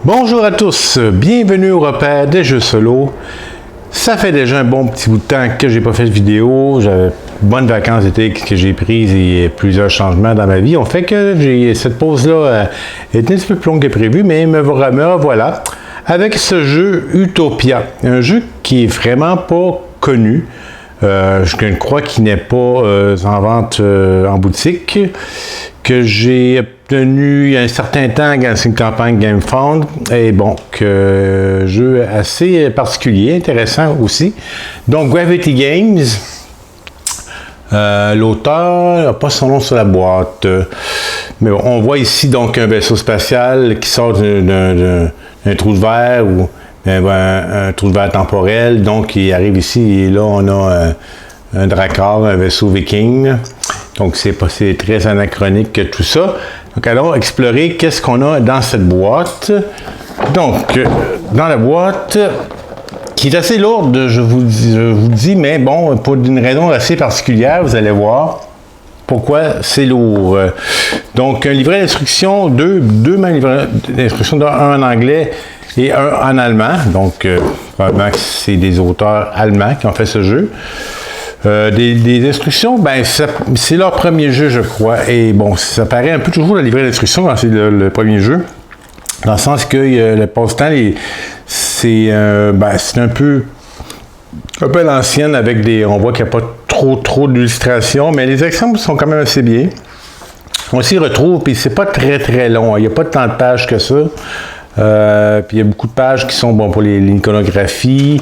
Bonjour à tous, bienvenue au repère des jeux solo. Ça fait déjà un bon petit bout de temps que j'ai pas fait de vidéo. J'avais bonnes vacances d'été que j'ai prises et plusieurs changements dans ma vie ont fait que cette pause-là est un petit peu plus longue que prévu, mais me revoilà avec ce jeu Utopia, un jeu qui est vraiment pas connu. Je crois qu'il n'est pas en vente en boutique, que j'ai obtenu il y a un certain temps grâce à une campagne GameFound. Et bon, jeu assez particulier, intéressant aussi. Donc, Gravity Games. L'auteur n'a pas son nom sur la boîte. Mais bon, on voit ici donc un vaisseau spatial qui sort d'un trou de verre ou un trou de verre temporel. Donc, il arrive ici et là, on a un Drakkar, un vaisseau viking. Donc, c'est très anachronique tout ça. Donc, allons explorer qu'est-ce qu'on a dans cette boîte. Donc, dans la boîte, qui est assez lourde, je vous dis, mais bon, pour une raison assez particulière, vous allez voir pourquoi c'est lourd. Donc, un livret d'instructions, deux livrets d'instructions, un en anglais et un en allemand. Donc, probablement que c'est des auteurs allemands qui ont fait ce jeu. Des instructions, ben c'est leur premier jeu, je crois. Et bon, ça paraît un peu toujours le livret d'instructions quand c'est le premier jeu. Dans le sens que le passe-temps, c'est un peu à l'ancienne avec on voit qu'il n'y a pas trop d'illustrations, mais les exemples sont quand même assez bien. On s'y retrouve, puis c'est pas très long. Il n'y a pas tant de pages que ça. Puis il y a beaucoup de pages qui sont bon pour l'iconographie.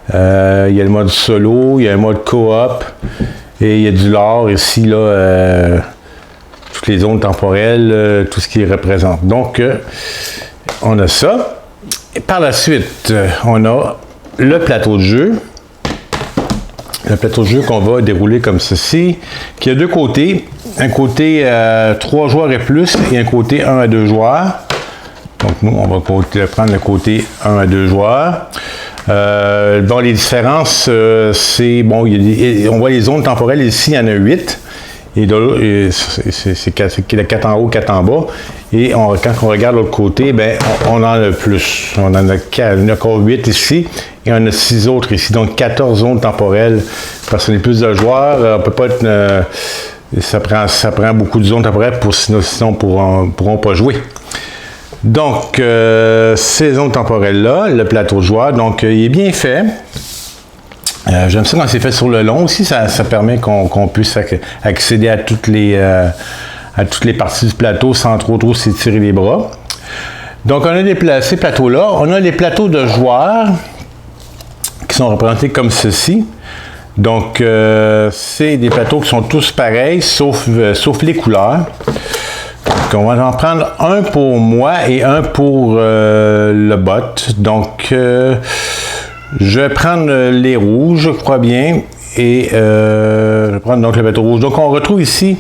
Il y a le mode solo, il y a un mode coop et il y a du lore ici, là, toutes les zones temporelles, tout ce qui représente. Donc, on a ça. Et par la suite, on a le plateau de jeu. Le plateau de jeu qu'on va dérouler comme ceci, qui a deux côtés. Un côté 3 joueurs et plus et un côté 1 à 2 joueurs. Donc, nous, on va prendre le côté 1 à 2 joueurs. Bon, les différences, c'est, bon, on voit les zones temporelles, ici, il y en a 8. Et c'est 4 en haut, 4 en bas. Et quand on regarde l'autre côté, ben, on en a plus. On en a encore 8 ici. Et on a 6 autres ici. Donc, 14 zones temporelles. Parce qu'on est plus de joueurs, on peut pas être... ça prend beaucoup de zones temporelles, sinon on ne pourront pas jouer. Donc, ces zones temporelles-là, le plateau de joueur, donc il est bien fait. J'aime ça quand c'est fait sur le long aussi, ça permet qu'on puisse accéder à toutes les parties du plateau sans trop s'étirer les bras. Donc, on a ces plateaux-là. On a les plateaux de joueurs qui sont représentés comme ceci. Donc, c'est des plateaux qui sont tous pareils, sauf les couleurs. Donc, on va en prendre un pour moi et un pour le bot. Donc, je vais prendre les rouges, je crois bien, et je vais prendre donc le bateau rouge. Donc, on retrouve ici,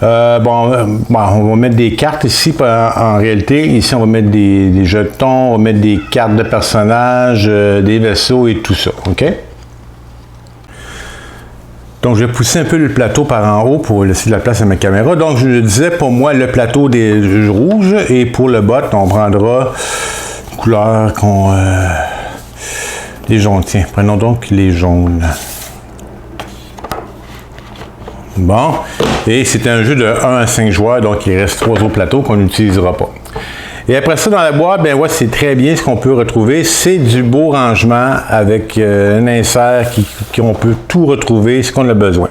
on va mettre des cartes ici, en réalité. Ici, on va mettre des jetons, on va mettre des cartes de personnages, des vaisseaux et tout ça, OK? Donc, je vais pousser un peu le plateau par en haut pour laisser de la place à ma caméra. Donc, je disais, pour moi, le plateau des rouges. Et pour le bot, on prendra une couleur les jaunes. Tiens, prenons donc les jaunes. Bon. Et c'est un jeu de 1 à 5 joueurs. Donc, il reste 3 autres plateaux qu'on n'utilisera pas. Et après ça, dans la boîte, ben ouais, c'est très bien ce qu'on peut retrouver. C'est du beau rangement avec un insert on peut tout retrouver, ce qu'on a besoin.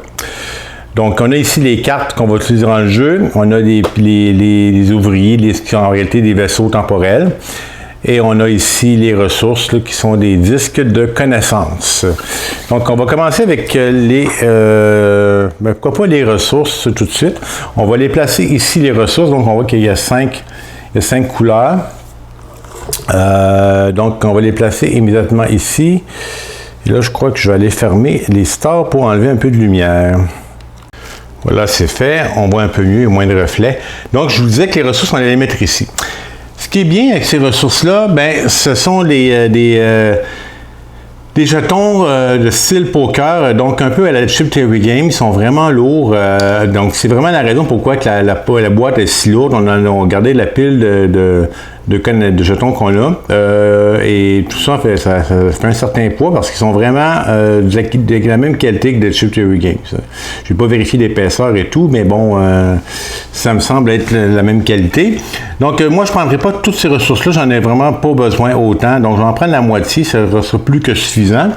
Donc, on a ici les cartes qu'on va utiliser dans le jeu. On a les ouvriers, qui sont en réalité des vaisseaux temporels. Et on a ici les ressources là, qui sont des disques de connaissances. Donc, on va commencer avec pourquoi pas les ressources tout de suite. On va les placer ici, les ressources. Donc, on voit qu'il y a 5 couleurs. Donc, on va les placer immédiatement ici. Et là, je crois que je vais aller fermer les stars pour enlever un peu de lumière. Voilà, c'est fait. On voit un peu mieux, moins de reflets. Donc, je vous disais que les ressources, on allait les mettre ici. Ce qui est bien avec ces ressources-là, ben, ce sont des jetons de style poker, donc un peu à la Chip Theory Game, ils sont vraiment lourds. Donc c'est vraiment la raison pourquoi que la boîte est si lourde. On a gardé la pile de de jetons qu'on a. Et tout ça ça fait un certain poids parce qu'ils sont vraiment de la même qualité que des Chip Theory Games. Je n'ai pas vérifié l'épaisseur et tout, mais bon, ça me semble être la même qualité. Donc, moi, je ne prendrai pas toutes ces ressources-là. J'en ai vraiment pas besoin autant. Donc, je vais en prendre la moitié. Ça sera plus que suffisant.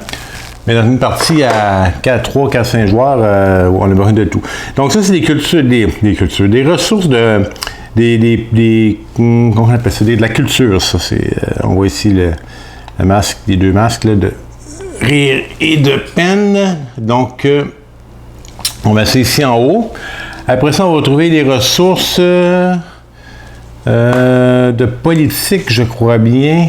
Mais dans une partie à 3, 4, 5 joueurs, on a besoin de tout. Donc, ça, c'est des ressources comment on appelle ça? De la culture, ça. On voit ici le masque, les deux masques là, de rire et de peine. Donc, on va essayer ici en haut. Après ça, on va trouver des ressources de politique, je crois bien.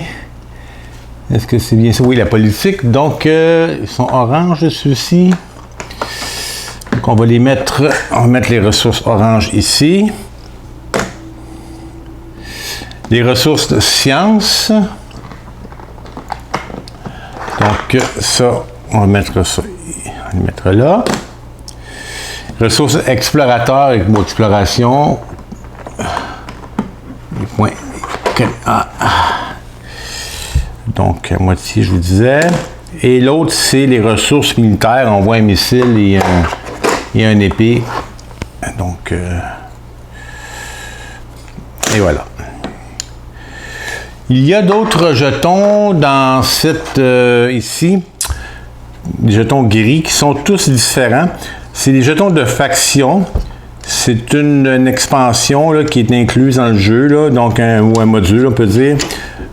Est-ce que c'est bien ça? Oui, la politique. Donc, ils sont oranges, ceux-ci. Donc, on va mettre les ressources oranges ici. Les ressources de sciences. Donc, ça, on va mettre ça. On va le mettre là. Ressources explorateurs avec mot exploration. Les points. Donc, à moitié, je vous disais. Et l'autre, c'est les ressources militaires. On voit un missile et un épée. Donc, et voilà. Il y a d'autres jetons dans cette ici, des jetons gris qui sont tous différents. C'est des jetons de faction. C'est une expansion là, qui est incluse dans le jeu, là, donc ou un module, on peut dire.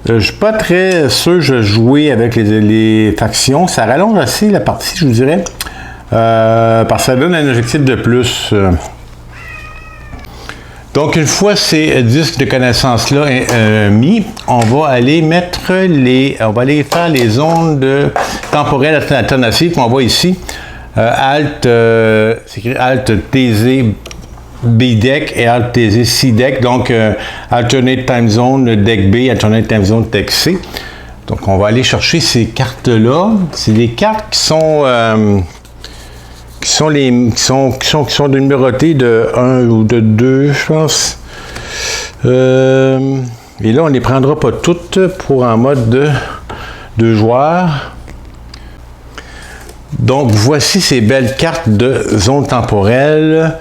Je ne suis pas très sûr de jouer avec les factions. Ça rallonge assez la partie, je vous dirais, parce que ça donne un objectif de plus. Donc, une fois ces disques de connaissances-là mis, on va aller faire les zones temporelles alternatives qu'on voit ici. C'est écrit Alt TZ B-Deck et Alt TZ C-Deck. Donc, Alternate Time Zone Deck B, Alternate Time Zone Deck C. Donc, on va aller chercher ces cartes-là. C'est des cartes qui sont numérotées de 1 ou de 2, je pense. Et là, on ne les prendra pas toutes pour en mode de joueur. Donc, voici ces belles cartes de zone temporelle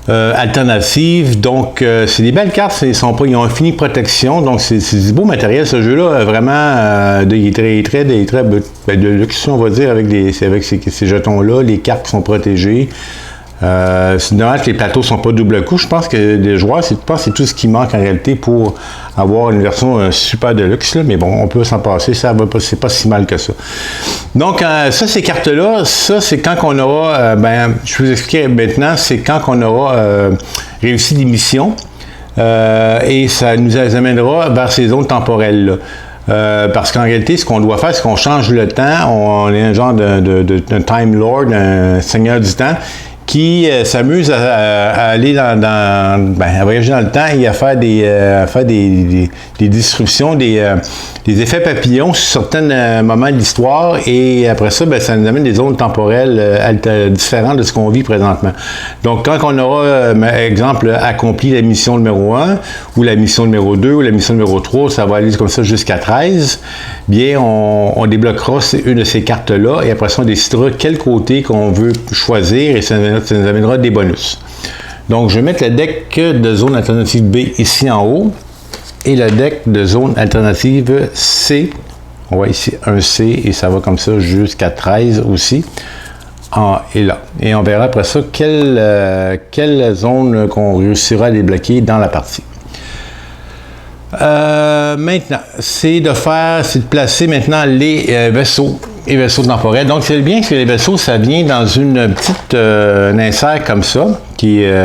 alternatives. Donc, c'est des belles cartes. Ils ont infinie protection. Donc, c'est du beau matériel. Ce jeu-là, vraiment, il est très de luxe, on va dire, avec ces jetons-là. Les cartes qui sont protégées. C'est dommage que les plateaux ne sont pas double coup. Je pense que les joueurs, c'est tout ce qui manque en réalité pour avoir une version super de luxe. Là. Mais bon, on peut s'en passer. C'est pas si mal que ça. Donc, ça, ces cartes-là, ça, c'est quand on aura, je vais vous expliquer maintenant, c'est quand on aura réussi des missions et ça nous amènera vers ces zones temporelles-là. Parce qu'en réalité, ce qu'on doit faire, c'est qu'on change le temps. On est un genre de Time Lord, un seigneur du temps, qui s'amuse à aller à voyager dans le temps et à faire des disruptions, des effets papillons sur certains moments de l'histoire, et après ça, ça nous amène des zones temporelles différentes de ce qu'on vit présentement. Donc, quand on aura, exemple, accompli la mission numéro 1, ou la mission numéro 2, ou la mission numéro 3, ça va aller comme ça jusqu'à 13, bien, on débloquera une de ces cartes-là, et après ça, on décidera quel côté qu'on veut choisir, et ça nous amènera des bonus. Donc, je vais mettre le deck de zone alternative B ici en haut, et le deck de zone alternative C. On voit ici un C, et ça va comme ça jusqu'à 13 aussi. Et là. Et on verra après ça quelle zone qu'on réussira à débloquer dans la partie. Maintenant, c'est de placer maintenant les vaisseaux et vaisseaux temporels. Donc, c'est bien que les vaisseaux, ça vient dans une petite insert comme ça.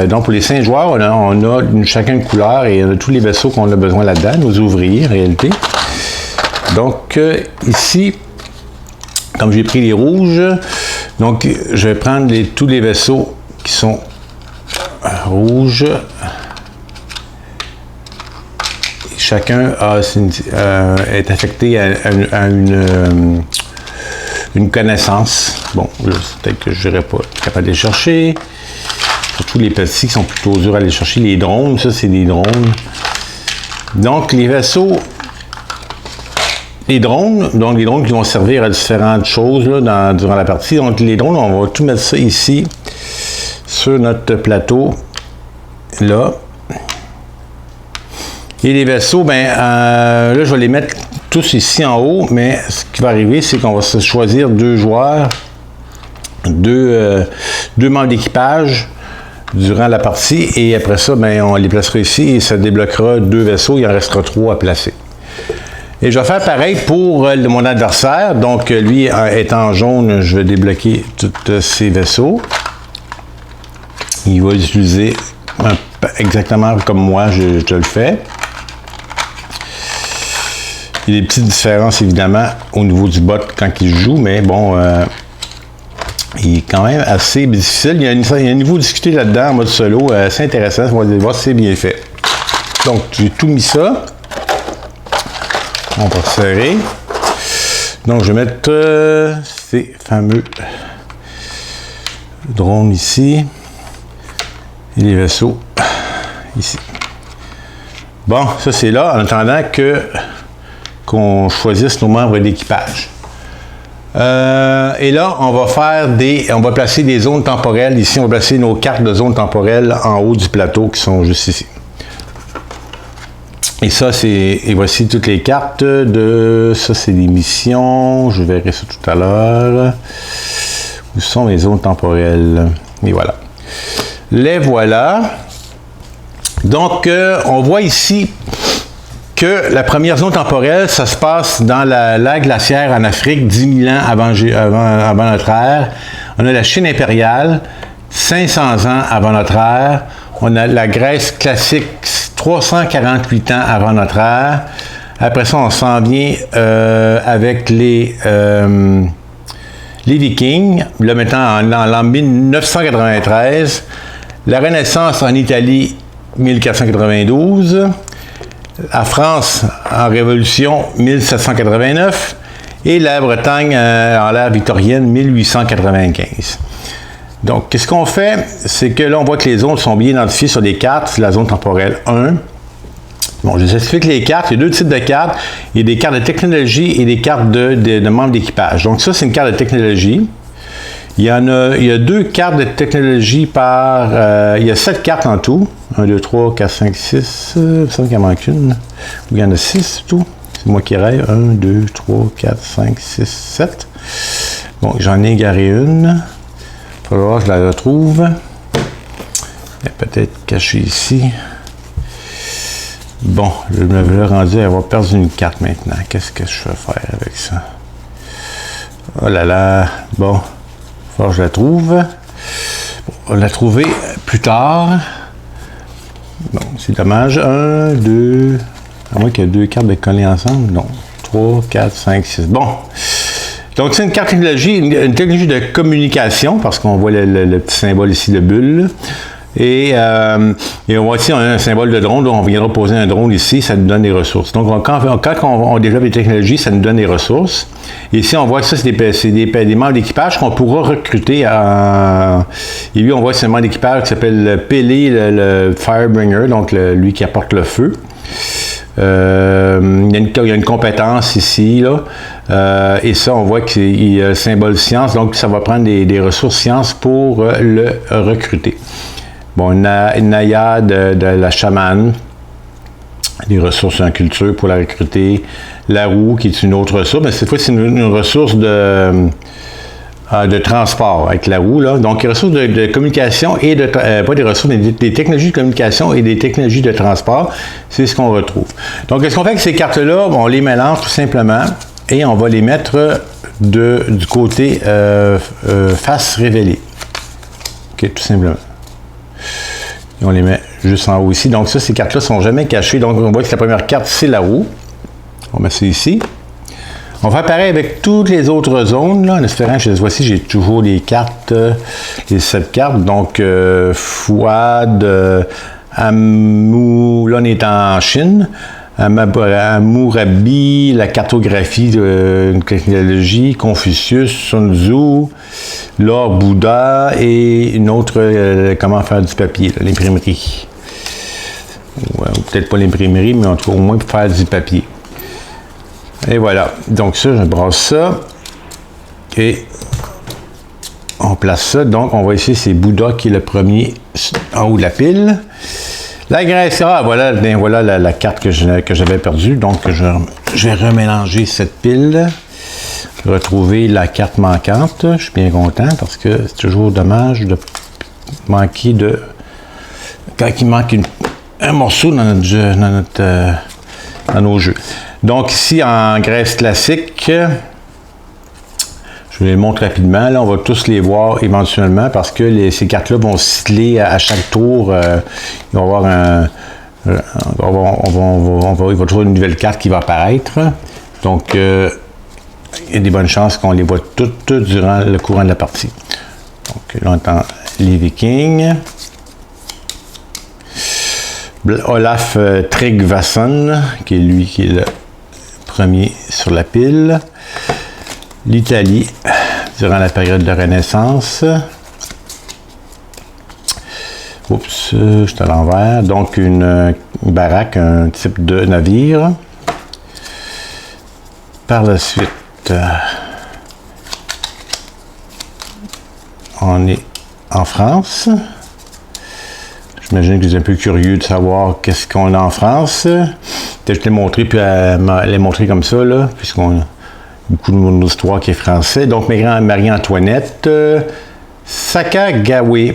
Donc, pour les 5 joueurs, on a chacun une couleur et on a tous les vaisseaux qu'on a besoin là-dedans, nos ouvriers en réalité. Donc, ici, comme j'ai pris les rouges, donc je vais prendre tous les vaisseaux qui sont rouges. Chacun est affecté à une connaissance. Bon, peut-être que je ne serai pas capable de les chercher. Surtout les petits qui sont plutôt durs à aller chercher. Les drones, ça, c'est des drones. Donc, les vaisseaux, les drones qui vont servir à différentes choses là, durant la partie. Donc, les drones, on va tout mettre ça ici, sur notre plateau, là. Et les vaisseaux, là, je vais les mettre tous ici en haut, mais ce qui va arriver, c'est qu'on va se choisir 2 joueurs, deux membres d'équipage durant la partie, et après ça, on les placera ici et ça débloquera 2 vaisseaux, il en restera 3 à placer. Et je vais faire pareil pour mon adversaire, donc lui étant en jaune, je vais débloquer tous ces vaisseaux. Il va l'utiliser exactement comme moi je le fais. Il y a des petites différences évidemment au niveau du bot quand il joue, mais bon, il est quand même assez difficile. Il y a un niveau discuté là-dedans en mode solo, assez intéressant. On va voir si c'est bien fait. Donc, j'ai tout mis ça. On va serrer. Donc, je vais mettre ces fameux drones ici. Et les vaisseaux ici. Bon, ça c'est là, en attendant qu'on choisisse nos membres d'équipage. Et là, on va placer des zones temporelles. Ici, on va placer nos cartes de zones temporelles en haut du plateau qui sont juste ici. Et ça, et voici toutes les cartes ça, c'est des missions. Je verrai ça tout à l'heure. Où sont les zones temporelles? Et voilà. Les voilà. Donc, on voit ici que la première zone temporelle, ça se passe dans l'ère glaciaire en Afrique, 10 000 ans avant notre ère. On a la Chine impériale, 500 ans avant notre ère. On a la Grèce classique, 348 ans avant notre ère. Après ça, on s'en vient avec les Vikings, le mettant en l'an 1993. La Renaissance en Italie, 1492. La France en Révolution, 1789. Et la Bretagne en l'ère victorienne, 1895. Donc, qu'est-ce qu'on fait? C'est que là, on voit que les zones sont bien identifiées sur les cartes. C'est la zone temporelle 1. Bon, je vous explique les cartes. Il y a 2 types de cartes. Il y a des cartes de technologie et des cartes de membres d'équipage. Donc, ça, c'est une carte de technologie. Il y a 2 cartes de technologie par... il y a 7 cartes en tout. 1, 2, 3, 4, 5, 6. Il me semble qu'il en manque une. Ou il y en a 6 tout. C'est moi qui rêve. 1, 2, 3, 4, 5, 6, 7. Bon, j'en ai égaré une. Il va falloir que je la retrouve. Elle est peut-être cachée ici. Bon, je me suis rendu à avoir perdu une carte maintenant. Qu'est-ce que je vais faire avec ça? Oh là là. Bon. Alors, je la trouve. Bon, on va la trouver plus tard. Bon, c'est dommage. 1, 2. À moins qu'il y ait 2 cartes de coller ensemble. Non. 3, 4, 5, 6. Bon. Donc, c'est une carte technologie, une technologie de communication, parce qu'on voit le petit symbole ici de bulle. Et on voit ici, on a un symbole de drone, donc on viendra poser un drone ici, ça nous donne des ressources. Donc, quand on développe des technologies, ça nous donne des ressources. Et ici, on voit que ça, c'est des membres d'équipage qu'on pourra recruter. Et lui, on voit que c'est un membre d'équipage qui s'appelle Pélé, le Firebringer, donc lui qui apporte le feu. Il y a une compétence ici, là. Et ça, on voit qu'il y a le symbole science, donc ça va prendre des ressources sciences pour le recruter. Bon, Naya de la chamane, des ressources en culture pour la recruter. La roue, qui est une autre ressource, mais cette fois, c'est une ressource de transport avec la roue, là. Donc, des ressources de communication et pas des ressources, mais des technologies de communication et des technologies de transport. C'est ce qu'on retrouve. Donc, qu'est-ce qu'on fait avec ces cartes-là? On les mélange tout simplement et on va les mettre du côté face révélée. OK, tout simplement. Et on les met juste en haut ici. Donc ça, ces cartes-là ne sont jamais cachées. Donc on voit que la première carte, c'est la roue. On met ça ici. On va faire pareil avec toutes les autres zones, là, en espérant que cette fois-ci, j'ai toujours les cartes, les 7 cartes. Donc Fouad, Amou, là on est en Chine. Hammurabi, la cartographie, une technologie, Confucius, Sun Tzu, l'or Bouddha et une autre, comment faire du papier, l'imprimerie. ou peut-être pas l'imprimerie, mais en tout cas au moins pour faire du papier. Et voilà. Donc ça, je brasse ça. Et on place ça. Donc, on va essayer c'est Bouddha qui est le premier en haut de la pile. La graisse, voilà, la carte que j'avais perdue. Donc, je vais remélanger cette pile. Retrouver la carte manquante. Je suis bien content parce que c'est toujours dommage de manquer de... Quand il manque un morceau dans notre jeu, dans nos jeux. Donc, ici, en graisse classique... Je vous les montre rapidement. Là, on va tous les voir éventuellement parce que ces cartes-là vont cycler à chaque tour. Il va y avoir il va toujours une nouvelle carte qui va apparaître. Donc, il y a des bonnes chances qu'on les voit toutes durant le courant de la partie. Donc, là, on entend les Vikings. Olaf Tryggvason, qui est lui qui est le premier sur la pile. L'Italie, durant la période de Renaissance. Oups, je suis à l'envers. Donc, une baraque, un type de navire. Par la suite, on est en France. J'imagine que vous êtes un peu curieux de savoir qu'est-ce qu'on a en France. Peut-être que je l'ai montré, puis les montrer comme ça, là, puisqu'on a beaucoup de mon histoire qui est français. Donc, Marie-Antoinette, Sacagawea,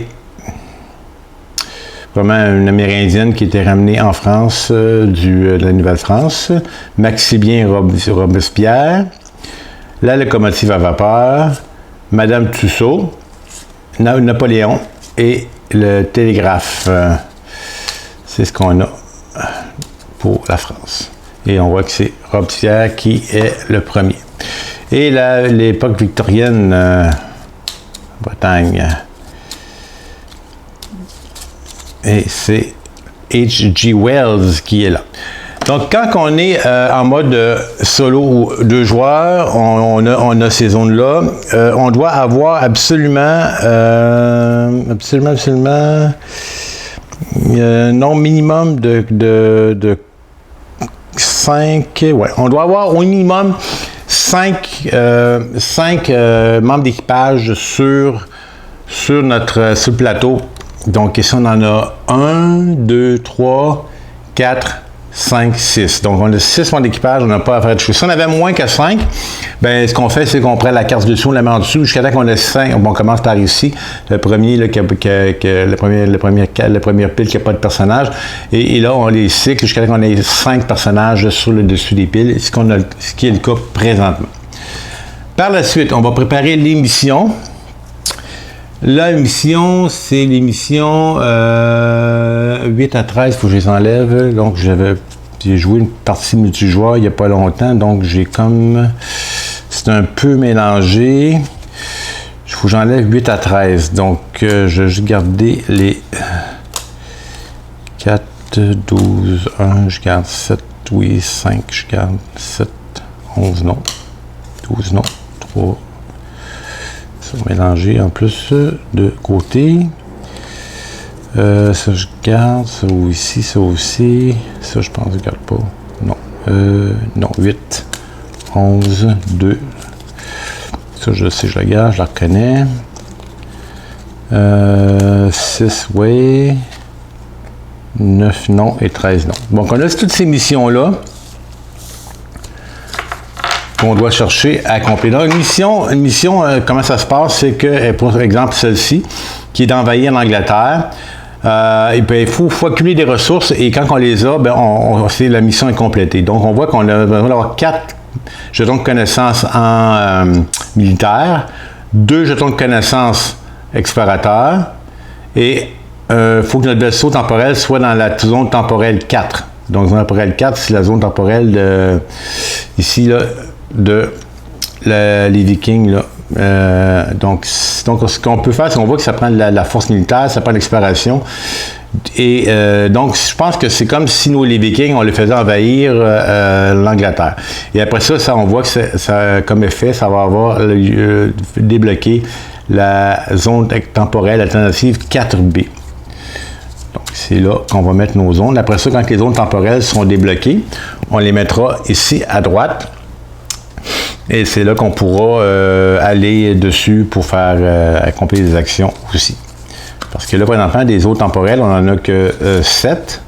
vraiment une Amérindienne qui était ramenée en France de la Nouvelle-France. Maximilien Robespierre, la locomotive à vapeur, Madame Tussaud, Napoléon et le télégraphe. C'est ce qu'on a pour la France. Et on voit que c'est Robespierre qui est le premier. Et l'époque victorienne, Bretagne. Et c'est H.G. Wells qui est là. Donc, quand on est en mode solo ou 2 joueurs, on a ces zones-là. On doit avoir absolument un nombre minimum de 5. Ouais, on doit avoir au minimum 5 membres d'équipage sur le plateau. Donc, ici, on en a 1, 2, 3, 4, 5, 6. Donc, on a 6 membres d'équipage, on n'a pas à faire de choses. Si on avait moins que 5, ben, ce qu'on fait, c'est qu'on prend la carte dessus, on la met en dessous, jusqu'à temps qu'on a 5. Bon, on commence par ici, le premier, là, la première pile qui n'a pas de personnage. Et là, on les cycle jusqu'à temps qu'on ait 5 personnages sur le dessus des piles, ce qui est le cas présentement. Par la suite, on va préparer l'émission. La mission, c'est l'émission 8 à 13, il faut que je les enlève. Donc, j'ai joué une partie multijoueur il n'y a pas longtemps, donc j'ai comme... C'est un peu mélangé. Il faut que j'enlève 8 à 13. Donc, je vais juste garder les 4, 12, 1, je garde 7, oui, 5, je garde 7, 11, non. 12, non. 3, mélanger en plus de côté. Ça je garde, ça ici, ça aussi. Ça je pense que je garde pas. Non. Non, 8, 11, 2. Ça je sais, je la garde, je la reconnais. 6, oui. 9 non et 13 non. Donc on a toutes ces missions-là qu'on doit chercher à accomplir. Donc, une mission comment ça se passe, c'est que, pour exemple, celle-ci, qui est d'envahir l'Angleterre, il faut accumuler des ressources et quand on les a, la mission est complétée. Donc, on voit qu'on a besoin d'avoir 4 jetons de connaissances en militaire, 2 jetons de connaissances explorateurs et il faut que notre vaisseau temporel soit dans la zone temporelle 4. Donc, zone temporelle 4, c'est la zone temporelle ici, là, les Vikings, là. Donc, ce qu'on peut faire, c'est qu'on voit que ça prend la force militaire, ça prend l'exploration. Et donc, je pense que c'est comme si les Vikings, on les faisait envahir l'Angleterre. Et après ça, on voit que ça, comme effet, ça va avoir débloqué la zone temporelle alternative 4B. Donc, c'est là qu'on va mettre nos zones. Après ça, quand les zones temporelles seront débloquées, on les mettra ici à droite. Et c'est là qu'on pourra aller dessus pour faire accomplir des actions aussi. Parce que là, présentement, des zones temporelles, on n'en a que 7.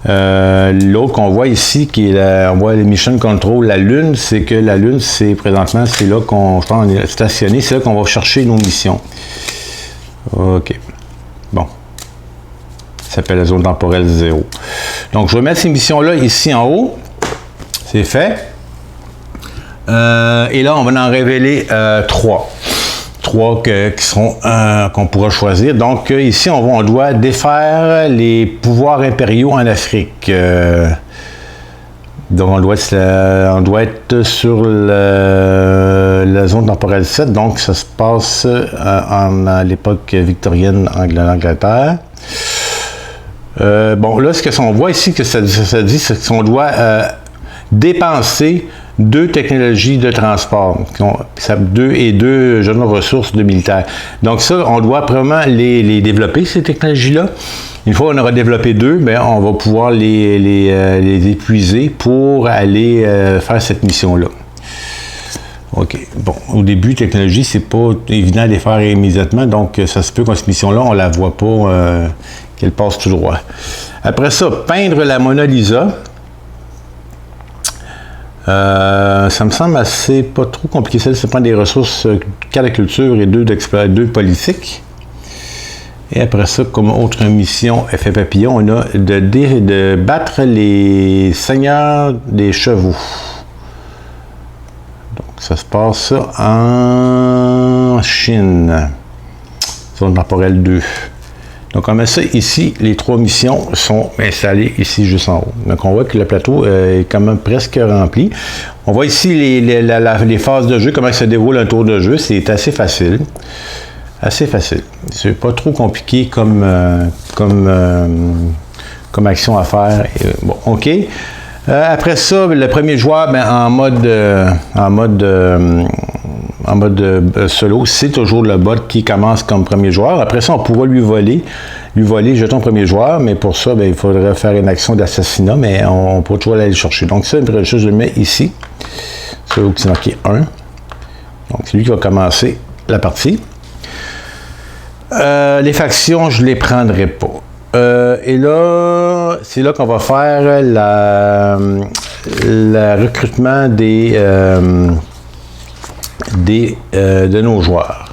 L'autre qu'on voit ici, qui est on voit les Mission Control, la Lune, c'est que la Lune, c'est présentement, c'est là qu'on est stationné, c'est là qu'on va chercher nos missions. OK. Bon. Ça s'appelle la zone temporelle 0. Donc, je vais mettre ces missions-là ici en haut. C'est fait. Et là, on va en révéler 3. 3 qui seront qu'on pourra choisir. Donc, ici, on doit défaire les pouvoirs impériaux en Afrique. Donc, on doit être sur la zone temporelle 7. Donc, ça se passe à l'époque victorienne en Angleterre. Bon, là, ce qu'on voit ici, que ça dit, c'est qu'on doit dépenser 2 technologies de transport, 2 jeunes ressources de militaires. Donc ça, on doit vraiment les développer, ces technologies-là. Une fois qu'on aura développé 2, bien, on va pouvoir les épuiser pour aller faire cette mission-là. OK. Bon, au début, technologie, c'est pas évident de les faire immédiatement, donc ça se peut que cette mission-là, on la voit pas, qu'elle passe tout droit. Après ça, peindre la Mona Lisa. Ça me semble assez pas trop compliqué. Ça prend des ressources 4 de culture et 2 politiques. Et après ça, comme autre mission effet papillon, on a de battre les seigneurs des chevaux. Donc ça se passe en Chine. Zone temporelle 2. Donc, on met ça ici. Les 3 missions sont installées ici, juste en haut. Donc, on voit que le plateau est quand même presque rempli. On voit ici les phases de jeu, comment se déroule un tour de jeu. C'est assez facile. Assez facile. C'est pas trop compliqué comme action à faire. Bon, OK. Après ça, le premier joueur, ben, en mode solo, c'est toujours le bot qui commence comme premier joueur. Après ça, on pourra lui voler jeton premier joueur, mais pour ça, ben, il faudrait faire une action d'assassinat, mais on pourra toujours aller le chercher. Donc ça, je le mets ici. C'est là où c'est marqué 1. Donc c'est lui qui va commencer la partie. Les factions, je ne les prendrai pas. Et là, c'est là qu'on va faire le recrutement de nos joueurs.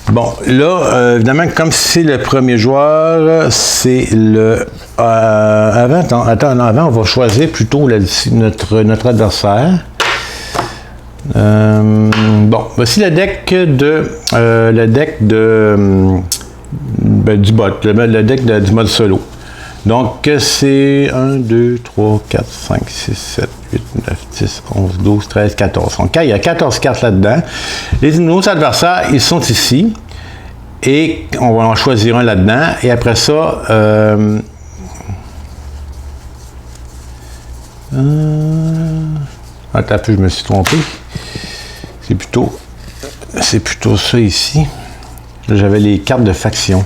Bon, là, évidemment, comme c'est le premier joueur, c'est le... avant, on va choisir plutôt notre adversaire. Bon, voici le deck du bot, le deck du mode solo. Donc, c'est 1, 2, 3, 4, 5, 6, 7, 8, 9, 10, 11, 12, 13, 14. Donc, il y a 14 cartes là-dedans. Nos adversaires, ils sont ici. Et on va en choisir un là-dedans. Et après ça, attends un peu, je me suis trompé. C'est plutôt ça ici. J'avais les cartes de faction.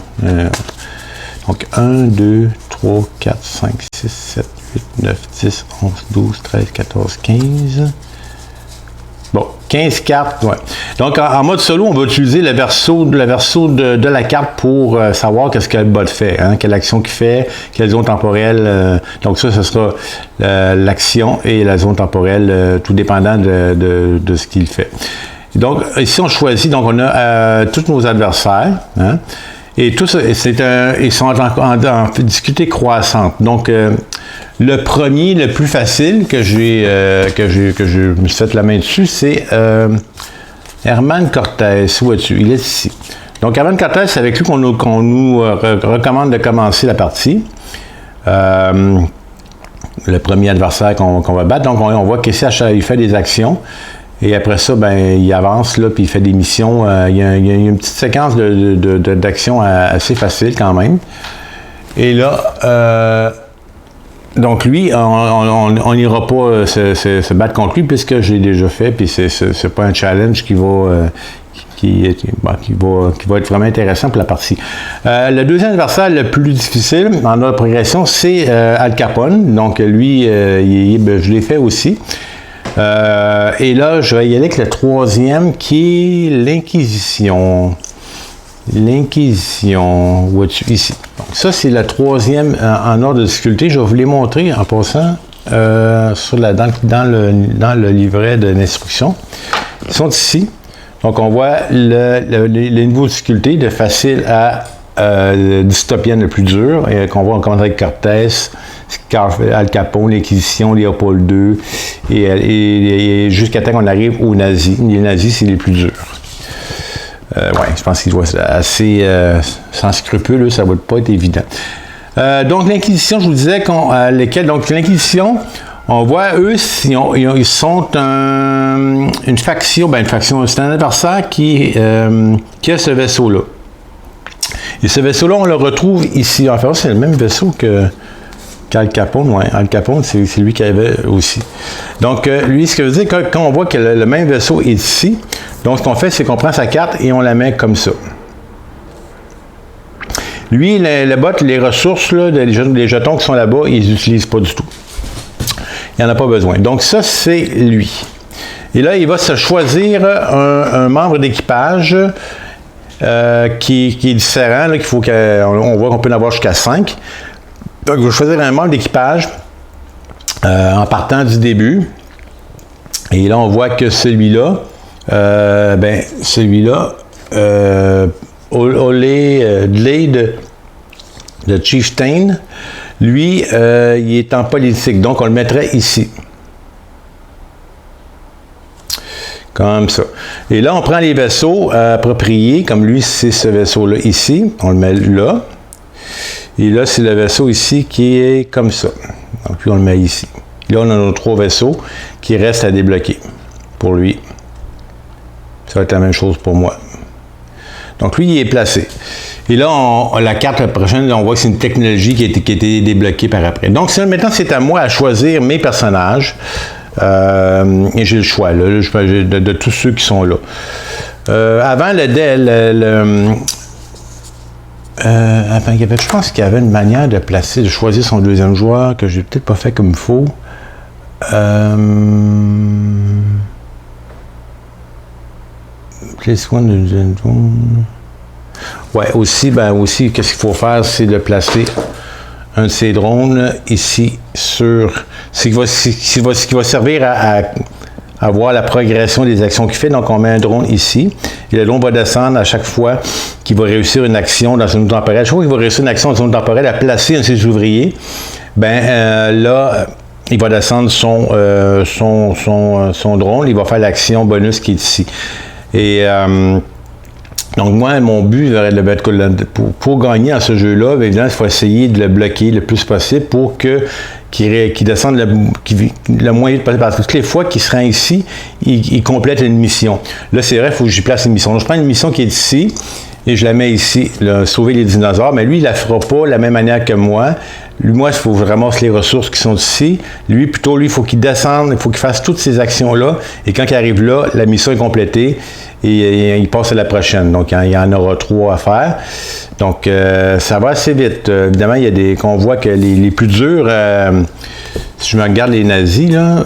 Donc, 1, 2, 3, 4, 5, 6, 7, 8, 9, 10, 11, 12, 13, 14, 15. Bon, 15 cartes, ouais. Donc, en mode solo, on va utiliser le verso de la carte pour savoir qu'est-ce que le bot fait, hein, quelle action qu'il fait, quelle zone temporelle. Donc, ça, ce sera l'action et la zone temporelle, tout dépendant de ce qu'il fait. Donc, ici, on choisit, donc on a tous nos adversaires, hein, et tous, ils sont en difficulté croissante. Donc, le premier, le plus facile que je me suis fait la main dessus, c'est Herman Cortés. Où es-tu? Il est ici. Donc, Herman Cortés, c'est avec lui qu'on nous recommande de commencer la partie. Le premier adversaire qu'on va battre. Donc, on voit qu'ici, il fait des actions. Et après ça, ben, il avance, là, puis il fait des missions. Il y a une petite séquence d'actions assez facile quand même. Et là, donc lui, on n'ira pas se battre contre lui puisque je l'ai déjà fait, puis c'est pas un challenge qui qui va être vraiment intéressant pour la partie. Le deuxième adversaire le plus difficile dans notre progression, c'est Al Capone. Donc lui, je l'ai fait aussi. Et là, je vais y aller avec le troisième qui est l'Inquisition. L'Inquisition, ici. Donc ça, c'est le troisième en ordre de difficulté. Je vais vous les montrer en passant dans le livret de l'instruction. Ils sont ici. Donc on voit les niveaux de difficulté de facile à dystopienne le plus dur, et qu'on voit en commentaire avec Cortés, Al Capone, l'Inquisition, Léopold II, et jusqu'à temps qu'on arrive aux nazis. Les nazis, c'est les plus durs. Je pense qu'il doit être assez sans scrupules, ça ne va pas être évident. Donc, l'Inquisition, je vous disais, donc l'Inquisition, on voit, eux, ils sont une faction, c'est un adversaire qui a ce vaisseau-là. Et ce vaisseau-là, on le retrouve ici. En fait, c'est le même vaisseau qu'Al Capone. Ouais, Al Capone, c'est lui qui avait aussi. Donc, lui, ce que veut dire, quand on voit que le même vaisseau est ici, donc ce qu'on fait, c'est qu'on prend sa carte et on la met comme ça. Lui, le bot, les ressources, là, les jetons qui sont là-bas, ils les utilisent pas du tout. Il n'y en a pas besoin. Donc, ça, c'est lui. Et là, il va se choisir un membre d'équipage qui est différent. Là, on voit qu'on peut en avoir jusqu'à 5. Donc, il va choisir un membre d'équipage en partant du début. Et là, on voit que celui-là, Glade de Chieftain, lui, il est en politique, donc on le mettrait ici. Comme ça. Et là, on prend les vaisseaux appropriés, comme lui, c'est ce vaisseau-là ici, on le met là. Et là, c'est le vaisseau ici qui est comme ça. Donc, puis on le met ici. Là, on a nos 3 vaisseaux qui restent à débloquer pour lui. Ça va être la même chose pour moi. Donc, lui, il est placé. Et là, la carte prochaine, on voit que c'est une technologie qui a été débloquée par après. Donc, maintenant, c'est à moi à choisir mes personnages. Et j'ai le choix là, de tous ceux qui sont là. Avant, je pense qu'il y avait une manière de choisir son deuxième joueur que j'ai peut-être pas fait comme il faut. Ouais, aussi, qu'est-ce qu'il faut faire, c'est de placer un de ces drones ici sur... Ce qui va servir à voir la progression des actions qu'il fait. Donc, on met un drone ici. Et le drone va descendre à chaque fois qu'il va réussir une action dans une zone temporelle. Chaque fois qu'il va réussir une action dans une zone temporelle, à placer un de ses ouvriers, là, il va descendre son drone. Il va faire l'action bonus qui est ici. Et... donc, moi, mon but pour gagner à ce jeu-là, évidemment, il faut essayer de le bloquer le plus possible pour qu'il descende le moins vite possible. Parce que toutes les fois qu'il se rend ici, il complète une mission. Là, c'est vrai, il faut que j'y place une mission. Donc, je prends une mission qui est ici et je la mets ici, sauver les dinosaures. Mais lui, il ne la fera pas de la même manière que moi. Moi, il faut que je ramasse les ressources qui sont ici. Lui, il faut qu'il descende, il faut qu'il fasse toutes ces actions-là. Et quand il arrive là, la mission est complétée. Et il passe à la prochaine. Donc, il y en aura 3 à faire. Donc, ça va assez vite. Évidemment, il y a qu'on voit que les plus durs, si je me regarde les nazis, là,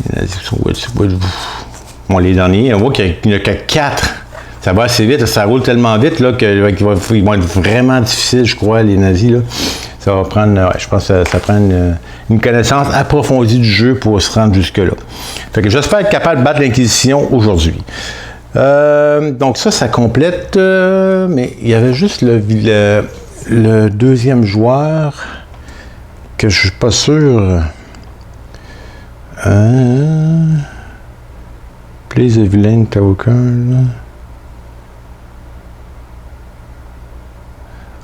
les nazis sont les derniers, on voit qu'il n'y a que 4. Ça va assez vite, ça roule tellement vite là, qu'ils vont être vraiment difficiles, je crois, les nazis. Là. Ça va prendre, je pense que ça prend une connaissance approfondie du jeu pour se rendre jusque-là. Fait que j'espère être capable de battre l'Inquisition aujourd'hui. Donc ça complète, mais il y avait juste le deuxième joueur que je suis pas sûr. Place the villain token.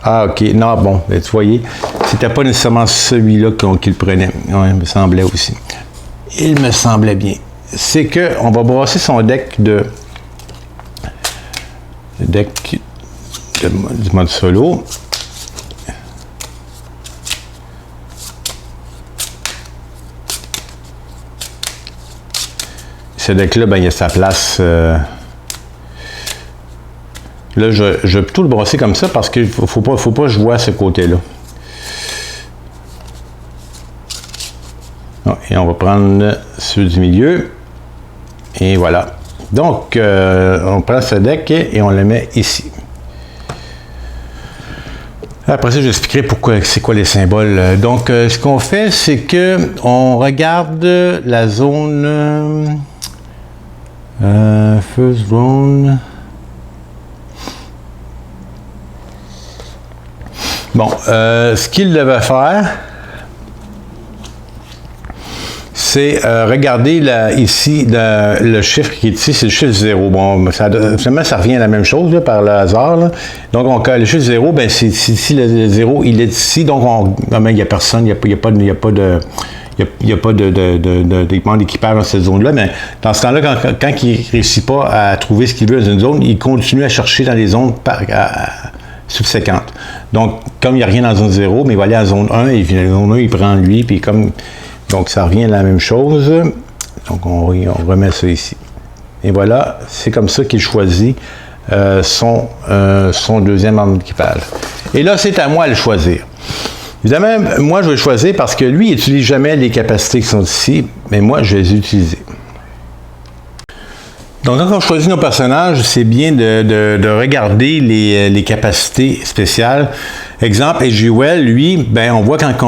Ah, ok. Non, bon, tu voyez, c'était pas nécessairement celui-là qu'il prenait. Ouais, il me semblait aussi. Il me semblait bien. C'est qu'on va brasser son deck du mode solo. ce deck-là, ben, il y a sa place. Là, je vais tout le brosser comme ça parce qu'il faut pas que je vois ce côté-là. Et on va prendre ceux du milieu. Et voilà. Donc, on prend ce deck et on le met ici. Après ça, j'expliquerai pourquoi, c'est quoi les symboles. Donc, ce qu'on fait, c'est que on regarde la zone first zone. Bon, ce qu'il devait faire, c'est regarder ici le chiffre qui est ici, c'est le chiffre 0. Bon, finalement, ça revient à la même chose là, par le hasard. Là. Donc, le chiffre 0, ben, c'est ici le 0, il est ici. Donc, il n'y a personne, il n'y a pas d'équipement d'équipage dans cette zone-là, mais dans ce temps-là, quand il ne réussit pas à trouver ce qu'il veut dans une zone, il continue à chercher dans les zones subséquentes. Donc, comme il n'y a rien dans la zone 0, mais il va aller à la zone 1, et puis la zone 1, il prend lui, puis comme... Donc, ça revient à la même chose. Donc, on remet ça ici. Et voilà, c'est comme ça qu'il choisit son deuxième arme d'équipage. Et là, c'est à moi de le choisir. Évidemment, moi, je vais le choisir parce que lui, il n'utilise jamais les capacités qui sont ici, mais moi, je vais les utiliser. Donc, quand on choisit nos personnages, c'est bien de regarder les capacités spéciales. Exemple, Edgewell, lui, ben, on voit quand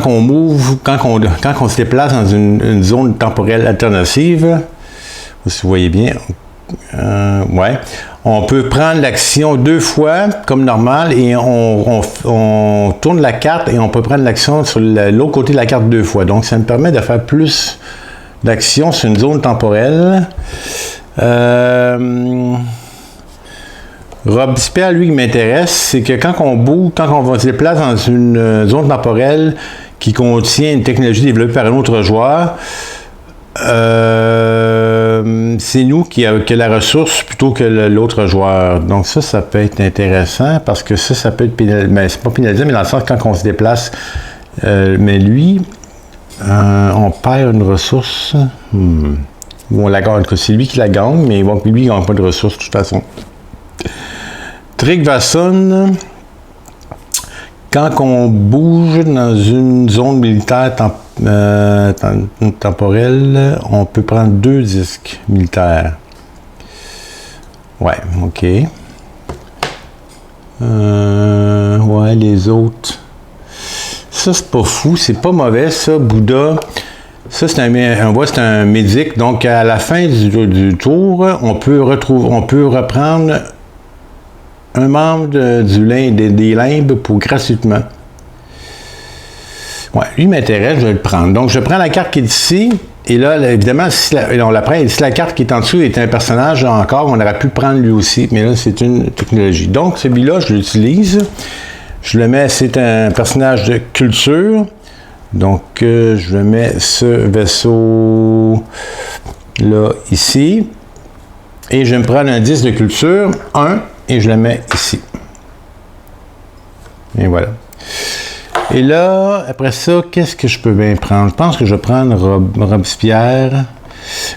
on move, quand on se déplace dans une zone temporelle alternative, si vous voyez bien, ouais, on peut prendre l'action 2 fois, comme normal, et on tourne la carte et on peut prendre l'action sur l'autre côté de la carte 2 fois. Donc, ça me permet de faire plus d'action sur une zone temporelle. Robespierre, lui, qui m'intéresse, c'est que quand on bouge, quand on se déplace dans une zone temporelle qui contient une technologie développée par un autre joueur, c'est nous qui avons la ressource plutôt que l'autre joueur. Donc ça peut être intéressant parce que ça peut être pénalisé. Mais c'est pas pénalisé, mais dans le sens quand on se déplace. Mais lui, on perd une ressource. Ou on la gagne. C'est lui qui la gagne, mais bon, lui, il ne gagne pas de ressources de toute façon. Tryggvason, quand on bouge dans une zone militaire temporelle, on peut prendre 2 disques militaires. Ouais, ok. Ouais, les autres. Ça, c'est pas fou, c'est pas mauvais, ça, Bouddha. Ça, c'est un médic. Donc, à la fin du tour, on peut reprendre un membre des limbes gratuitement. Ouais, lui m'intéresse, je vais le prendre. Donc, je prends la carte qui est ici, et là, évidemment, on la prend, et si la carte qui est en dessous est un personnage encore, on aurait pu le prendre lui aussi, mais là, c'est une technologie. Donc, celui-là, je l'utilise. Je le mets, c'est un personnage de culture. Donc, je mets ce vaisseau-là ici, et je vais me prendre un disque de culture, 1, et je le mets ici. Et voilà. Et là, après ça, qu'est-ce que je peux bien prendre? Je pense que je vais prendre Robespierre.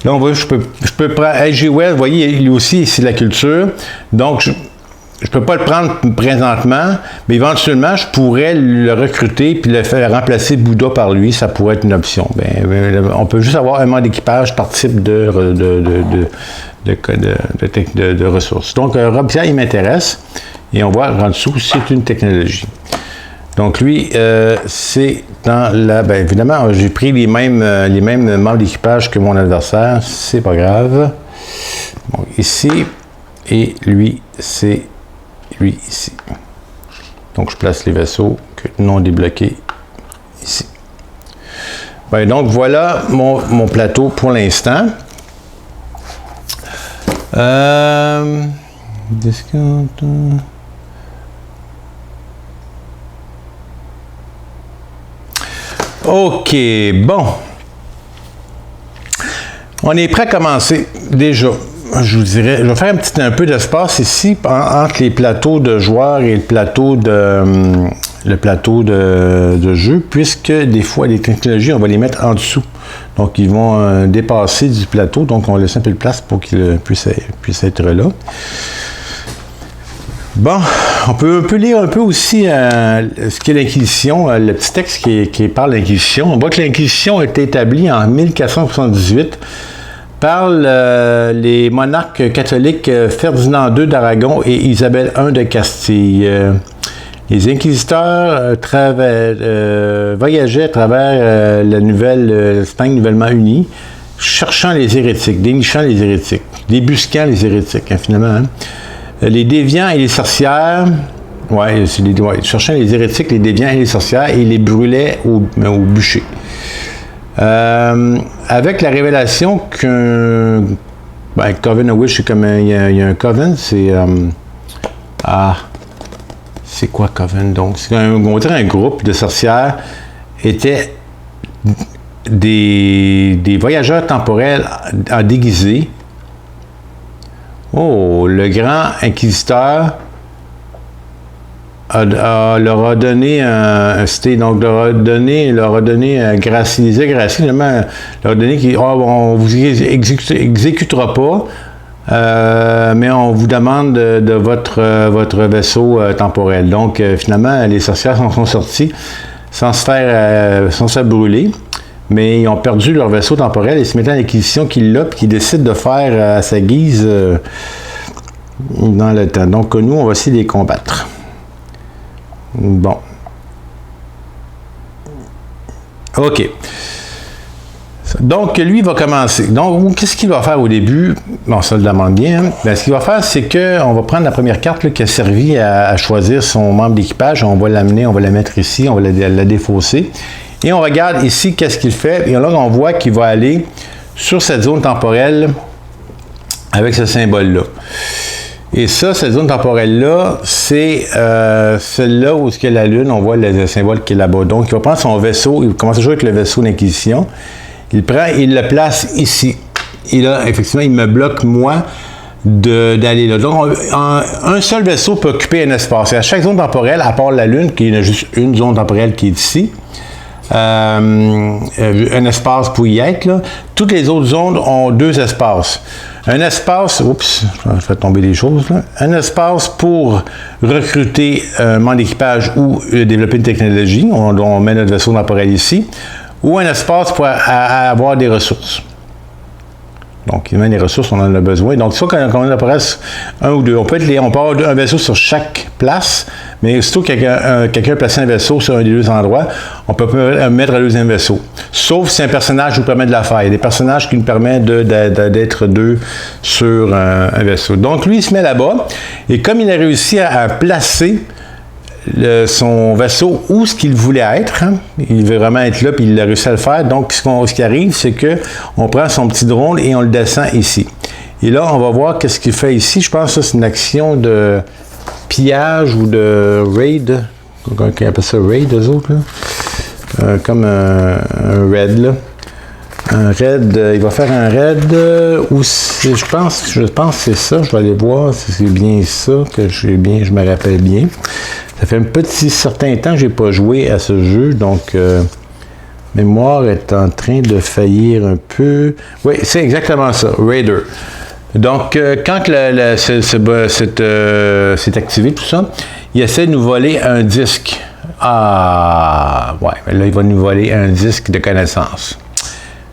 Là, on voit, je peux prendre Edgewell, vous voyez, lui aussi, c'est la culture. Donc, je ne peux pas le prendre présentement, mais éventuellement, je pourrais le recruter puis le faire remplacer Bouddha par lui. Ça pourrait être une option. On peut juste avoir un membre d'équipage par type de ressources. Donc, Robespierre, il m'intéresse. Et on voit en dessous, c'est une technologie. Donc, lui, c'est dans la... Bien, évidemment, j'ai pris les mêmes membres d'équipage que mon adversaire. C'est pas grave. Bon, ici, et lui, c'est lui ici. Donc, je place les vaisseaux non débloqués ici. Bien, donc, voilà mon plateau pour l'instant. Discount. OK, bon. On est prêt à commencer déjà. Je vous dirais, je vais faire un peu d'espace ici entre les plateaux de joueurs et le plateau de jeu, puisque des fois les technologies, on va les mettre en dessous. Donc, ils vont dépasser du plateau. Donc, on laisse un peu de place pour qu'ils puissent être là. Bon, on peut lire un peu aussi ce qu'est l'Inquisition, le petit texte qui parle de l'Inquisition. On voit que l'Inquisition a été établie en 1478 par les monarques catholiques Ferdinand II d'Aragon et Isabelle I de Castille. Les inquisiteurs voyageaient à travers la l'Espagne nouvellement unie, cherchant les hérétiques, dénichant les hérétiques, débusquant les hérétiques, finalement. Hein. Les déviants et les sorcières, cherchant les hérétiques, les déviants et les sorcières, et les brûlaient au bûcher. Avec la révélation qu'un Coven of Witch, c'est comme il y a un Coven, c'est quoi Coven donc? C'est on dirait un groupe de sorcières étaient des voyageurs temporels en déguisés. Oh, le grand inquisiteur leur a donné leur a donné Gracie, finalement, leur a donné on vous exécutera pas, mais on vous demande de votre vaisseau temporel. Donc, finalement, les sorcières sont sorties sans se faire brûler, mais ils ont perdu leur vaisseau temporel et se mettent en acquisition qu'il l'a, puis qu'ils décident de faire à sa guise dans le temps. Donc, nous, on va essayer de les combattre. Bon. OK. Donc, lui, il va commencer. Donc, qu'est-ce qu'il va faire au début? Bon, ça le demande bien. Hein? Bien, ce qu'il va faire, c'est qu'on va prendre la première carte là, qui a servi à choisir son membre d'équipage. On va l'amener, on va la mettre ici, on va la défausser. Et on regarde ici qu'est-ce qu'il fait. Et là, on voit qu'il va aller sur cette zone temporelle avec ce symbole-là. Et ça, cette zone temporelle-là, c'est celle-là où il y a la Lune. On voit le symbole qui est là-bas. Donc, il va prendre son vaisseau. Il commence à jouer avec le vaisseau d'Inquisition. Il prend, il le place ici. Et là, effectivement, il me bloque, moi, d'aller là. Donc, un seul vaisseau peut occuper un espace. Et à chaque zone temporelle, à part la Lune, qui est juste une zone temporelle qui est ici, un espace pour y être, là. Toutes les autres zones ont deux espaces. Un espace, oups, je fais tomber des choses, là. Un espace pour recruter un membre d'équipage ou développer une technologie. On met notre vaisseau temporel ici. Ou un espace pour avoir des ressources. Donc, il y a des ressources, on en a besoin. Donc, soit quand on apparaît un ou deux, on peut avoir un vaisseau sur chaque place, mais surtout quelqu'un a placé un vaisseau sur un des deux endroits, on peut mettre un deuxième vaisseau. Sauf si un personnage nous permet de la faire. Il y a des personnages qui nous permettent d'être deux sur un vaisseau. Donc, lui, il se met là-bas, et comme il a réussi à placer son vaisseau où ce qu'il voulait être, hein? Il veut vraiment être là, puis il a réussi à le faire. Donc, ce qui arrive, c'est qu'on prend son petit drone et on le descend ici. Et là, on va voir qu'est-ce qu'il fait ici. Je pense que c'est une action de pillage ou de raid. Quelqu'un qui appelle ça raid, eux autres, là. Comme un raid, là. Un raid, il va faire un raid où je pense que c'est ça. Je vais aller voir si c'est bien ça, que je me rappelle bien. Ça fait un petit certain temps que je n'ai pas joué à ce jeu, donc mémoire est en train de faillir un peu. Oui, c'est exactement ça, Raider. Donc, quand c'est activé, tout ça, il essaie de nous voler un disque. Ah, ouais, là, il va nous voler un disque de connaissances.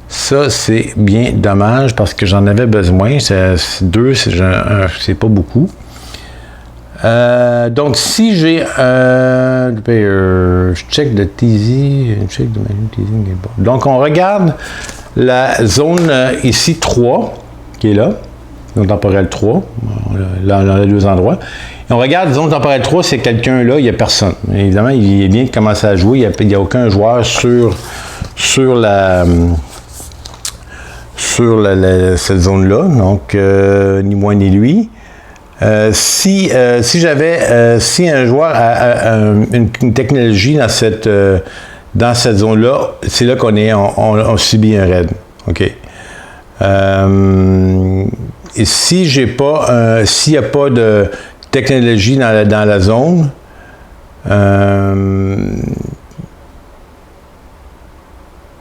Ça, c'est bien dommage parce que j'en avais besoin. Deux, c'est pas beaucoup. Donc, si j'ai un check de teasing, check de teasing. Donc, on regarde la zone ici 3, qui est là, zone temporelle 3, dans les deux endroits. Et on regarde la zone temporelle 3, c'est quelqu'un là, il n'y a personne. Évidemment, il vient de commencer à jouer, il n'y a aucun joueur sur cette zone-là, donc ni moi ni lui. Si un joueur a une technologie dans cette zone-là, c'est là qu'on subit un raid. OK. Et si s'il n'y a pas de technologie dans la zone,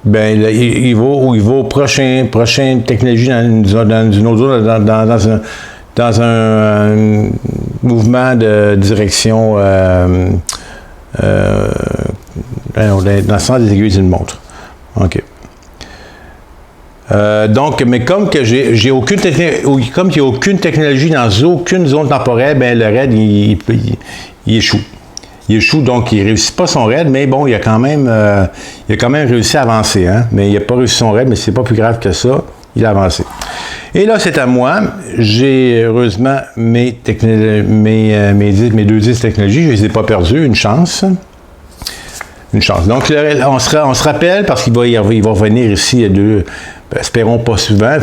ben, il va au prochaine technologie dans une autre zone, dans un mouvement de direction dans le sens des aiguilles d'une montre. OK. Donc, mais comme que j'ai aucune comme il n'y a aucune technologie dans aucune zone temporelle, ben le RAID, il échoue. Il échoue, donc il ne réussit pas son RAID, mais bon, il a quand même réussi à avancer. Hein? Mais il n'a pas réussi son RAID, mais c'est pas plus grave que ça. Il a avancé. Et là, c'est à moi. J'ai heureusement mes 2 10 technologies. Je ne les ai pas perdues. Une chance. Une chance. Donc, on se rappelle, parce qu'il va revenir ici espérons pas souvent.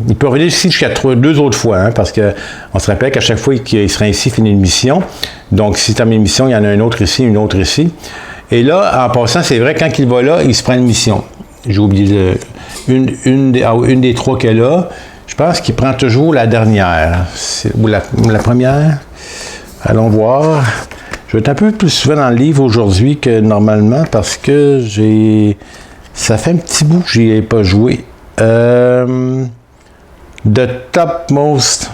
Il peut revenir ici jusqu'à 2 autres fois, hein, parce qu'on se rappelle qu'à chaque fois qu'il sera ici, il finit une mission. Donc, si termine une mission, il y en a un autre ici, une autre ici. Et là, en passant, c'est vrai, quand il va là, il se prend une mission. J'ai oublié une des 3 qu'elle a. Je pense qu'il prend toujours la dernière. Ou la première. Allons voir. Je vais être un peu plus souvent dans le livre aujourd'hui que normalement parce que ça fait un petit bout que je n'y ai pas joué. The Topmost.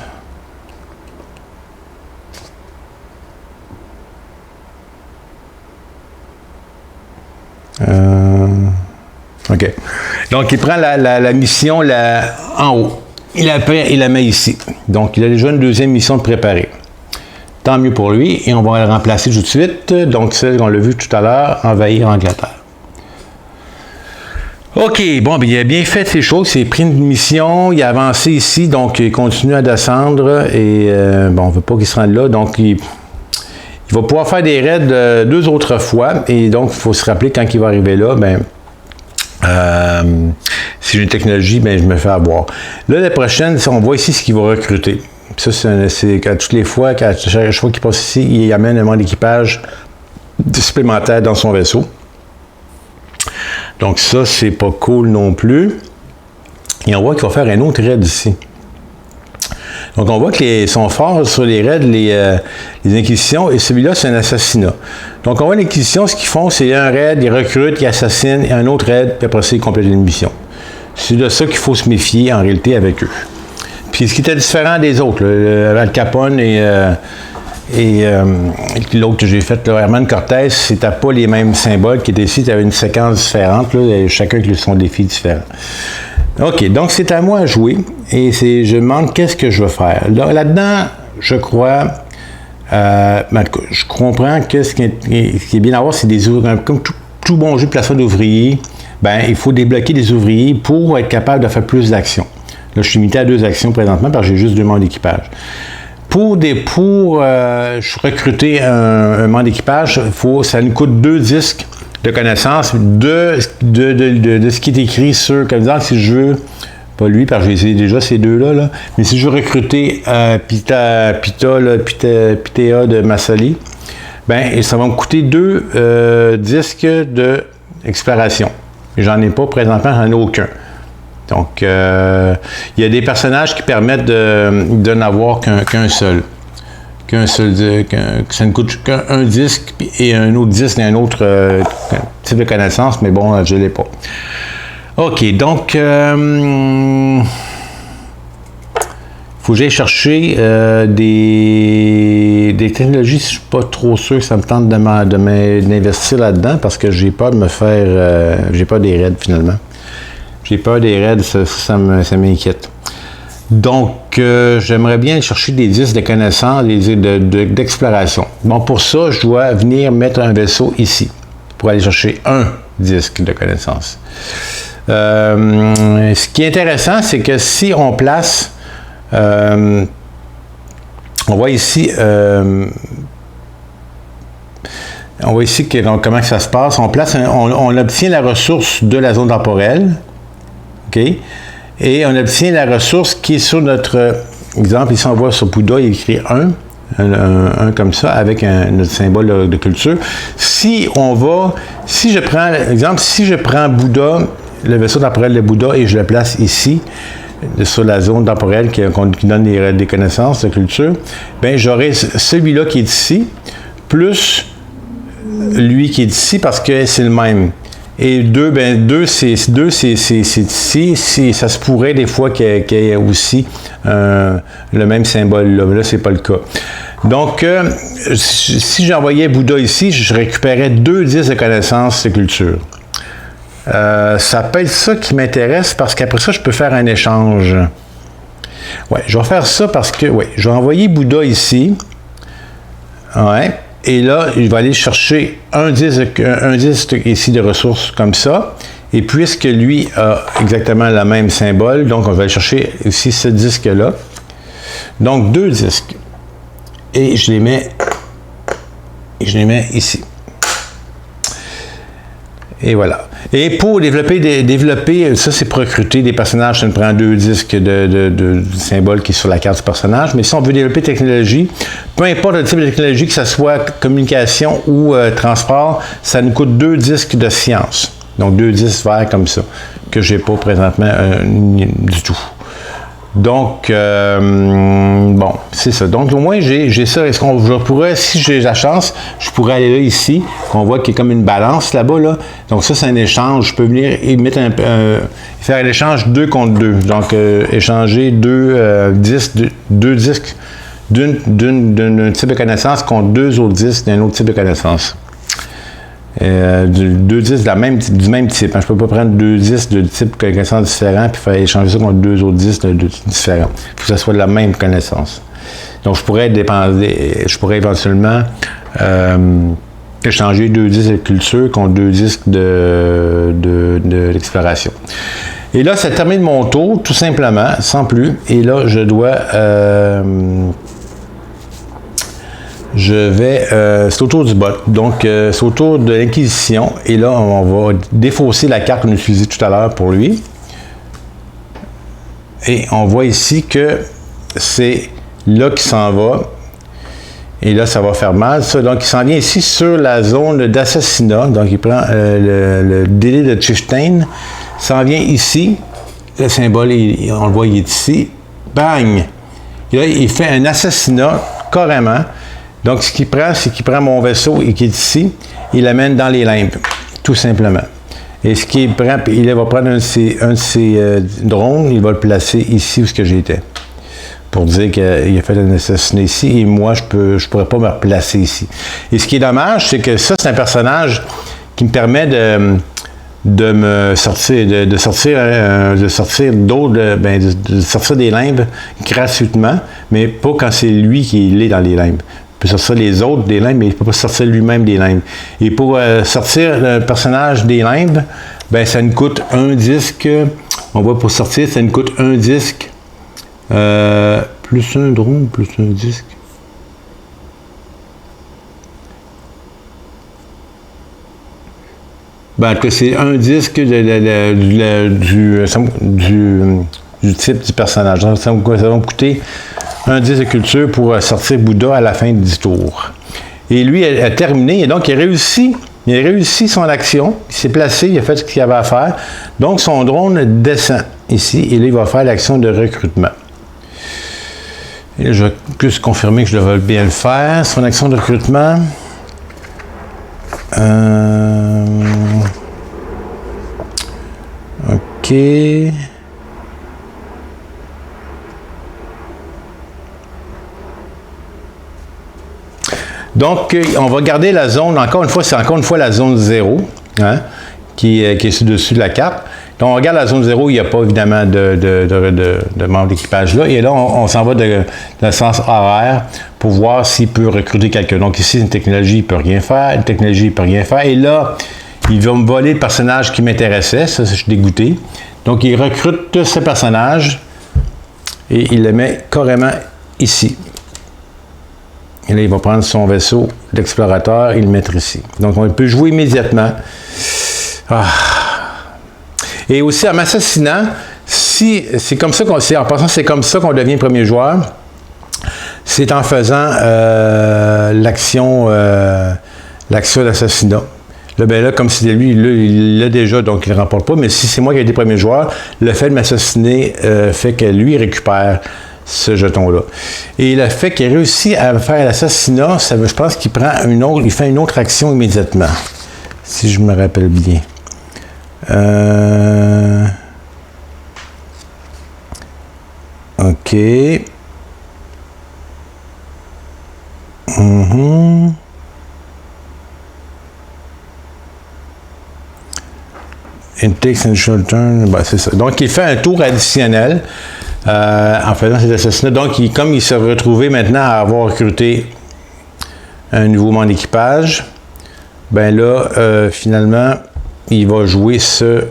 OK. Donc, il prend la mission en haut. Il la met ici. Donc, il a déjà une deuxième mission de préparer. Tant mieux pour lui. Et on va la remplacer tout de suite. Donc, celle qu'on l'a vue tout à l'heure, envahir Angleterre. OK. Bon, bien, il a bien fait ces choses. Il a pris une mission. Il a avancé ici. Donc, il continue à descendre. Et, bon, on ne veut pas qu'il se rende là. Donc, il va pouvoir faire des raids 2 autres fois. Et donc, il faut se rappeler quand il va arriver là, ben, si j'ai une technologie, ben, je me fais avoir. Là, la prochaine, on voit ici ce qu'il va recruter. Ça, c'est toutes les fois, chaque fois qu'il passe ici, il amène un membre d'équipage supplémentaire dans son vaisseau. Donc ça, c'est pas cool non plus. Et on voit qu'il va faire un autre raid ici. Donc on voit qu'ils sont forts sur les raids, les inquisitions, et celui-là, c'est un assassinat. Donc on voit l'inquisition, ce qu'ils font, c'est un raid, ils recrutent, ils assassinent, et un autre raid, puis après ça, ils complètent une mission. C'est de ça qu'il faut se méfier en réalité avec eux. Puis ce qui était différent des autres, Al Capone et l'autre que j'ai fait, Herman Cortés, c'était pas les mêmes symboles qui étaient ici, tu avais une séquence différente, là, chacun avec son défi différent. OK, donc c'est à moi à jouer, et je me demande qu'est-ce que je vais faire. Là-dedans, je crois, je comprends que ce qui est bien à voir, c'est des ouvriers, comme tout bon jeu de placement d'ouvriers, ben, il faut débloquer des ouvriers pour être capable de faire plus d'actions. Là, je suis limité à 2 actions présentement parce que j'ai juste 2 membres d'équipage. Pour recruter un membre d'équipage, ça nous coûte 2 disques de connaissances de ce qui est écrit sur, comme exemple, si je veux, pas lui, parce que j'ai déjà ces 2-là, là, mais si je veux recruter Pitea de Massali, ben, ça va me coûter 2 disques d'exploration. J'en ai pas présentement, j'en ai aucun. Donc, il y a des personnages qui permettent de n'avoir qu'un seul. Ça ne coûte qu'un disque et un autre disque et un autre type de connaissance, mais bon, je ne l'ai pas. OK, donc, il faut que j'aille chercher des technologies. Je ne suis pas trop sûr que ça me tente d'investir là-dedans parce que j'ai peur de me faire... j'ai peur des raids finalement. J'ai peur des raids, ça m'inquiète. Donc, j'aimerais bien chercher des disques de connaissances, d'exploration. Bon, pour ça, je dois venir mettre un vaisseau ici pour aller chercher un disque de connaissances. Ce qui est intéressant, c'est que si on place... on voit ici... comment ça se passe. On obtient la ressource de la zone temporelle. OK? Et on obtient la ressource qui est sur notre exemple. Ici, on voit sur Bouddha, il est écrit 1 comme ça, avec notre symbole de culture. Si je prends Bouddha, le vaisseau temporel de Bouddha, et je le place ici, sur la zone temporelle qui donne des connaissances de culture, bien, j'aurai celui-là qui est ici, plus lui qui est ici, parce que c'est le même. Et 2, ben 2, c'est ici. Ça se pourrait des fois qu'il y ait aussi le même symbole là. Là, c'est pas le cas. Donc, si j'envoyais Bouddha ici, je récupérais 2 disques de connaissances de culture. Ça peut être ça qui m'intéresse parce qu'après ça, je peux faire un échange. Ouais, je vais faire ça parce que, ouais, je vais envoyer Bouddha ici. Ouais. Et là, il va aller chercher un disque ici de ressources comme ça. Et puisque lui a exactement le même symbole, donc on va aller chercher ici ce disque-là. Donc, 2 disques. Et je les mets ici. Et voilà. Et pour développer, ça c'est pour recruter des personnages, ça nous prend 2 disques de symboles qui est sur la carte du personnage. Mais si on veut développer technologie, peu importe le type de technologie, que ce soit communication ou transport, ça nous coûte 2 disques de science. Donc 2 disques verts comme ça, que je n'ai pas présentement du tout. Donc, bon, c'est ça. Donc, au moins, j'ai ça. Est-ce qu'on je pourrais, si j'ai la chance, je pourrais aller là, ici, qu'on voit qu'il y a comme une balance là-bas, là. Donc, ça, c'est un échange. Je peux venir et mettre faire un échange 2 contre 2. Donc, échanger 2 disques d'un type de connaissance contre 2 autres disques d'un autre type de connaissance. 2 disques du même type. Hein. Je ne peux pas prendre 2 disques de type de connaissances différents et faire échanger ça contre 2 autres disques différents. Il faut que ça soit de la même connaissance. Donc, je pourrais éventuellement échanger 2 disques de culture contre 2 disques de l'exploration. Et là, ça termine mon tour, tout simplement, sans plus. Et là, je dois... c'est au tour du bot, donc c'est au tour de l'Inquisition, et là on va défausser la carte qu'on a utilisée tout à l'heure pour lui, et on voit ici que c'est là qu'il s'en va, et là ça va faire mal, ça. Donc il s'en vient ici sur la zone d'assassinat, donc il prend le délai de Chichtain, s'en vient ici, le symbole, on le voit, il est ici, bang, et là il fait un assassinat carrément. Donc, ce qu'il prend, c'est qu'il prend mon vaisseau et qui est ici, il l'amène dans les limbes, tout simplement. Et ce qu'il prend, il va prendre un de ses drones, il va le placer ici où j'étais, pour dire qu'il a fait un assassinat ici, et moi, je pourrais pas me replacer ici. Et ce qui est dommage, c'est que ça, c'est un personnage qui me permet de sortir des limbes gratuitement, mais pas quand c'est lui qui est dans les limbes. Il peut sortir les autres des limbes, mais il ne peut pas sortir lui-même des limbes. Et pour sortir le personnage des limbes, ben ça nous coûte un disque. On voit pour sortir, ça nous coûte un disque, plus un drone, plus un disque. Ben, que c'est un disque du type du personnage. Donc, ça va me coûter un disque de culture pour sortir Bouddha à la fin du tour. Et lui a terminé, et donc il a réussi son action, il s'est placé, il a fait ce qu'il avait à faire. Donc son drone descend ici, et là il va faire l'action de recrutement. Et là, je vais plus confirmer que je devrais bien le faire. Son action de recrutement. OK. Donc, on va garder la zone, c'est encore une fois la zone 0, hein, qui est dessus de la carte. Donc, on regarde la zone 0, il n'y a pas évidemment de membres d'équipage là. Et là, on s'en va dans le sens horaire pour voir s'il peut recruter quelqu'un. Donc, ici, une technologie, il ne peut rien faire. Une technologie, il ne peut rien faire. Et là, il va me voler le personnage qui m'intéressait. Ça, je suis dégoûté. Donc, il recrute ce personnage et il le met carrément ici. Et là, il va prendre son vaisseau d'explorateur et le mettre ici. Donc, on peut jouer immédiatement. Ah. Et aussi, en m'assassinant, si c'est comme ça en passant, c'est comme ça qu'on devient premier joueur. C'est en faisant l'action d'assassinat. Là, ben là, comme c'était lui, il l'a déjà, donc il ne remporte pas. Mais si c'est moi qui ai été premier joueur, le fait de m'assassiner fait que lui, il récupère ce jeton-là. Et le fait qu'il ait réussi à faire l'assassinat, je pense qu'il fait une autre action immédiatement. Si je me rappelle bien. OK. It takes an additional turn. Ben, c'est ça. Donc, il fait un tour additionnel en faisant cet assassinat. Donc, comme il s'est retrouvé maintenant à avoir recruté un nouveau membre d'équipage, ben là, finalement, il va jouer ce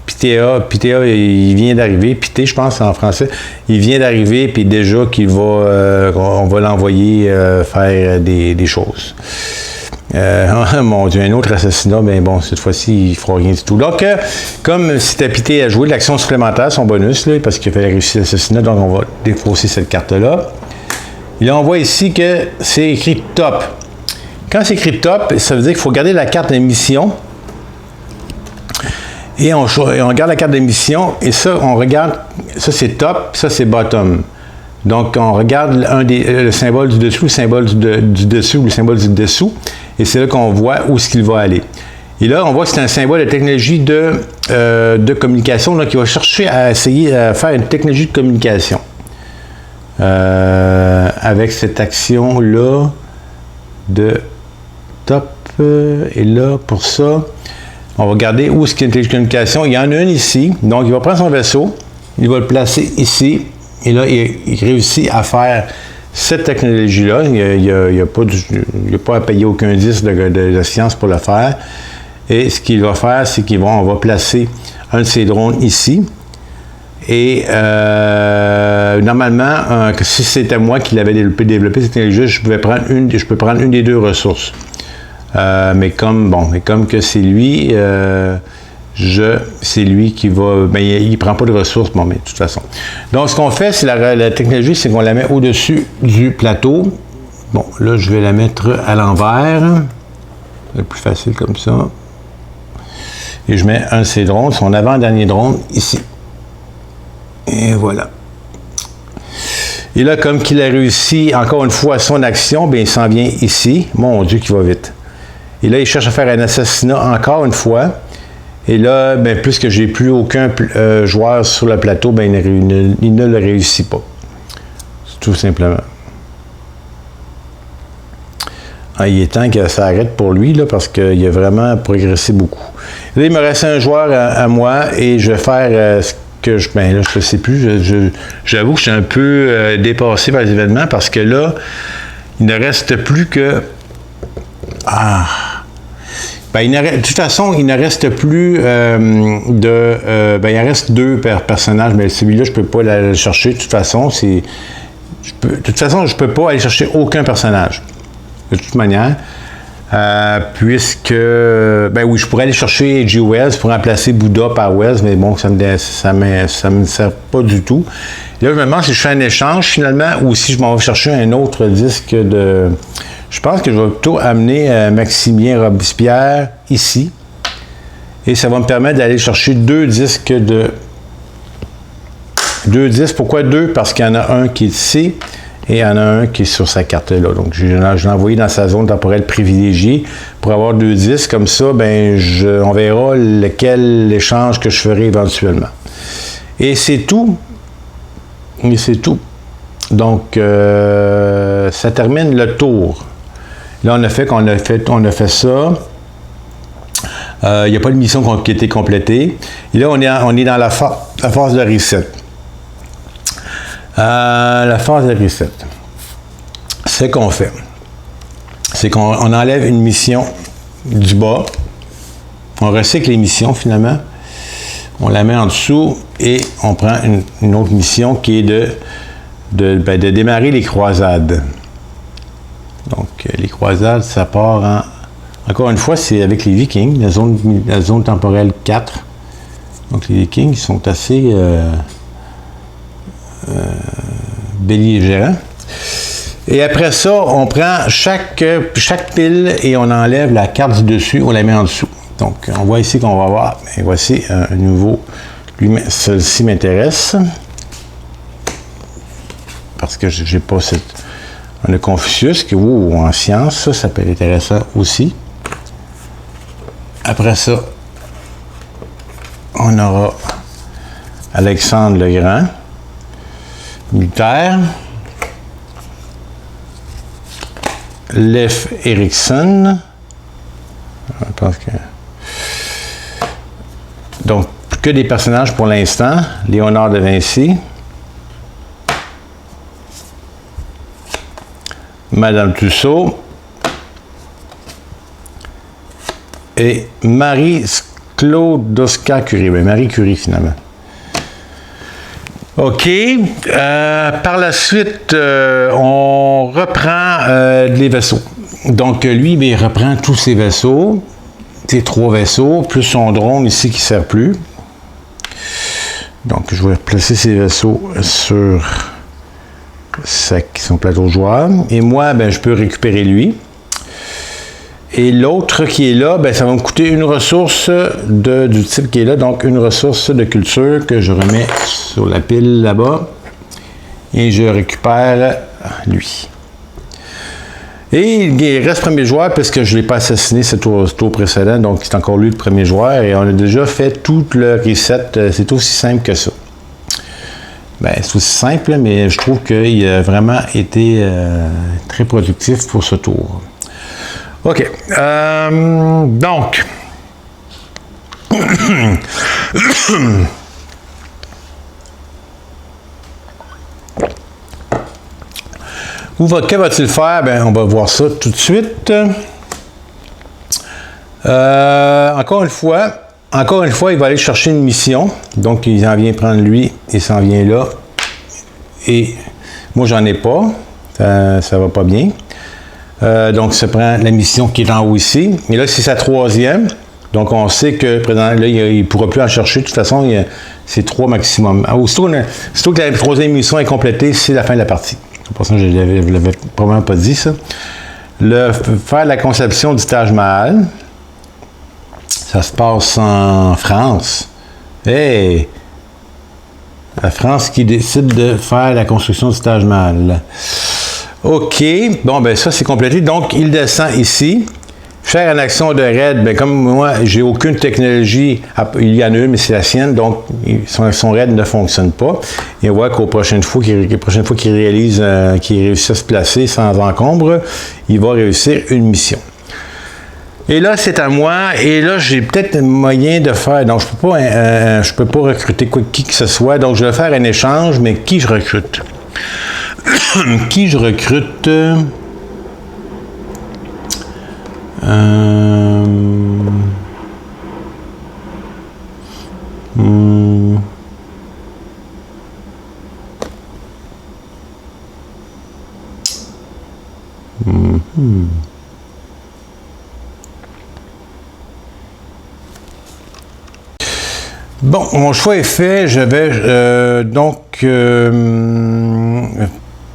Pitea. Pitea, il vient d'arriver. Pité, je pense, en français. Il vient d'arriver, puis déjà on va l'envoyer faire des choses. Mon Dieu, un autre assassinat, mais bon, cette fois-ci, il ne fera rien du tout. Donc, comme c'était Pité à jouer, l'action supplémentaire, son bonus, là, parce qu'il fallait réussir l'assassinat, donc on va défausser cette carte-là. Et là, on voit ici que c'est écrit top. Quand c'est écrit top, ça veut dire qu'il faut garder la carte de mission. Et on regarde la carte de mission, et ça, on regarde, ça c'est top, ça c'est bottom. Donc, on regarde le symbole du dessous, le symbole du dessous ou le symbole du dessous, et c'est là qu'on voit où est-ce qu'il va aller. Et là, on voit que c'est un symbole de technologie de communication, donc il va chercher à essayer de faire une technologie de communication. Avec cette action-là de top, et là, pour ça, on va regarder où est-ce qu'il y a une technologie de communication. Il y en a une ici, donc il va prendre son vaisseau, il va le placer ici, et là, il réussit à faire cette technologie-là. Il n'y a pas à payer aucun disque de science pour le faire. Et ce qu'il va faire, c'est qu'on va placer un de ces drones ici. Et normalement, si c'était moi qui l'avais développé cette technologie, je peux prendre une des deux ressources. Mais comme que c'est lui, c'est lui qui va... Ben, il ne prend pas de ressources, bon, mais de toute façon. Donc, ce qu'on fait, c'est la technologie, c'est qu'on la met au-dessus du plateau. Bon, là, je vais la mettre à l'envers. C'est plus facile comme ça. Et je mets un de ces drones, son avant-dernier drone, ici. Et voilà. Et là, comme qu'il a réussi, encore une fois, son action, bien, il s'en vient ici. Mon Dieu, qu'il va vite. Et là, il cherche à faire un assassinat encore une fois. Et là, bien, puisque j'ai plus aucun joueur sur le plateau, bien, il ne le réussit pas. Tout simplement. Ah, il est temps que ça arrête pour lui, là, parce qu'il a vraiment progressé beaucoup. Là, il me reste un joueur à moi et je vais faire ce que je... Ben là, je ne sais plus. J'avoue que je suis un peu dépassé par les événements parce que là, il ne reste plus que... Ben, de toute façon, il ne reste plus ben, il reste deux personnages, mais celui-là, je ne peux pas aller chercher. De toute façon, je ne peux pas aller chercher aucun personnage. De toute manière. Puisque, ben oui, je pourrais aller chercher A.G. Wells pour remplacer Bouddha par Wells, mais bon, ça me sert pas du tout. Là, je me demande si je fais un échange finalement ou si je m'en vais chercher un autre disque de... Je pense que je vais plutôt amener Maximilien Robespierre ici. Et ça va me permettre d'aller chercher deux disques de... Deux disques. Pourquoi deux? Parce qu'il y en a un qui est ici et il y en a un qui est sur sa carte-là. Donc, je l'ai envoyé dans sa zone temporelle privilégiée pour avoir deux disques. Comme ça, ben, on verra lequel échange que je ferai éventuellement. Et c'est tout. Et c'est tout. Donc, ça termine le tour. Là, on a fait ça. Il n'y a pas de mission qui a été complétée. Et là, on est dans la phase de reset. La phase de reset. Ce qu'on fait, c'est qu'on enlève une mission du bas. On recycle les missions, finalement. On la met en dessous et on prend une autre mission qui est de démarrer les croisades. Donc, les croisades, ça part en... Encore une fois, c'est avec les Vikings, la zone temporelle 4. Donc, les Vikings sont assez belligérants. Et après ça, on prend chaque pile et on enlève la carte du dessus, on la met en dessous. Donc, on voit ici qu'on va voir. Et voici un nouveau... Celui-ci m'intéresse. Parce que j'ai pas cette... On a Confucius, qui en sciences, ça peut être intéressant aussi. Après ça, on aura Alexandre le Grand, militaire. Leif Erikson. Je pense que... Donc, que des personnages pour l'instant. Léonard de Vinci. Madame Tussaud. Et Marie Sklodowska-Curie. Ben, Marie Curie, finalement. OK. Par la suite, on reprend les vaisseaux. Donc, lui, il reprend tous ses vaisseaux, ses 3 vaisseaux, plus son drone ici qui ne sert plus. Donc, je vais placer ces vaisseaux sur son plateau joueur. Et moi, ben, je peux récupérer lui. Et l'autre qui est là, ben, ça va me coûter une ressource du type qui est là, donc une ressource de culture que je remets sur la pile là-bas. Et je récupère lui. Et il reste premier joueur parce que je ne l'ai pas assassiné ce tour précédent, donc c'est encore lui le premier joueur. Et on a déjà fait tout le reset, c'est aussi simple que ça. Ben, c'est aussi simple, mais je trouve qu'il a vraiment été très productif pour ce tour. OK. Donc. Que va-t-il faire? Ben, on va voir ça tout de suite. Encore une fois, il va aller chercher une mission. Donc, il en vient prendre lui, il s'en vient là. Et moi, j'en ai pas. Ça va pas bien. Donc, ça prend la mission qui est en haut ici. Et là, c'est sa 3e. Donc, on sait que présentement, là, il ne pourra plus en chercher. De toute façon, c'est 3 maximum. Aussitôt que la 3e mission est complétée, c'est la fin de la partie. C'est pour ça que je ne l'avais probablement pas dit, ça. Faire la conception du Taj Mahal. Ça se passe en France. Hey! La France qui décide de faire la construction du Taj Mahal. OK. Bon, ben ça, c'est complété. Donc, il descend ici. Faire une action de raid, bien, comme moi, j'ai aucune technologie, il y en a une, mais c'est la sienne, donc son raid ne fonctionne pas. Et on voit qu'aux prochaines fois qu'il réalise, qu'il réussit à se placer sans encombre, il va réussir une mission. Et là, c'est à moi, et là, j'ai peut-être moyen de faire, donc je peux pas recruter qui que ce soit, donc je vais faire un échange, mais qui je recrute? Qui je recrute? Bon, mon choix est fait. Je vais donc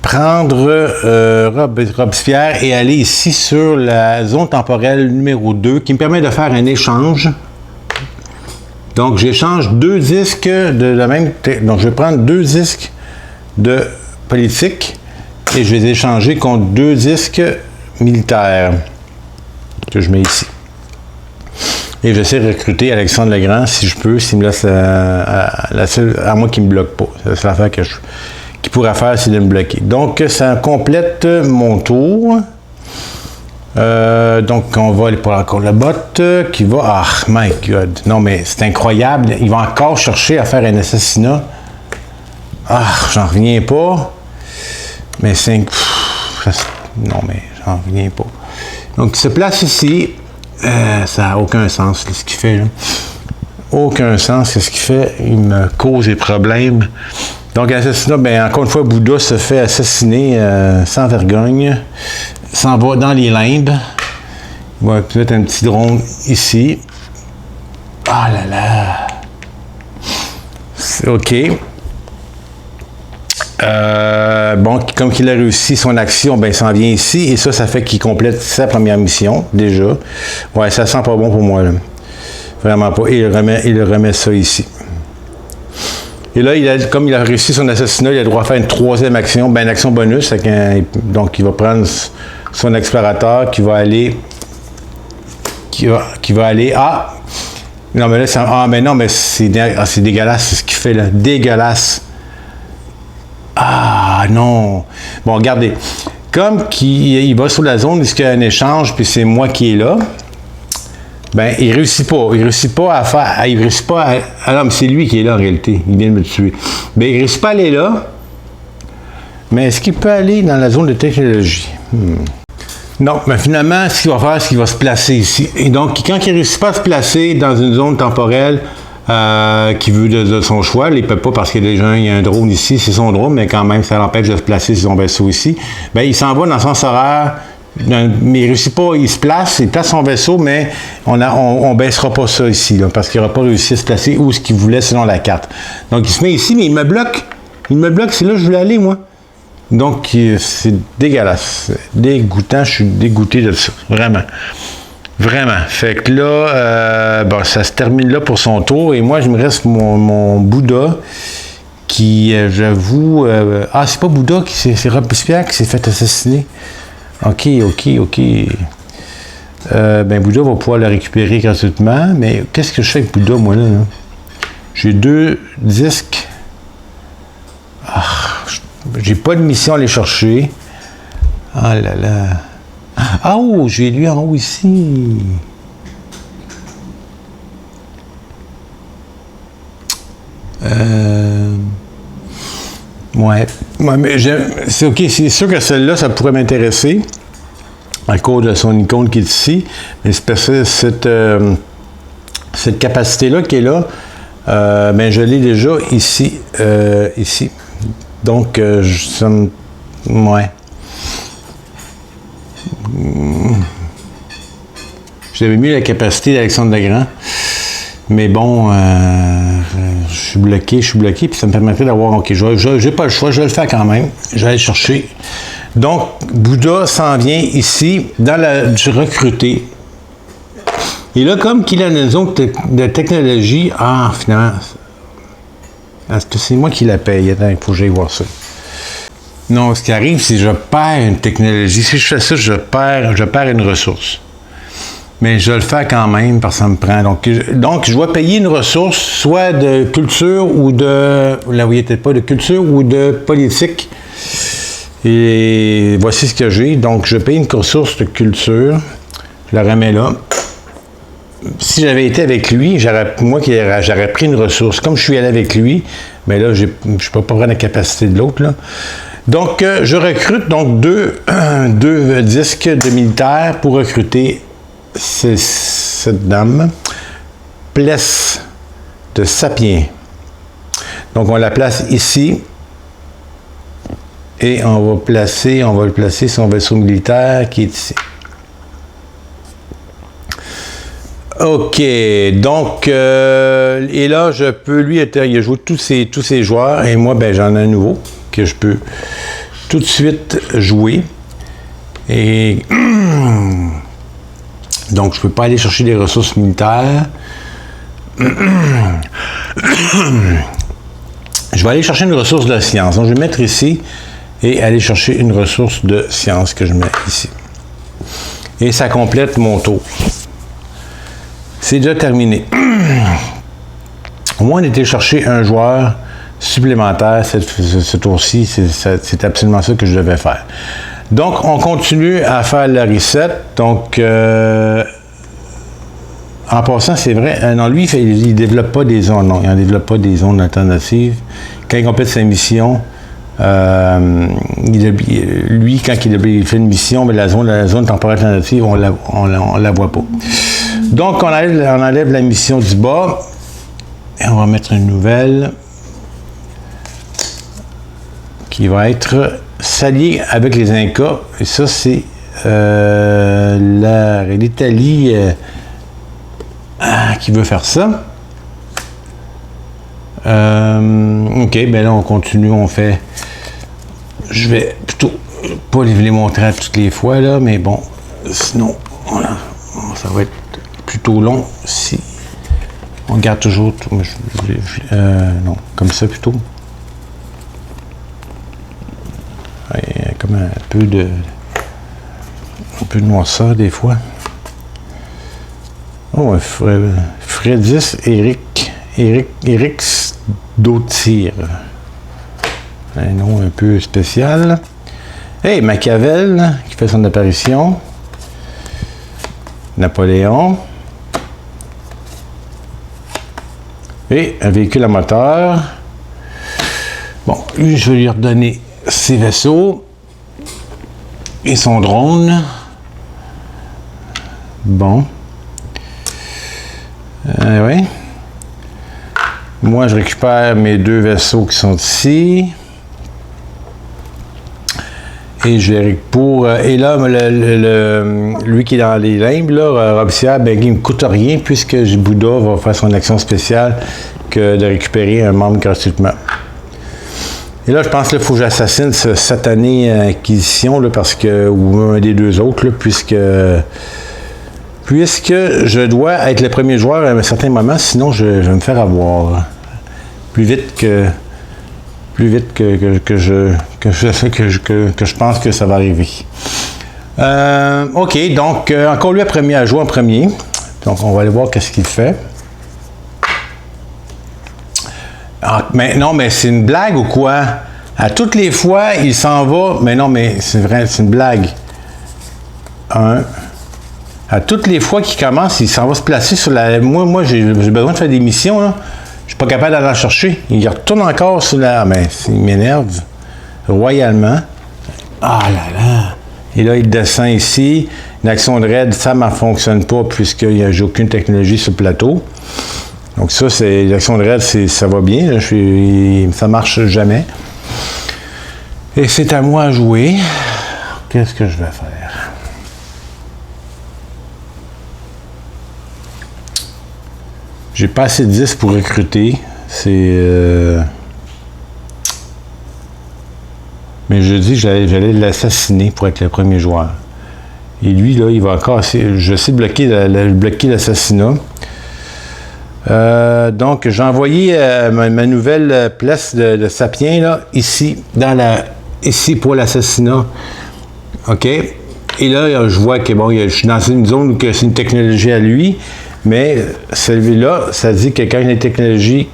prendre Robespierre et aller ici sur la zone temporelle numéro 2 qui me permet de faire un échange. Donc, j'échange 2 disques de la même... Donc, je vais prendre 2 disques de politique et je vais les échanger contre 2 disques militaires que je mets ici. Et j'essaie de recruter Alexandre le Grand si je peux, s'il me laisse à moi qu'il ne me bloque pas. C'est l'affaire qu'il pourrait faire s'il de me bloquer. Donc, ça complète mon tour. Donc, on va aller pour encore le bot qui va... Ah, my God! Non, mais c'est incroyable. Il va encore chercher à faire un assassinat. Ah, j'en reviens pas. Mais c'est... Non, mais j'en reviens pas. Donc, il se place ici. Ça n'a aucun sens, ce qu'il fait, là. Aucun sens, ce qu'il fait. Il me cause des problèmes. Donc, l'assassinat, bien, encore une fois, Bouddha se fait assassiner sans vergogne. S'en va dans les limbes. Il va mettre un petit drone ici. Ah là là! C'est OK. Bon, comme il a réussi son action, ben, il s'en vient ici. Et ça fait qu'il complète sa première mission, déjà. Ouais, ça sent pas bon pour moi, là. Vraiment pas. Et il remet ça ici. Et là, comme il a réussi son assassinat, il a le droit à faire une 3e action, ben, une action bonus. Donc, il va prendre son explorateur qui va aller... Non, mais là, ah, mais non, mais c'est dégueulasse, c'est ce qu'il fait là. Dégueulasse. Ah, non. Bon, regardez. Comme il va sur la zone où il y a un échange, puis c'est moi qui est là, ben, il réussit pas. Il réussit pas à faire. Il réussit pas à. Ah non, mais c'est lui qui est là en réalité. Il vient de me tuer. Ben, il réussit pas à aller là. Mais est-ce qu'il peut aller dans la zone de technologie? Non, mais finalement, ce qu'il va faire, c'est qu'il va se placer ici. Et donc, quand il ne réussit pas à se placer dans une zone temporelle qui veut de son choix, il ne peut pas parce qu'il y a un drone ici, c'est son drone, mais quand même, ça l'empêche de se placer sur son vaisseau ici. Bien, il s'en va dans le sens horaire, mais il ne réussit pas, il se place, il place son vaisseau, mais on ne baissera pas ça ici, là, parce qu'il n'aura pas réussi à se placer où ce qu'il voulait selon la carte. Donc, il se met ici, mais il me bloque. Il me bloque, c'est là que je voulais aller, moi. Donc, c'est dégueulasse. Dégoûtant, je suis dégoûté de ça. Vraiment. Vraiment. Fait que là, bon, ça se termine là pour son tour. Et moi, je me reste mon Bouddha qui, j'avoue... c'est pas Bouddha, c'est Robespierre qui s'est fait assassiner. OK. Ben, Bouddha va pouvoir le récupérer gratuitement. Mais qu'est-ce que je fais avec Bouddha, moi, là? J'ai 2 disques. J'ai pas de mission à aller chercher. Ah là là. Ah oh, j'ai lui en haut ici. Ouais, mais c'est ok, c'est sûr que celle-là, ça pourrait m'intéresser à cause de son icône qui est ici. Mais c'est parce que cette capacité-là qui est là, ben je l'ai déjà ici. Ici. Donc, ouais. J'avais mis la capacité d'Alexandre Legrand. Mais bon, je suis bloqué, puis ça me permettrait d'avoir... OK, j'ai pas le choix, je vais le faire quand même. Je vais aller le chercher. Donc, Bouddha s'en vient ici, dans du recruté. Et là, comme qu'il a une zone de technologie, finalement... Est-ce que c'est moi qui la paye? Attends, il faut que j'aille voir ça. Non, ce qui arrive, c'est que je perds une technologie. Si je fais ça, je perds une ressource. Mais je le fais quand même parce que ça me prend. Donc je dois payer une ressource, soit de culture ou de... Vous ne la voyez peut-être pas, de culture ou de politique. Et voici ce que j'ai. Donc, je paye une ressource de culture. Je la remets là. Si j'avais été avec lui, j'aurais pris une ressource. Comme je suis allé avec lui, mais là, je ne peux pas prendre la capacité de l'autre. Donc, je recrute donc deux disques de militaires pour recruter cette dame. Place de Sapien. Donc, on la place ici. Et on va le placer son vaisseau militaire qui est ici. OK, donc, et là, je peux, lui, il a joué tous ses joueurs, et moi, ben, j'en ai un nouveau que je peux tout de suite jouer. Et donc, je ne peux pas aller chercher des ressources militaires. Je vais aller chercher une ressource de science. Donc, je vais mettre ici et aller chercher une ressource de science que je mets ici. Et ça complète mon tour. C'est déjà terminé. Au moins, on était chercher un joueur supplémentaire ce tour-ci. C'est absolument ça que je devais faire. Donc, on continue à faire le reset. Donc, en passant, c'est vrai, non, lui, il ne développe pas des zones. Non, il n'en développe pas des zones alternatives. Quand il complète sa mission, lui, quand il fait une mission, mais la zone temporelle alternative, on la voit pas. Donc, on enlève la mission du bas et on va mettre une nouvelle qui va être s'allier avec les Incas. Et ça, c'est l'Italie qui veut faire ça. OK, ben là, on continue, on fait... Je vais plutôt pas les montrer toutes les fois, là, mais bon, sinon, ça va être plutôt long si on garde toujours tout, non, comme ça plutôt. Il y a comme un peu de noirceur des fois. Oh, Fredis Eric Dautir. Un nom un peu spécial. Hey, Machiavel, qui fait son apparition. Napoléon. Et un véhicule à moteur. Bon, lui, je vais lui redonner ses vaisseaux. Et son drone. Bon. Oui. Moi, je récupère mes 2 vaisseaux qui sont ici. Et je vais pour. Et là, lui qui est dans les limbes, là, Robespierre, ben, il ne me coûte rien puisque Bouddha va faire son action spéciale que de récupérer un membre gratuitement. Et là, je pense qu'il faut que j'assassine ce satané Acquisition, là, parce que, ou un des 2 autres, là, puisque je dois être le premier joueur à un certain moment, sinon je vais me faire avoir. Plus vite que je pense que ça va arriver. OK, donc encore lui à jouer en premier. Donc on va aller voir qu'est-ce qu'il fait. Ah, mais non, mais c'est une blague ou quoi? À toutes les fois, il s'en va. Mais non, mais c'est vrai, c'est une blague. À toutes les fois qu'il commence, il s'en va se placer sur la... Moi j'ai besoin de faire des missions, là. Je suis pas capable d'aller en chercher. Il retourne encore sur la... Mais il m'énerve royalement. Ah là là! Et là, il descend ici. L'action de raid, ça ne fonctionne pas puisqu'il n'y a aucune technologie sur le plateau. Donc ça, c'est l'action de raid, ça va bien. Là, ça ne marche jamais. Et c'est à moi à jouer. Qu'est-ce que je vais faire? J'ai pas assez de 10 pour recruter. Mais je dis que j'allais l'assassiner pour être le premier joueur. Et lui, là, il va encore... Je sais bloquer l'assassinat. Donc, j'ai envoyé ma nouvelle place de Sapien, là, ici pour l'assassinat. OK? Et là, je vois que, bon, je suis dans une zone où c'est une technologie à lui, mais celui-là, ça dit que quand il y a une technologie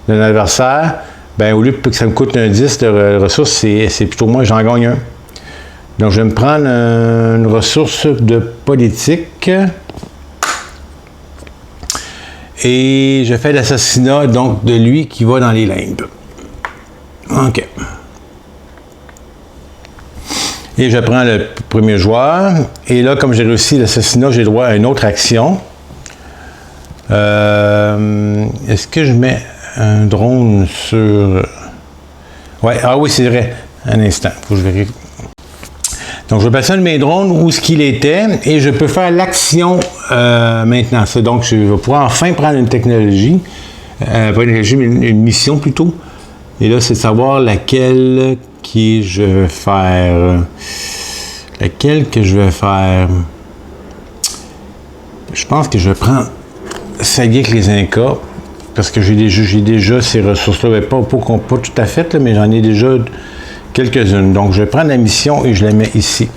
d'un adversaire, ben au lieu que ça me coûte un 10 de ressources, c'est plutôt moi, j'en gagne un. Donc, je vais me prendre une ressource de politique. Et je fais l'assassinat, donc, de lui qui va dans les limbes. OK. Et je prends le premier joueur. Et là, comme j'ai réussi l'assassinat, j'ai droit à une autre action. Est-ce que je mets un drone sur... Ouais, ah oui, c'est vrai. Un instant, il faut que je vérifie. Donc, je vais passer un de mes drones où ce qu'il était et je peux faire l'action maintenant. Donc, je vais pouvoir enfin prendre une technologie, pas une technologie, mais une mission plutôt. Et là, c'est de savoir laquelle que je vais faire. Laquelle que je vais faire. Je pense que je vais prendre s'allier avec les Incas parce que j'ai déjà ces ressources-là. Pas tout à fait, là, mais j'en ai déjà quelques-unes. Donc, je vais prendre la mission et je la mets ici.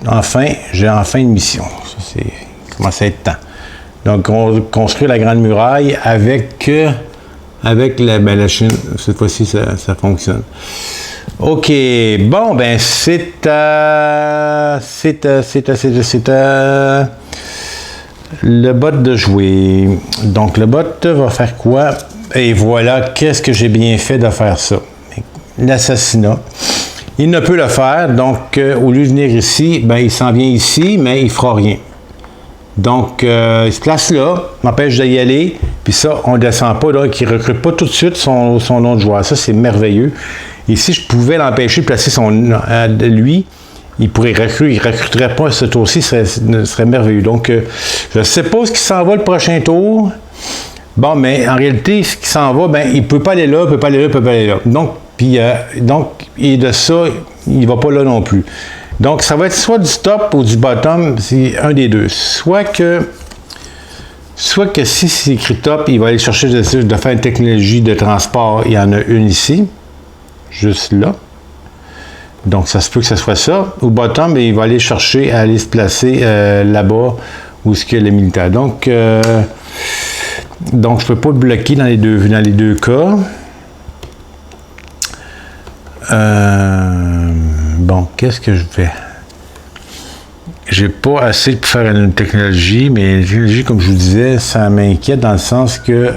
Enfin, j'ai enfin une mission. Ça, il commence à être temps. Donc, on construit la Grande Muraille avec la Chine. Cette fois-ci, ça fonctionne. OK. Bon, ben, c'est le bot de jouer. Donc, le bot va faire quoi? Et voilà, qu'est-ce que j'ai bien fait de faire ça? L'assassinat. Il ne peut le faire, donc au lieu de venir ici, ben, il s'en vient ici, mais il ne fera rien. Donc, il se place là, m'empêche d'y aller, puis ça, on ne descend pas, là, qu'il ne recrute pas tout de suite son nom de joueur. Ça, c'est merveilleux. Et si je pouvais l'empêcher de placer lui, il ne recruterait pas ce tour-ci, ce serait merveilleux. Donc, je suppose qu'il s'en va le prochain tour. Bon, mais en réalité, ce qui s'en va, ben, il ne peut pas aller là, il ne peut pas aller là, il ne peut pas aller là. Donc, et de ça, il ne va pas là non plus. Donc, ça va être soit du top ou du bottom, c'est un des deux. Soit que si c'est écrit top, il va aller chercher de faire une technologie de transport. Il y en a une ici, juste là. Donc, ça se peut que ce soit ça. Au bottom, il va aller chercher à aller se placer là-bas où est-ce qu'il y a le militaire. Donc je ne peux pas le bloquer dans les deux cas. Bon, qu'est-ce que je fais? J'ai pas assez pour faire une technologie, mais la technologie, comme je vous disais, ça m'inquiète dans le sens que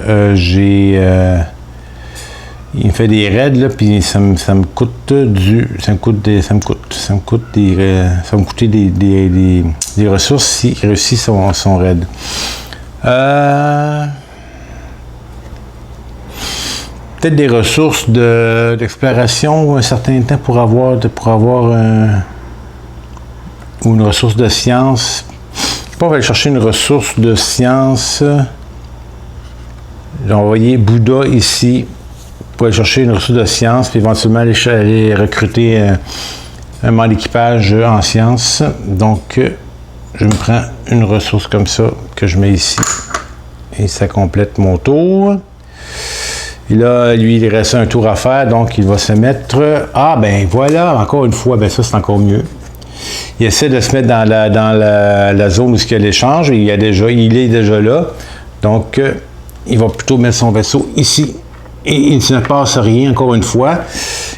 il me fait des raids, là, puis ça me coûte ça me coûter des ressources s'il réussit son raid. Peut-être des ressources d'exploration un certain temps pour avoir ou une ressource de science. Je sais pas, on va aller chercher une ressource de science. J'ai envoyé Bouddha ici pour aller chercher une ressource de science, puis éventuellement aller recruter un membre d'équipage en sciences. Donc, je me prends une ressource comme ça que je mets ici. Et ça complète mon tour. Et là, lui, il reste un tour à faire, donc il va se mettre... Ah, ben voilà, encore une fois, ben ça, c'est encore mieux. Il essaie de se mettre dans la zone où il y a l'échange. Il est déjà là. Donc, il va plutôt mettre son vaisseau ici. Et il ne passe rien, encore une fois.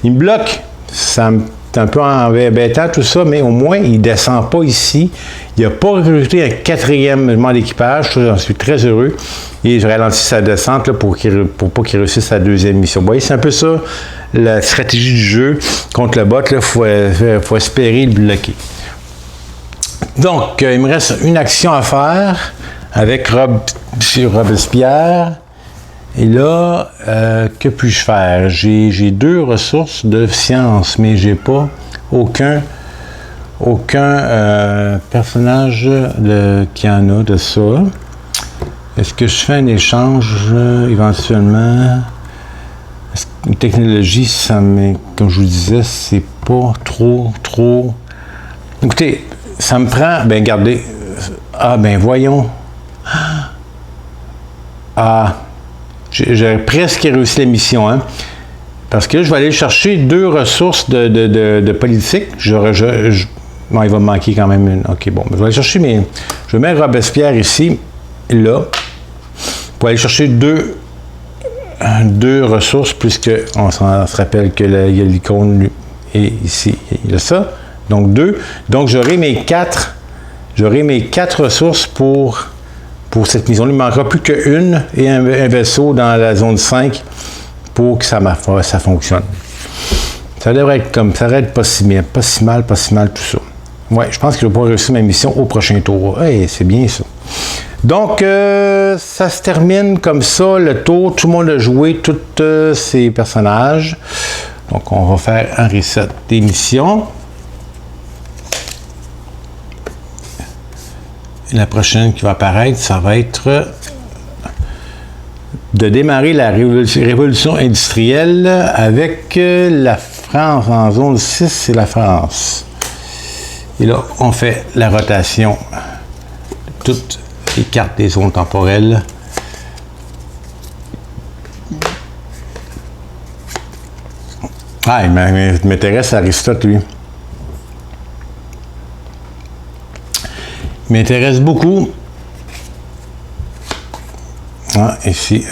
Il me bloque. C'est un peu embêtant tout ça, mais au moins, il ne descend pas ici. Il n'a pas recruté un quatrième membre d'équipage. J'en suis très heureux. Et je ralentis sa descente là, pour pas qu'il réussisse sa deuxième mission. Vous voyez, c'est un peu ça, la stratégie du jeu contre le bot. Il faut espérer le bloquer. Donc, il me reste une action à faire avec Robespierre. Et là, que puis-je faire? J'ai 2 ressources de science, mais j'ai pas aucun personnage qui en a de ça. Est-ce que je fais un échange éventuellement? Une technologie, comme je vous disais, c'est pas trop... Écoutez, ça me prend... Ben, regardez. Ah, ben, voyons. Ah, j'ai presque réussi la mission, hein? Parce que là, je vais aller chercher 2 ressources de politique. Bon, il va me manquer quand même une. OK, bon, je vais aller chercher mes... Je vais mettre Robespierre ici, là, pour aller chercher 2 ressources, puisque on se rappelle que il y a l'icône et ici, il y a ça. Donc 2. Donc j'aurai mes 4 ressources pour cette mission. Il ne manquera plus qu'une et un vaisseau dans la zone 5 pour que ça fonctionne. Ça devrait être comme ça, devrait être pas si mal tout ça. Ouais, je pense que je vais pouvoir réussir ma mission au prochain tour. Hey, c'est bien ça. Donc, ça se termine comme ça, le tour. Tout le monde a joué tous ses personnages. Donc, on va faire un reset des missions. Et la prochaine qui va apparaître, ça va être de démarrer la révolution industrielle avec la France. En zone 6, c'est la France. Et là, on fait la rotation de toutes les cartes des zones temporelles. Ah, il m'intéresse Aristote, lui. Il m'intéresse beaucoup. Ah, ici.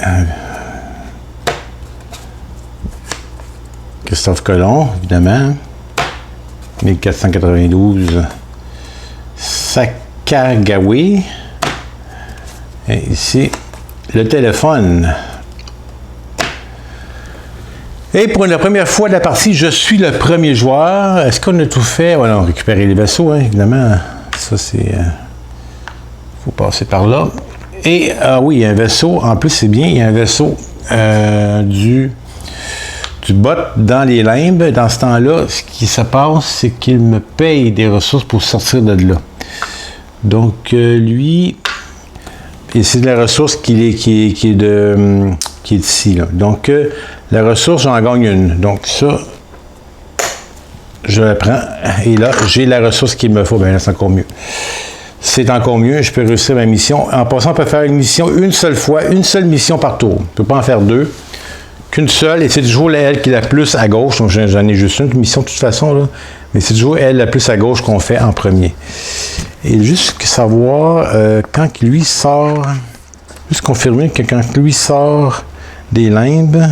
Christophe Colomb, évidemment. 1492. Sacagawea. Et ici, le téléphone. Et pour la première fois de la partie, je suis le premier joueur. Est-ce qu'on a tout fait? Voilà, on récupérer les vaisseaux, hein, évidemment. Ça, c'est... Il faut passer par là. Et, oui, il y a un vaisseau. En plus, c'est bien, il y a un vaisseau du bot dans les limbes. Dans ce temps-là, ce qui se passe, c'est qu'il me paye des ressources pour sortir de là. Donc, lui... Et c'est de la ressource qui est ici. Là. Donc, la ressource, j'en gagne une. Donc, ça, je la prends. Et là, j'ai la ressource qu'il me faut. Bien là, c'est encore mieux. C'est encore mieux. Je peux réussir ma mission. En passant, on peut faire une mission une seule fois, une seule mission par tour. On ne peut pas en faire 2. Qu'une seule. Et c'est toujours elle qui est la plus à gauche. Donc, j'en ai juste une mission de toute façon. Là. Mais c'est toujours elle la plus à gauche qu'on fait en premier. Et juste savoir quand lui sort, juste confirmer que quand lui sort des limbes,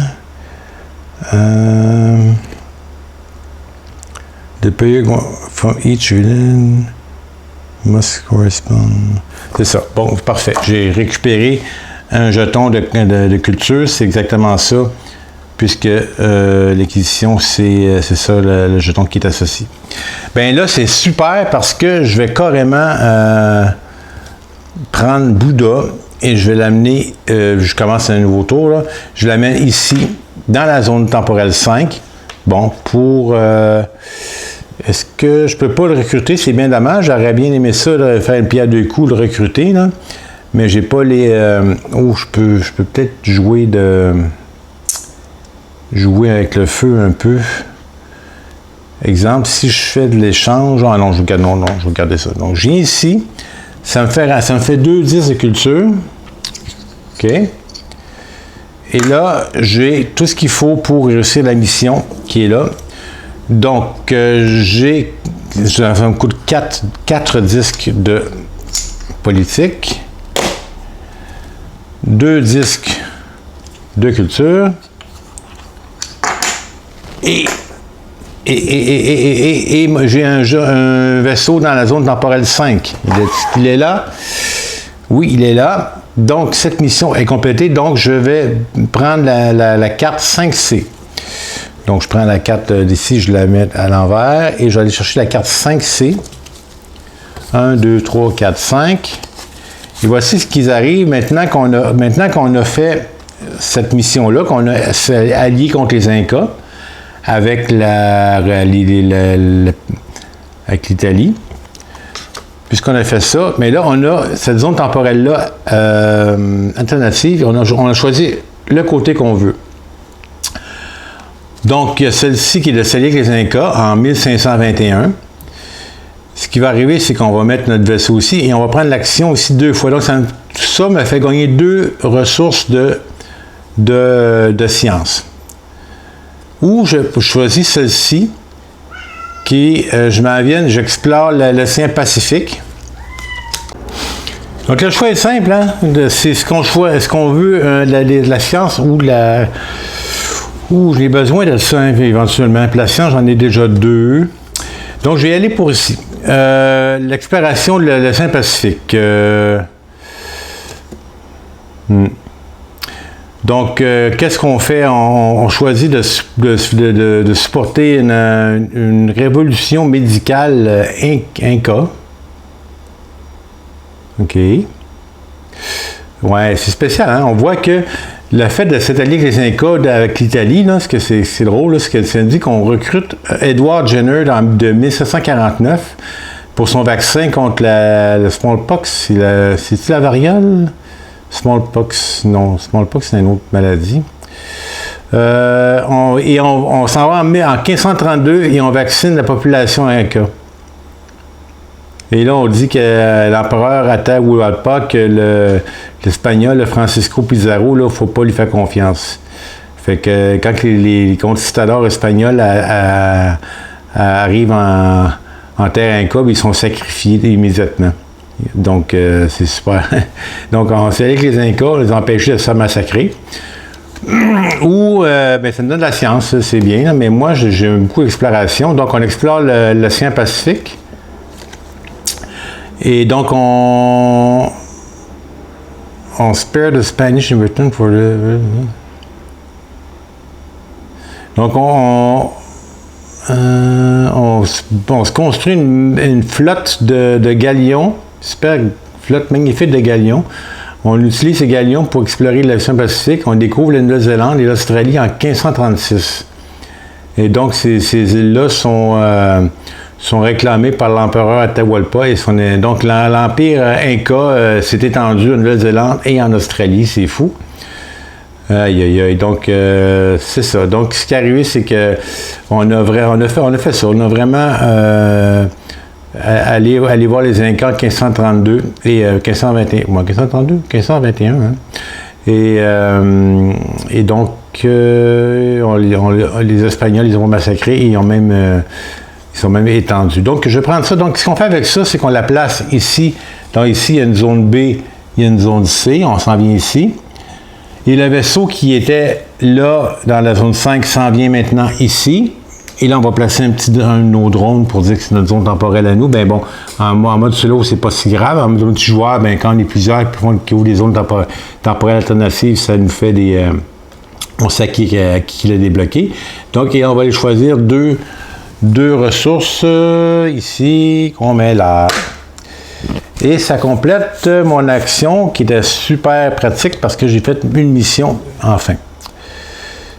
the period from each villain must correspond. C'est ça. Bon, parfait. J'ai récupéré un jeton de culture, c'est exactement ça, puisque l'acquisition, c'est ça, le jeton qui est associé. Bien là, c'est super parce que je vais carrément prendre Bouddha et je vais l'amener, je commence un nouveau tour, là, je l'amène ici, dans la zone temporelle 5. Bon, pour... est-ce que je peux pas le recruter? C'est bien dommage, j'aurais bien aimé ça, là, faire une pierre à deux coups, le recruter, là. Mais j'ai pas les... je peux peut-être jouer avec le feu un peu. Exemple, si je fais de l'échange... Ah non, je vais garder ça. Donc, je viens ici. Ça me fait 2 10 de culture. OK. Et là, j'ai tout ce qu'il faut pour réussir la mission qui est là. Donc, ça me coûte 4 disques de politique. 2 disques de culture et j'ai un vaisseau dans la zone temporelle 5. Il est là. Oui, il est là. Donc, cette mission est complétée. Donc, je vais prendre la carte 5C. Donc, je prends la carte d'ici, je la mets à l'envers et je vais aller chercher la carte 5C. 1, 2, 3, 4, 5. Et voici ce qu'ils arrivent maintenant qu'on a fait cette mission-là, qu'on a allié contre les Incas avec avec l'Italie. Puisqu'on a fait ça, mais là, on a cette zone temporelle-là alternative. On a choisi le côté qu'on veut. Donc, il y a celle-ci qui est de s'allier avec les Incas en 1521. Ce qui va arriver, c'est qu'on va mettre notre vaisseau aussi et on va prendre l'action aussi 2 fois. Donc, tout ça me fait gagner 2 ressources de science. Ou je choisis celle-ci qui, je m'en viens, j'explore l'océan Pacifique. Donc, le choix est simple, hein? C'est ce qu'on veut, la science ou j'ai besoin de ça éventuellement. Puis la science, j'en ai déjà 2. Donc, je vais y aller pour ici. L'exploration de l'océan Pacifique. Donc, qu'est-ce qu'on fait? On choisit de supporter une révolution médicale Inca. OK. Ouais, c'est spécial, hein? On voit que le fait de s'étaler avec les Incas avec l'Italie, là, ce que c'est drôle, là, ce que ça dit qu'on recrute Edward Jenner de 1749 pour son vaccin contre le smallpox. C'est-tu la variole? Smallpox, non. Smallpox, c'est une autre maladie. On s'en va en 1532 et on vaccine la population Inca. Et là, on dit que l'empereur Atahualpa, que l'Espagnol, le Francisco Pizarro, il ne faut pas lui faire confiance. Fait que quand les conquistadors espagnols arrivent en terre Inca, ils sont sacrifiés immédiatement. Donc, c'est super. Donc, on s'est allé avec les Incas, on les a empêchés de se faire massacrer. Ou, ça me donne de la science, c'est bien, là, mais moi, j'ai beaucoup d'exploration. Donc, on explore l'océan Pacifique. Et donc, on spare the Spanish in return for the... Donc, on se construit une flotte de galions, super flotte magnifique de galions. On utilise ces galions pour explorer l'océan Pacifique. On découvre la Nouvelle-Zélande et l'Australie en 1536. Et donc, ces îles-là sont réclamés par l'empereur Atahualpa. Donc, l'empire Inca s'est étendu en Nouvelle-Zélande et en Australie. C'est fou. Aïe, aïe, aïe. Donc, c'est ça. Donc, ce qui est arrivé, c'est que on a fait ça. On a vraiment allé voir les Incas en 1532 et 1521. 1521, hein. Et donc, les Espagnols, ils ont massacré et ils ont même... Ils sont même étendus. Donc, je vais prendre ça. Donc, ce qu'on fait avec ça, c'est qu'on la place ici. Donc, ici, il y a une zone B, il y a une zone C. On s'en vient ici. Et le vaisseau qui était là, dans la zone 5, s'en vient maintenant ici. Et là, on va placer un de nos drones pour dire que c'est notre zone temporelle à nous. Ben bon, en mode solo, c'est pas si grave. En mode multijoueur, ben quand on est plusieurs qui ouvrent des zones temporelles alternatives, ça nous fait des... on sait qui l'a débloqué. Donc, et on va aller choisir deux ressources ici qu'on met là. Et ça complète mon action qui était super pratique parce que j'ai fait une mission enfin.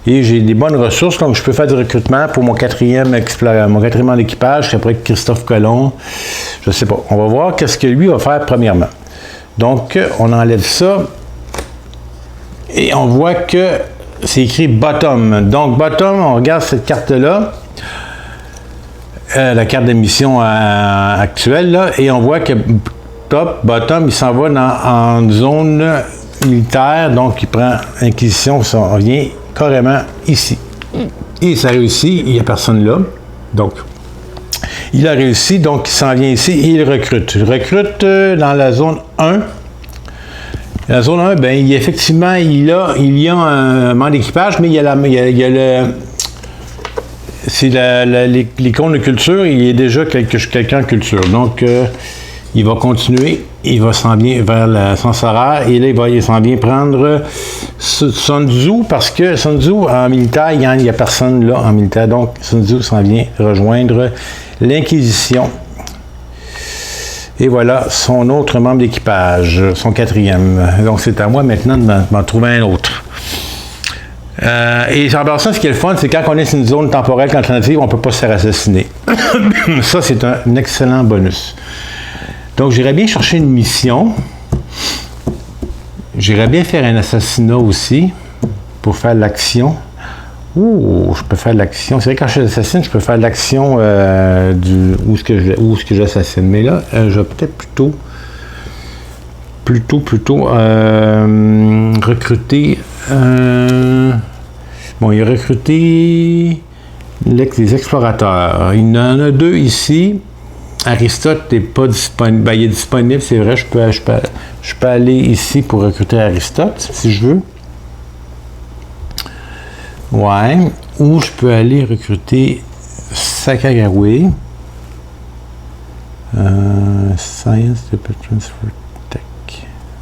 Et j'ai des bonnes ressources, donc je peux faire du recrutement pour mon quatrième équipage, après Christophe Colomb. Je sais pas. On va voir qu'est-ce que lui va faire premièrement. Donc, on enlève ça. Et on voit que c'est écrit bottom. Donc, bottom, on regarde cette carte-là. La carte de mission actuelle, là. Et on voit que top, bottom, il s'en va en zone militaire. Donc, il prend Inquisition, ça vient carrément ici. Et ça réussit, il n'y a personne là. Donc, il a réussi, donc il s'en vient ici et il recrute. Il recrute dans la zone 1. La zone 1, bien, effectivement, il y a un membre d'équipage, mais il y a c'est l'icône de culture, il y a déjà quelqu'un en culture. Donc, il va continuer, il va s'en venir vers la sens horaire, et là, il s'en vient prendre Sun Tzu, parce que Sun Tzu, en militaire, il n'y a personne là en militaire, donc Sun Tzu s'en vient rejoindre l'Inquisition. Et voilà son autre membre d'équipage, son quatrième. Donc, c'est à moi maintenant de m'en trouver un autre. Et en passant, ce qui est le fun, c'est quand on est sur une zone temporelle alternative, on ne peut pas se faire assassiner. Ça, c'est un excellent bonus. Donc, j'irais bien chercher une mission. J'irais bien faire un assassinat aussi pour faire l'action. Ouh, je peux faire l'action. C'est vrai que quand je assassine, je peux faire l'action où est-ce que j'assassine. Mais là, je vais peut-être plutôt recruter. Bon, il a recruté les explorateurs. Il en a deux ici. Aristote n'est pas disponible. Ben, il est disponible, c'est vrai. Je peux aller ici pour recruter Aristote, si je veux. Ouais. Ou je peux aller recruter Sakagawa. Science Transfer Tech.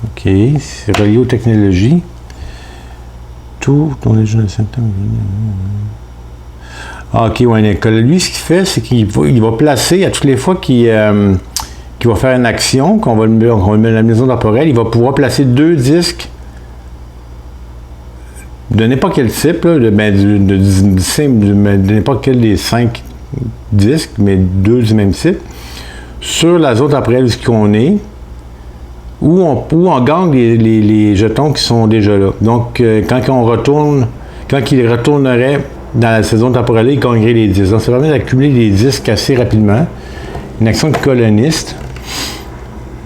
OK. C'est relié aux technologies. Tout dans les jeunes symptômes. OK, ouais, lui, ce qu'il fait, c'est qu'il va placer, à toutes les fois qu'il va faire une action, qu'on va le mettre dans la maison temporelle, il va pouvoir placer 2 disques de n'importe quel type, là, de n'importe quel des 5 disques, mais 2 du même type, sur la zone temporelle où on est, où on gagne les jetons qui sont déjà là. Donc, quand il retournerait dans la saison temporelle, il gagnerait les disques. Donc, ça permet d'accumuler des disques assez rapidement. Une action de coloniste.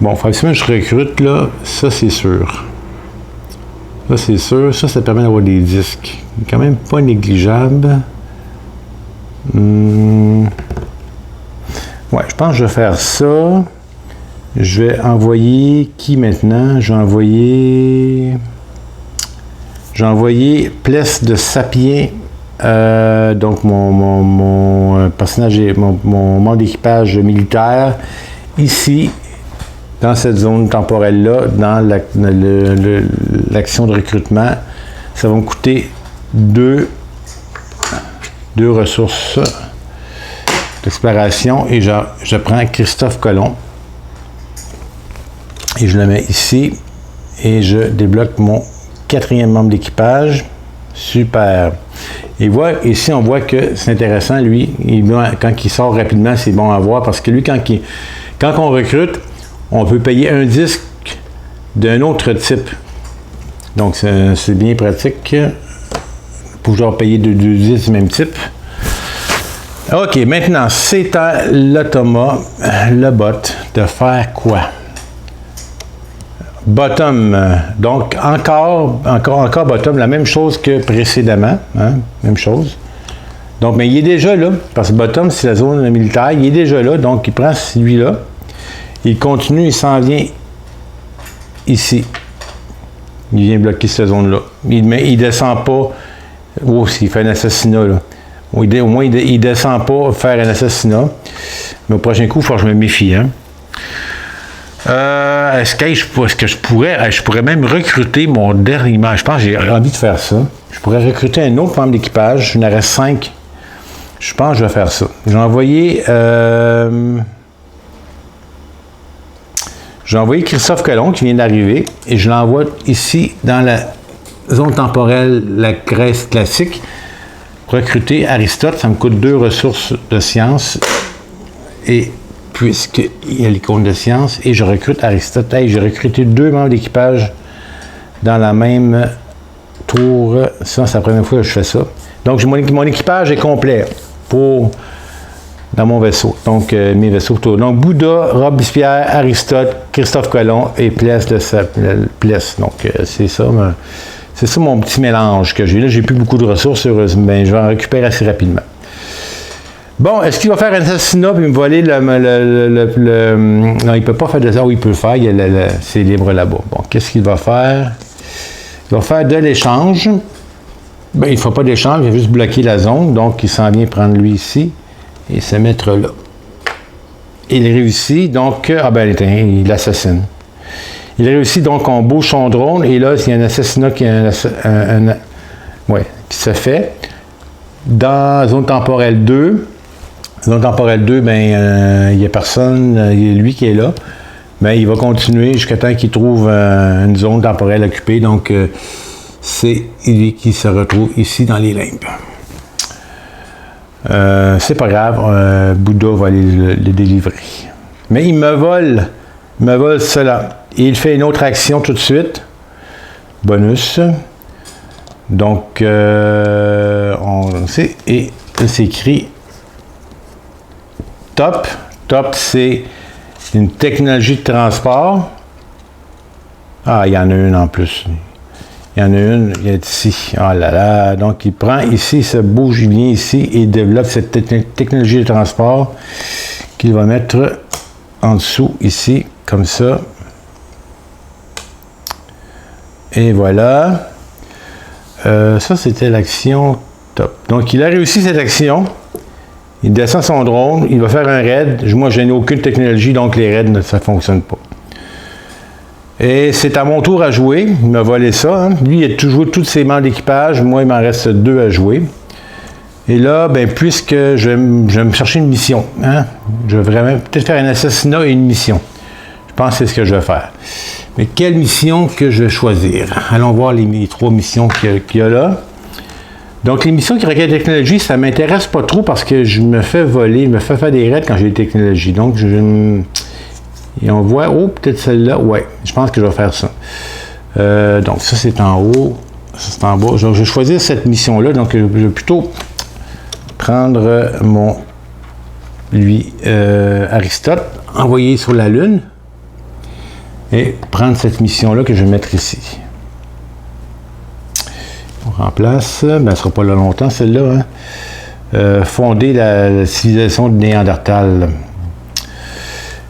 Bon, forcément, je recrute là, ça c'est sûr. Ça c'est sûr, ça permet d'avoir des disques. Quand même pas négligeable. Ouais, je pense que je vais faire ça. Je vais envoyer qui maintenant? Je vais envoyer Pless de Sapien. Donc mon personnage, mon membre d'équipage militaire, ici, dans cette zone temporelle-là, dans l'action de recrutement. Ça va me coûter deux ressources d'exploration et je prends Christophe Colomb et je le mets ici et je débloque mon quatrième membre d'équipage. Super. Et voilà, ici, on voit que c'est intéressant, lui, quand il sort rapidement, c'est bon à voir, parce que lui, quand on recrute, on peut payer un disque d'un autre type. Donc, c'est bien pratique pour pouvoir payer deux disques du même type. OK, maintenant, c'est à l'automa, le bot, de faire quoi? Bottom, donc encore bottom, la même chose que précédemment, hein? Même chose. Donc, mais il est déjà là, parce que bottom, c'est la zone militaire, il est déjà là, donc il prend celui-là, il continue, il s'en vient ici. Il vient bloquer cette zone-là. Mais il ne descend pas. Oh, s'il fait un assassinat, là. Au moins, il ne descend pas faire un assassinat. Mais au prochain coup, il faut que je me méfie. Hein. Est-ce que je pourrais même recruter mon dernier membre? Je pense que j'ai envie de faire ça. Je pourrais recruter un autre membre d'équipage. Il en reste 5. Je pense que je vais faire ça. J'ai envoyé Christophe Colomb qui vient d'arriver et je l'envoie ici dans la zone temporelle, la Grèce classique. Recruter Aristote, ça me coûte 2 ressources de science et puisqu'il y a l'icône de science et je recrute Aristote. Hey, j'ai recruté 2 membres d'équipage dans la même tour. Ça, c'est la première fois que je fais ça. Donc, mon équipage est complet dans mon vaisseau. Donc, mes vaisseaux autour. Donc, Bouddha, Robespierre, Aristote, Christophe Colomb et Pless de Pless. Donc, c'est ça mon petit mélange que j'ai. Là, j'ai plus beaucoup de ressources, heureusement. Ben, je vais en récupérer assez rapidement. Bon, est-ce qu'il va faire un assassinat et me voler non, il ne peut pas faire de ça. Oui, il peut le faire. C'est libre là-bas. Bon, qu'est-ce qu'il va faire? Il va faire de l'échange. Ben, il ne fera pas d'échange, il va juste bloquer la zone. Donc, il s'en vient prendre lui ici et se mettre là. Il réussit, donc, il l'assassine. Il réussit, donc, on bouge son drone, et là, il y a un assassinat qui se fait. Dans zone temporelle 2, zone temporelle 2, il n'y a personne, il y a lui qui est là. Ben, il va continuer jusqu'à temps qu'il trouve une zone temporelle occupée, donc, c'est lui qui se retrouve ici dans les limbes. C'est pas grave, Bouddha va aller le délivrer. Mais il me vole cela. Et il fait une autre action tout de suite. Bonus. Donc, on sait, et c'est écrit TOP. TOP, c'est une technologie de transport. Ah, il y en a une en plus. Il y en a une, il est ici. Ah là là. Donc, il prend ici, il se bouge, il vient ici et il développe cette technologie de transport qu'il va mettre en dessous, ici, comme ça. Et voilà. Ça, c'était l'action top. Donc, il a réussi cette action. Il descend son drone, il va faire un raid. Moi, je n'ai aucune technologie, donc les raids, ça ne fonctionne pas. Et c'est à mon tour à jouer. Il m'a volé ça. Hein. Lui, il a toujours tous ses membres d'équipage. Moi, il m'en reste 2 à jouer. Et là, puisque je vais me chercher une mission. Hein, je vais vraiment peut-être faire un assassinat et une mission. Je pense que c'est ce que je vais faire. Mais quelle mission que je vais choisir? Allons voir les 3 missions qu'il y a là. Donc, les missions qui requièrent la technologie, ça ne m'intéresse pas trop parce que je me fais voler, je me fais faire des raids quand j'ai des technologies. Donc, et on voit, peut-être celle-là. Ouais, je pense que je vais faire ça. Donc, ça, c'est en haut. Ça, c'est en bas. Donc, je vais choisir cette mission-là. Donc, je vais plutôt prendre Aristote, envoyer sur la Lune et prendre cette mission-là que je vais mettre ici. On remplace. Elle ne sera pas là longtemps, celle-là. Hein? Fonder la civilisation de Néandertal.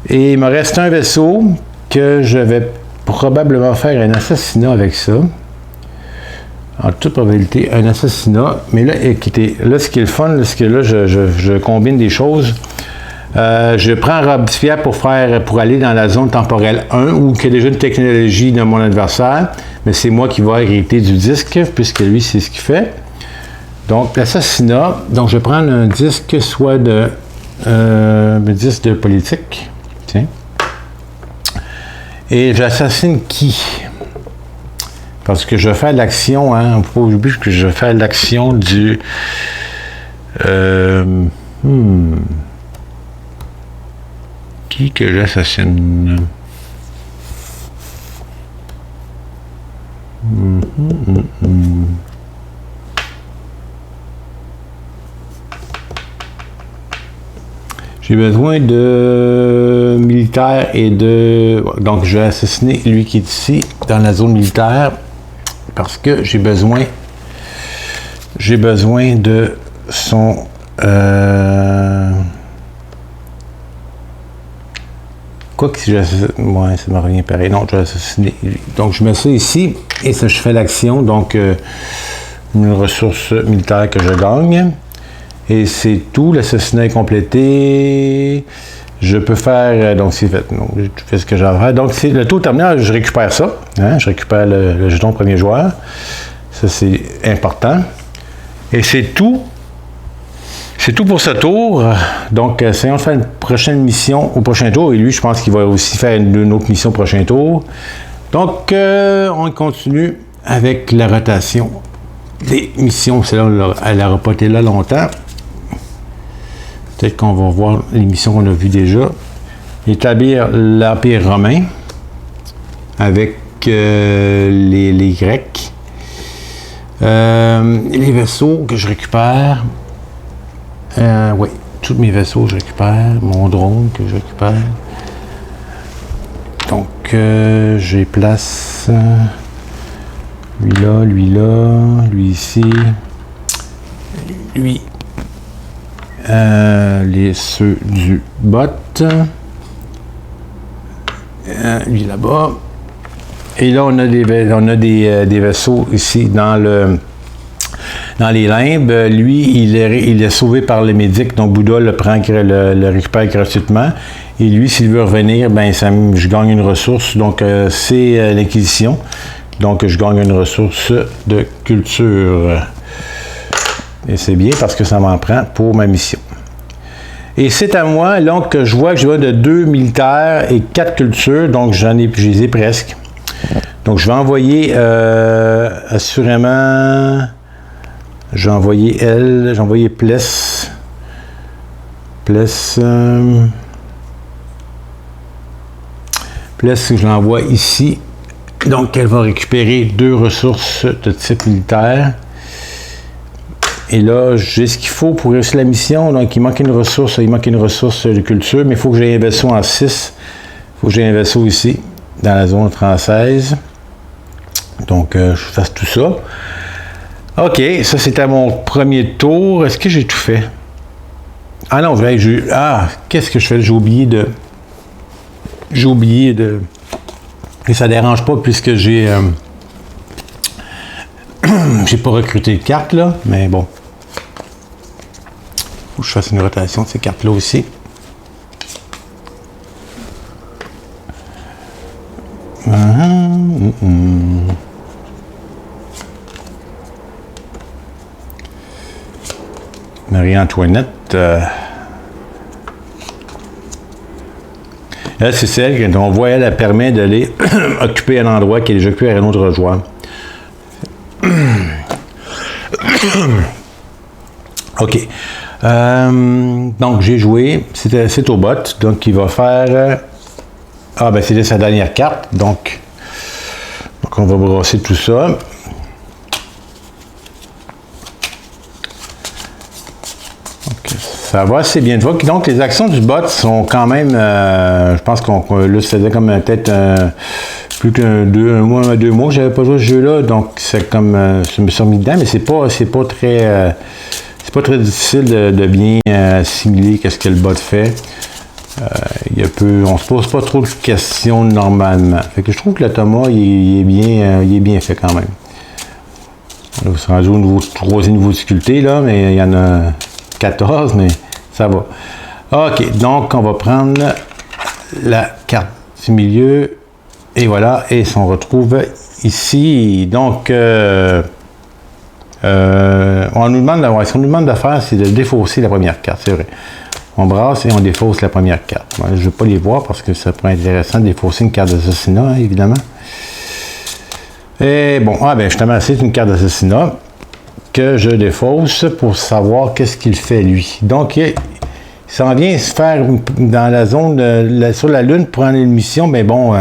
Et il me reste un vaisseau que je vais probablement faire un assassinat avec ça. En toute probabilité, un assassinat. Mais là, écoutez, là, ce qui est le fun, c'est que là, je combine des choses. Je prends Robespierre pour aller dans la zone temporelle 1, où il y a déjà une technologie de mon adversaire, mais c'est moi qui vais hériter du disque, puisque lui, c'est ce qu'il fait. Donc, l'assassinat. Donc, je vais prendre un disque, soit un disque de politique. Tiens. Et j'assassine qui? Parce que je vais faire l'action, hein, on ne peut pas oublier que je vais faire l'action du... Qui que j'assassine? J'ai besoin de militaires et de... Donc, je vais assassiner lui qui est ici, dans la zone militaire, parce que j'ai besoin de sont... Quoi que si j'assassine... Ouais, ça me revient pareil. Non, je vais assassiner. Donc, je mets ça ici et ça, je fais l'action. Donc, une ressource militaire que je gagne. Et c'est tout. L'assassinat est complété. Je peux faire... donc, c'est fait. Donc, je fais ce que j'ai à faire. Donc, c'est le tour terminal. Je récupère ça. Hein, je récupère le jeton premier joueur. Ça, c'est important. Et c'est tout. C'est tout pour ce tour. Donc, essayons de faire une prochaine mission au prochain tour. Et lui, je pense qu'il va aussi faire une autre mission au prochain tour. Donc, on continue avec la rotation des missions. Celle-là, elle n'aura pas été là longtemps. Peut-être qu'on va voir les missions qu'on a vues déjà. Établir l'Empire romain avec les Grecs. Les vaisseaux que je récupère. Oui, tous mes vaisseaux je récupère, mon drone que je récupère. Donc, je les place. Lui là, lui ici. Lui. Ceux du bot. Lui là-bas. Et là, on a des vaisseaux ici dans les limbes. Lui, il est sauvé par le médic, donc Bouddha le prend, le récupère gratuitement. Et lui, s'il veut revenir, ben je gagne une ressource. Donc, c'est l'Inquisition. Donc, je gagne une ressource de culture. Et c'est bien parce que ça m'en prend pour ma mission. Et c'est à moi, donc, je vois que je vais de 2 militaires et 4 cultures. Donc, je les ai presque. Donc, je vais envoyer assurément... J'ai envoyé elle, j'ai envoyé Pless. Pless, je l'envoie ici. Donc, elle va récupérer 2 ressources de type militaire. Et là, j'ai ce qu'il faut pour réussir la mission. Donc, il manque une ressource de culture, mais il faut que j'aie un vaisseau en 6. Il faut que j'aie un vaisseau ici, dans la zone française. Donc, je fasse tout ça. OK, ça c'était mon premier tour. Est-ce que j'ai tout fait? Ah non, qu'est-ce que je fais? J'ai oublié de... Et ça ne dérange pas puisque j'ai pas recruté de cartes là, mais bon. Faut que je fasse une rotation de ces cartes-là aussi. Marie-Antoinette, elle, c'est celle qu'on voit, elle permet d'aller occuper un endroit qui est déjà occupé à un autre joueur. OK. Donc, j'ai joué. C'est au bot. Donc, il va faire... c'est sa dernière carte. Donc, on va brosser tout ça. Ça va assez bien. Donc, les actions du bot sont quand même... je pense qu'on là, ça faisait comme peut-être plus qu'un 2 mois que j'avais pas joué à ce jeu-là. Donc, c'est comme... je me suis remis dedans, mais c'est pas très... c'est pas très difficile de bien assimiler qu'est-ce que le bot fait. On se pose pas trop de questions normalement. Fait que je trouve que l'automa, il est bien fait quand même. Là, vous serez rendu au troisième niveau de difficulté, là, mais il y en a 14, mais ça va. OK, donc on va prendre la carte du milieu. Et voilà, et on retrouve ici. Donc, ce qu'on nous demande de faire, c'est de défausser la première carte, c'est vrai. On brasse et on défausse la première carte. Bon, je ne vais pas les voir parce que ça pourrait être intéressant de défausser une carte d'assassinat, hein, évidemment. Et bon, justement, c'est une carte d'assassinat que je défausse pour savoir qu'est-ce qu'il fait, lui. Donc, il s'en vient se faire dans la zone, sur la Lune, pour une mission, mais bon,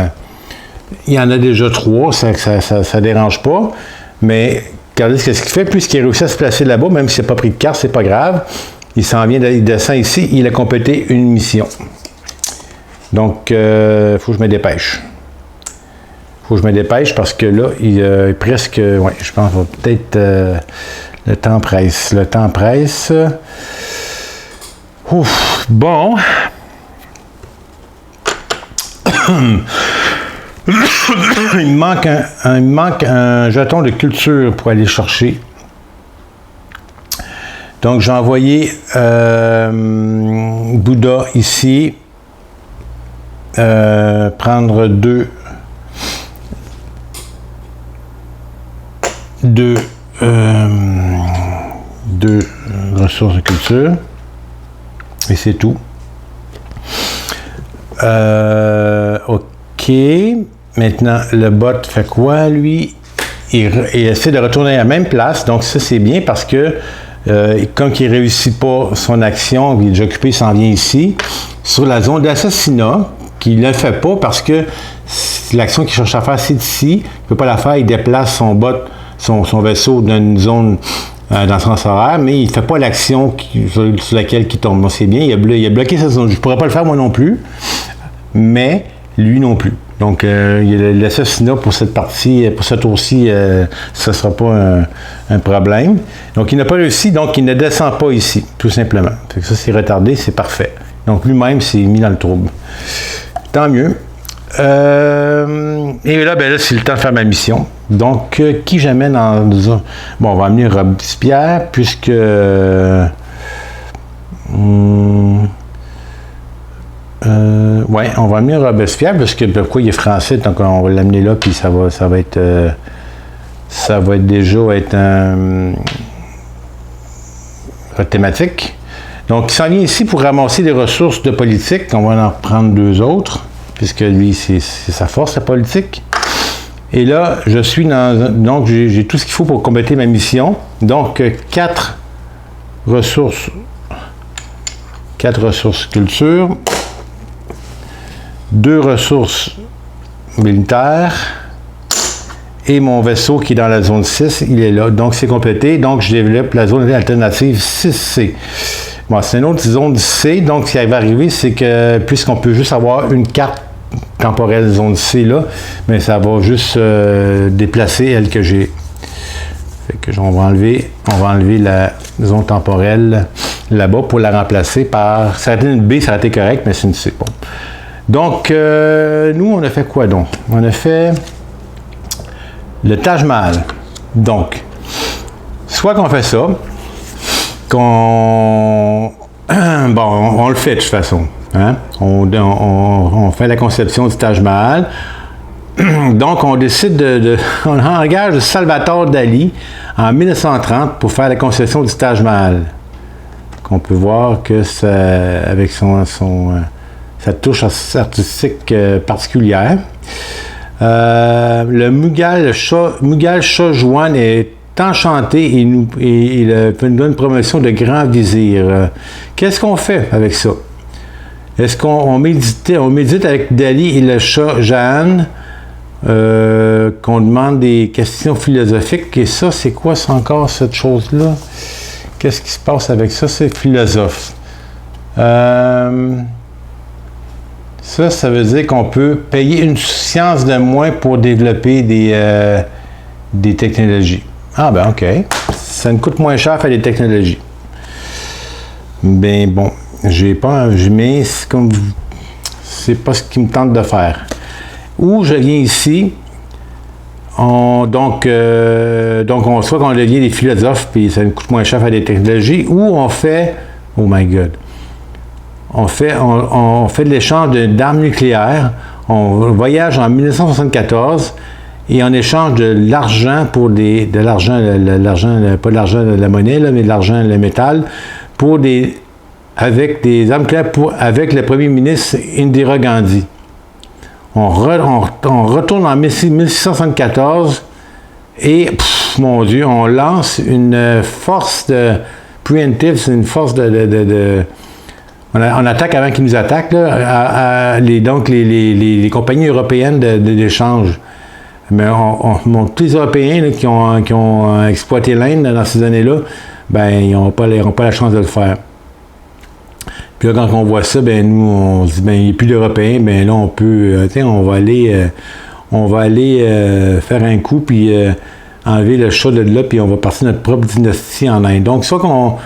il y en a déjà 3, ça dérange pas, mais regardez ce qu'il fait, puisqu'il a réussi à se placer là-bas, même s'il n'a pas pris de carte, c'est pas grave. Il s'en vient, il descend ici, il a complété une mission. Donc, il faut que je me dépêche. Parce que là, il est presque... Oui, je pense qu'on va peut-être Le temps presse. Le temps presse. Ouf, bon. Il me manque un jeton de culture pour aller chercher. Donc, j'ai envoyé Bouddha ici. Prendre deux ressources de culture. Et c'est tout. OK. Maintenant, le bot fait quoi, lui? Il essaie de retourner à la même place. Donc, ça, c'est bien parce que comme il ne réussit pas son action, il est déjà occupé, il s'en vient ici. Sur la zone d'assassinat, qu'il ne le fait pas parce que l'action qu'il cherche à faire, c'est ici. Il ne peut pas la faire, il déplace son bot, son vaisseau d'une zone dans le sens horaire, mais il ne fait pas l'action sur laquelle il tombe. Bon, c'est bien, il a bloqué sa zone. Je ne pourrais pas le faire moi non plus, mais lui non plus. Donc, l'assassinat pour cette partie, pour ce tour-ci, ce ne sera pas un problème. Donc, il n'a pas réussi, donc il ne descend pas ici, tout simplement. Fait que ça, c'est retardé, c'est parfait. Donc, lui-même s'est mis dans le trouble. Tant mieux. Et là, ben là, c'est le temps de faire ma mission. Donc, qui j'amène en... Bon, on va amener Robespierre, puisque... ouais, on va amener Robespierre, parce que pourquoi il est français, donc on va l'amener là, puis ça va être déjà un thématique. Donc, il s'en vient ici pour ramasser des ressources de politique. On va en prendre deux autres, puisque lui, c'est sa force, la politique. Et là, je suis dans... Donc, j'ai tout ce qu'il faut pour compléter ma mission. Donc, 4 ressources culture, 2 ressources militaires, et mon vaisseau qui est dans la zone 6, il est là. Donc, c'est complété. Donc, je développe la zone alternative 6C. Bon, c'est une autre zone C. Donc, ce qui va arriver, c'est que puisqu'on peut juste avoir une carte temporelle zone C là, mais ça va juste déplacer elle que j'ai. Fait que on va enlever la zone temporelle là-bas pour la remplacer par... Ça aurait été une B, ça aurait été correct, mais c'est une C. Bon. Donc, nous, on a fait quoi donc? On a fait le Taj Mahal. Donc, soit qu'on fait ça, bon, on le fait de toute façon. Hein? On fait la conception du Taj Mahal. Donc, on décide on engage Salvatore Dali en 1930 pour faire la conception du Taj Mahal. On peut voir que avec sa touche artistique particulière. Le Mughal Shah est enchanté et nous donne une promotion de grand vizir. Qu'est-ce qu'on fait avec ça? Est-ce qu'on médite avec Dali et le Shah Jahan, qu'on demande des questions philosophiques? Et ça, c'est quoi encore cette chose-là? Qu'est-ce qui se passe avec ça? C'est philosophe. Ça veut dire qu'on peut payer une science de moins pour développer des technologies. Ah ben OK. Ça nous coûte moins cher faire des technologies. Ben bon, mais c'est pas ce qui me tente de faire. Ou je viens ici, donc soit qu'on devient des philosophes, puis ça nous coûte moins cher faire des technologies, ou on fait, oh my God, on fait de l'échange d'armes nucléaires. On voyage en 1974 et en échange de l'argent pas de l'argent de la monnaie, là, mais de l'argent, le métal, avec des armes nucléaires avec le premier ministre Indira Gandhi. On retourne en 1674 et, mon Dieu, on lance une force de preemptive, c'est une force on attaque avant qu'ils nous attaquent, là, les compagnies européennes d'échange. Mais tous les Européens là, qui ont exploité l'Inde dans ces années-là, ben, ils n'ont pas la chance de le faire. Puis là, quand on voit ça, ben nous, on se dit, ben il n'y a plus d'Européens, ben là, on peut, on va aller faire un coup, puis enlever le chat de là, puis on va partir notre propre dynastie en Inde. Donc, soit qu'on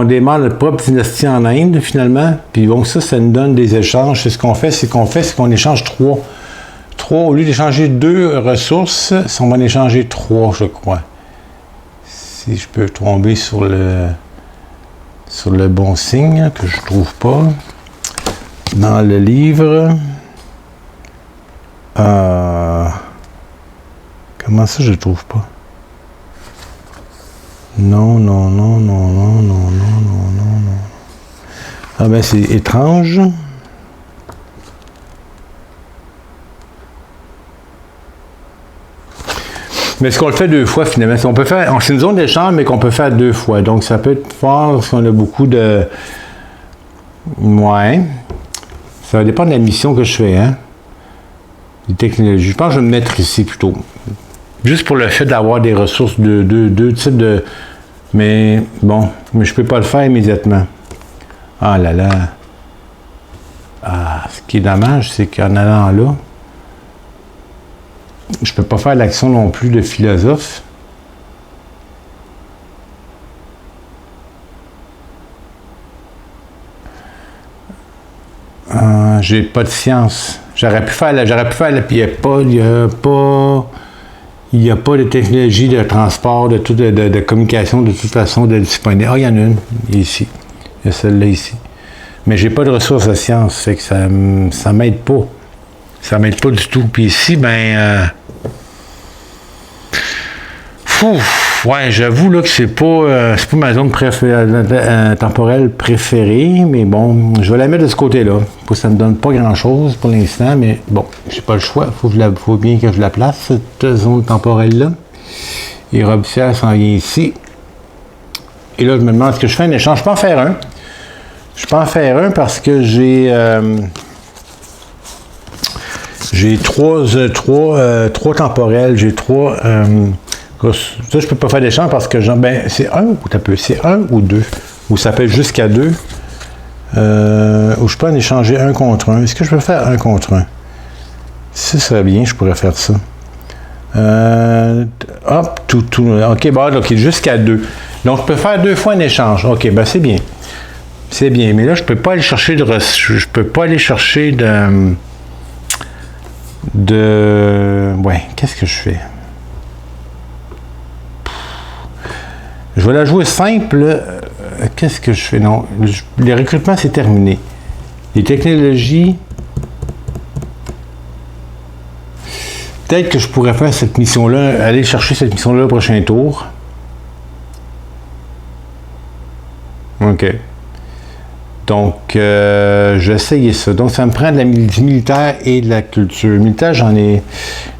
démarre notre propre dynastie en Inde, finalement, puis bon, ça nous donne des échanges. C'est ce qu'on fait, c'est qu'on échange 3. Au lieu d'échanger 2 ressources, on va en échanger 3, je crois. Si je peux tomber sur le bon signe, que je trouve pas. Dans le livre. Comment ça, je le trouve pas? Non. Ah ben, c'est étrange. Mais est-ce qu'on le fait 2 fois, finalement? On peut faire, c'est une zone d'échange, mais qu'on peut faire 2 fois. Donc, ça peut être fort si on a beaucoup de... Ouais. Ça va dépendre de la mission que je fais, hein? Les technologies. Je pense que je vais me mettre ici, plutôt. Juste pour le fait d'avoir des ressources de 2 types de... Mais, bon, mais je peux pas le faire immédiatement. Ah là là. Ah, ce qui est dommage, c'est qu'en allant là, je peux pas faire l'action non plus de philosophe. J'ai pas de science. J'aurais pu faire, puis il n'y a pas de technologie de transport, de communication de toute façon de disponible. Ah, il y en a une, ici. Il y a celle-là ici. Mais j'ai pas de ressources de science, fait que ça m'aide pas. Ça m'aide pas du tout. Puis ici, ben... ouais, j'avoue là que c'est pas ma zone temporelle préférée, mais bon, je vais la mettre de ce côté-là. Ça me donne pas grand-chose pour l'instant, mais bon, j'ai pas le choix. Faut bien que je la place, cette zone temporelle-là. Et Robespierre s'en vient ici. Et là, je me demande, est-ce que je fais un échange? Je peux en faire un. Je peux en faire un parce que j'ai 3 temporels, j'ai 3... ça, je peux pas faire d'échange parce que c'est un ou 2. Ou ça peut être jusqu'à 2. Ou je peux en échanger un contre un. Est-ce que je peux faire un contre un? Si ça serait bien, je pourrais faire ça. OK, bon, OK, jusqu'à 2. Donc, je peux faire 2 fois un échange. OK, ben c'est bien. C'est bien. Mais là, je peux pas aller chercher je peux pas aller chercher ouais, qu'est-ce que je fais? Je vais la jouer simple. Qu'est-ce que je fais? Non, les recrutements, c'est terminé. Les technologies... Peut-être que je pourrais faire cette mission-là, aller chercher cette mission-là au prochain tour. OK. Donc, je vais essayer ça. Donc, ça me prend du militaire et de la culture. Militaire, j'en ai...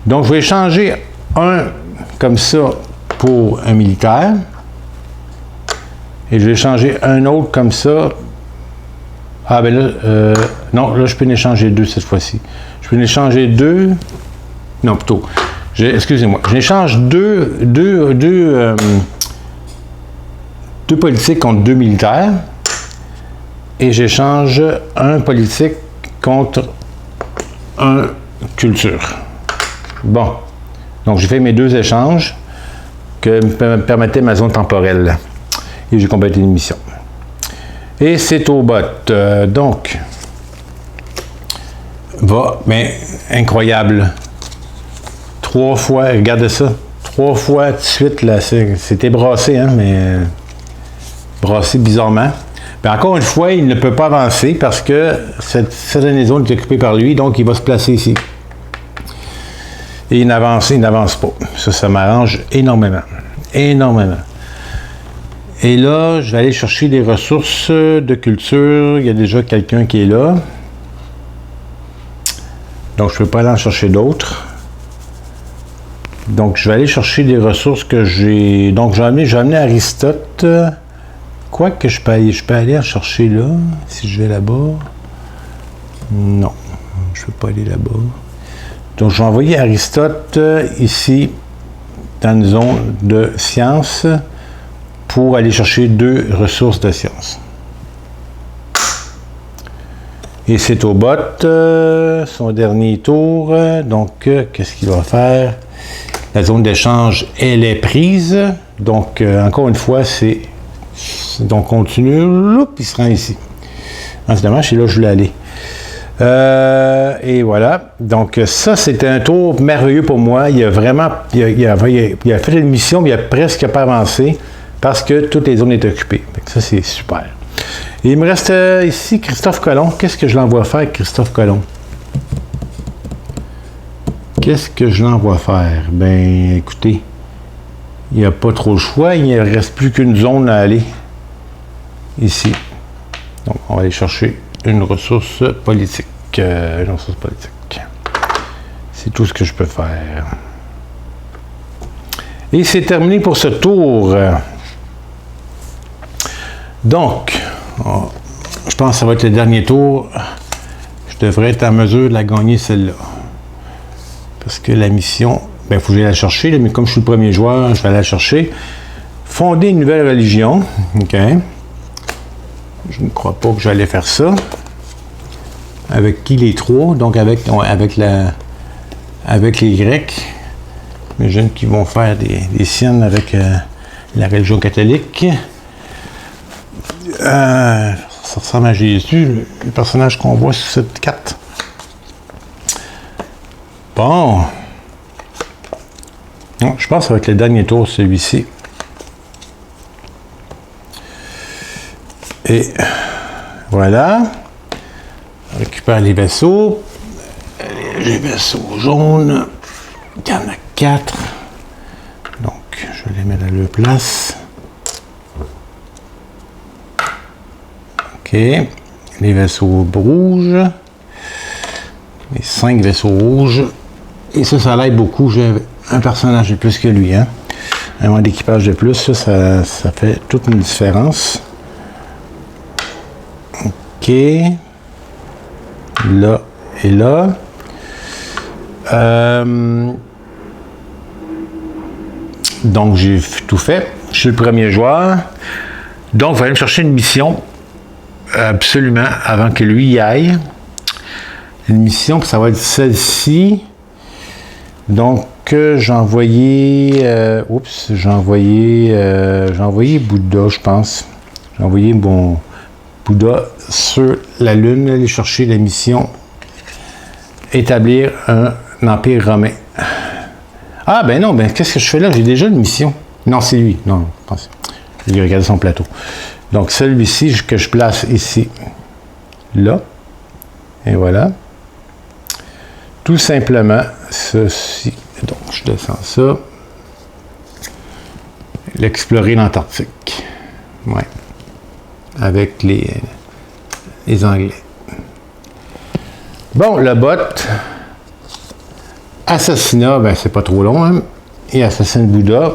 Donc, je vais échanger un comme ça pour un militaire. Et je vais échanger un autre comme ça. Ah, ben là, non, là, je peux en échanger 2 cette fois-ci. Je peux en échanger 2. Non, plutôt. Excusez-moi. J'échange 2 politiques contre 2 militaires. Et j'échange un politique contre un culture. Bon. Donc, j'ai fait mes 2 échanges que me permettait ma zone temporelle. Et j'ai complété une mission. Et c'est au bot. Donc, mais incroyable. 3 fois, regardez ça. 3 fois de suite, là, c'était brassé, hein, mais brassé bizarrement. Mais encore une fois, il ne peut pas avancer parce que cette zone est occupée par lui, donc il va se placer ici. Et il n'avance pas. Ça m'arrange énormément. Énormément. Et là, je vais aller chercher des ressources de culture. Il y a déjà quelqu'un qui est là. Donc, je ne peux pas aller en chercher d'autres. Donc, je vais aller chercher des ressources que j'ai. Donc, j'ai amené Aristote. Quoi que je peux aller en chercher là, si je vais là-bas. Non, je ne peux pas aller là-bas. Donc, je vais envoyer Aristote ici, dans une zone de sciences, pour aller chercher 2 ressources de sciences. Et c'est au bot, son dernier tour. Donc, qu'est-ce qu'il va faire? La zone d'échange, elle est prise. Donc, encore une fois, donc, continue. Loup, il se rend ici. Ah, c'est dommage, c'est là que je voulais aller. Et voilà. Donc, ça, c'était un tour merveilleux pour moi. Il a vraiment... Il a fait une mission, mais il a presque pas avancé parce que toutes les zones étaient occupées. Donc, ça, c'est super. Et il me reste ici Christophe Colomb. Qu'est-ce que je l'envoie faire, Christophe Colomb? Qu'est-ce que je l'envoie faire? Ben, écoutez, il n'y a pas trop le choix. Il ne reste plus qu'une zone à aller. Ici. Donc, on va aller chercher une ressource politique. C'est tout ce que je peux faire. Et c'est terminé pour ce tour. Donc, je pense que ça va être le dernier tour. Je devrais être en mesure de la gagner, celle-là. Parce que la mission, il faut que j'aille la chercher, mais comme je suis le premier joueur, je vais aller la chercher. Fonder une nouvelle religion. OK. Je ne crois pas que j'allais faire ça. Avec qui les trois? Donc avec les Grecs. Les jeunes qui vont faire des siennes avec la religion catholique. Ça ressemble à Jésus, le personnage qu'on voit sur cette carte. Bon. Non, je pense que ça va être le dernier tour, celui-ci. Et voilà. On récupère les vaisseaux. Les vaisseaux jaunes. Il y en a 4. Donc, je vais les mettre à leur place. OK. Les vaisseaux rouges. Les 5 vaisseaux rouges. Et ça l'aide beaucoup. J'ai un personnage de plus que lui. Hein? Un moins d'équipage de plus, ça fait toute une différence. OK. Là et là. Donc, j'ai tout fait. Je suis le premier joueur. Donc, il va aller me chercher une mission. Absolument, avant que lui y aille. Une mission, ça va être celle-ci. Donc, j'ai envoyé... j'ai envoyé Bouddha, je pense. J'ai envoyé mon Bouddha sur la Lune, aller chercher la mission établir un empire romain. Ah, ben non, qu'est-ce que je fais là? J'ai déjà une mission. Non, c'est lui. Non, je pense. Il a regardé son plateau. Donc, celui-ci que je place ici, là. Et voilà. Tout simplement, ceci. Donc, je descends ça. L'explorer l'Antarctique. Ouais. Avec les Anglais. Bon, le bot. Assassinat, c'est pas trop long, hein. Et assassine Bouddha.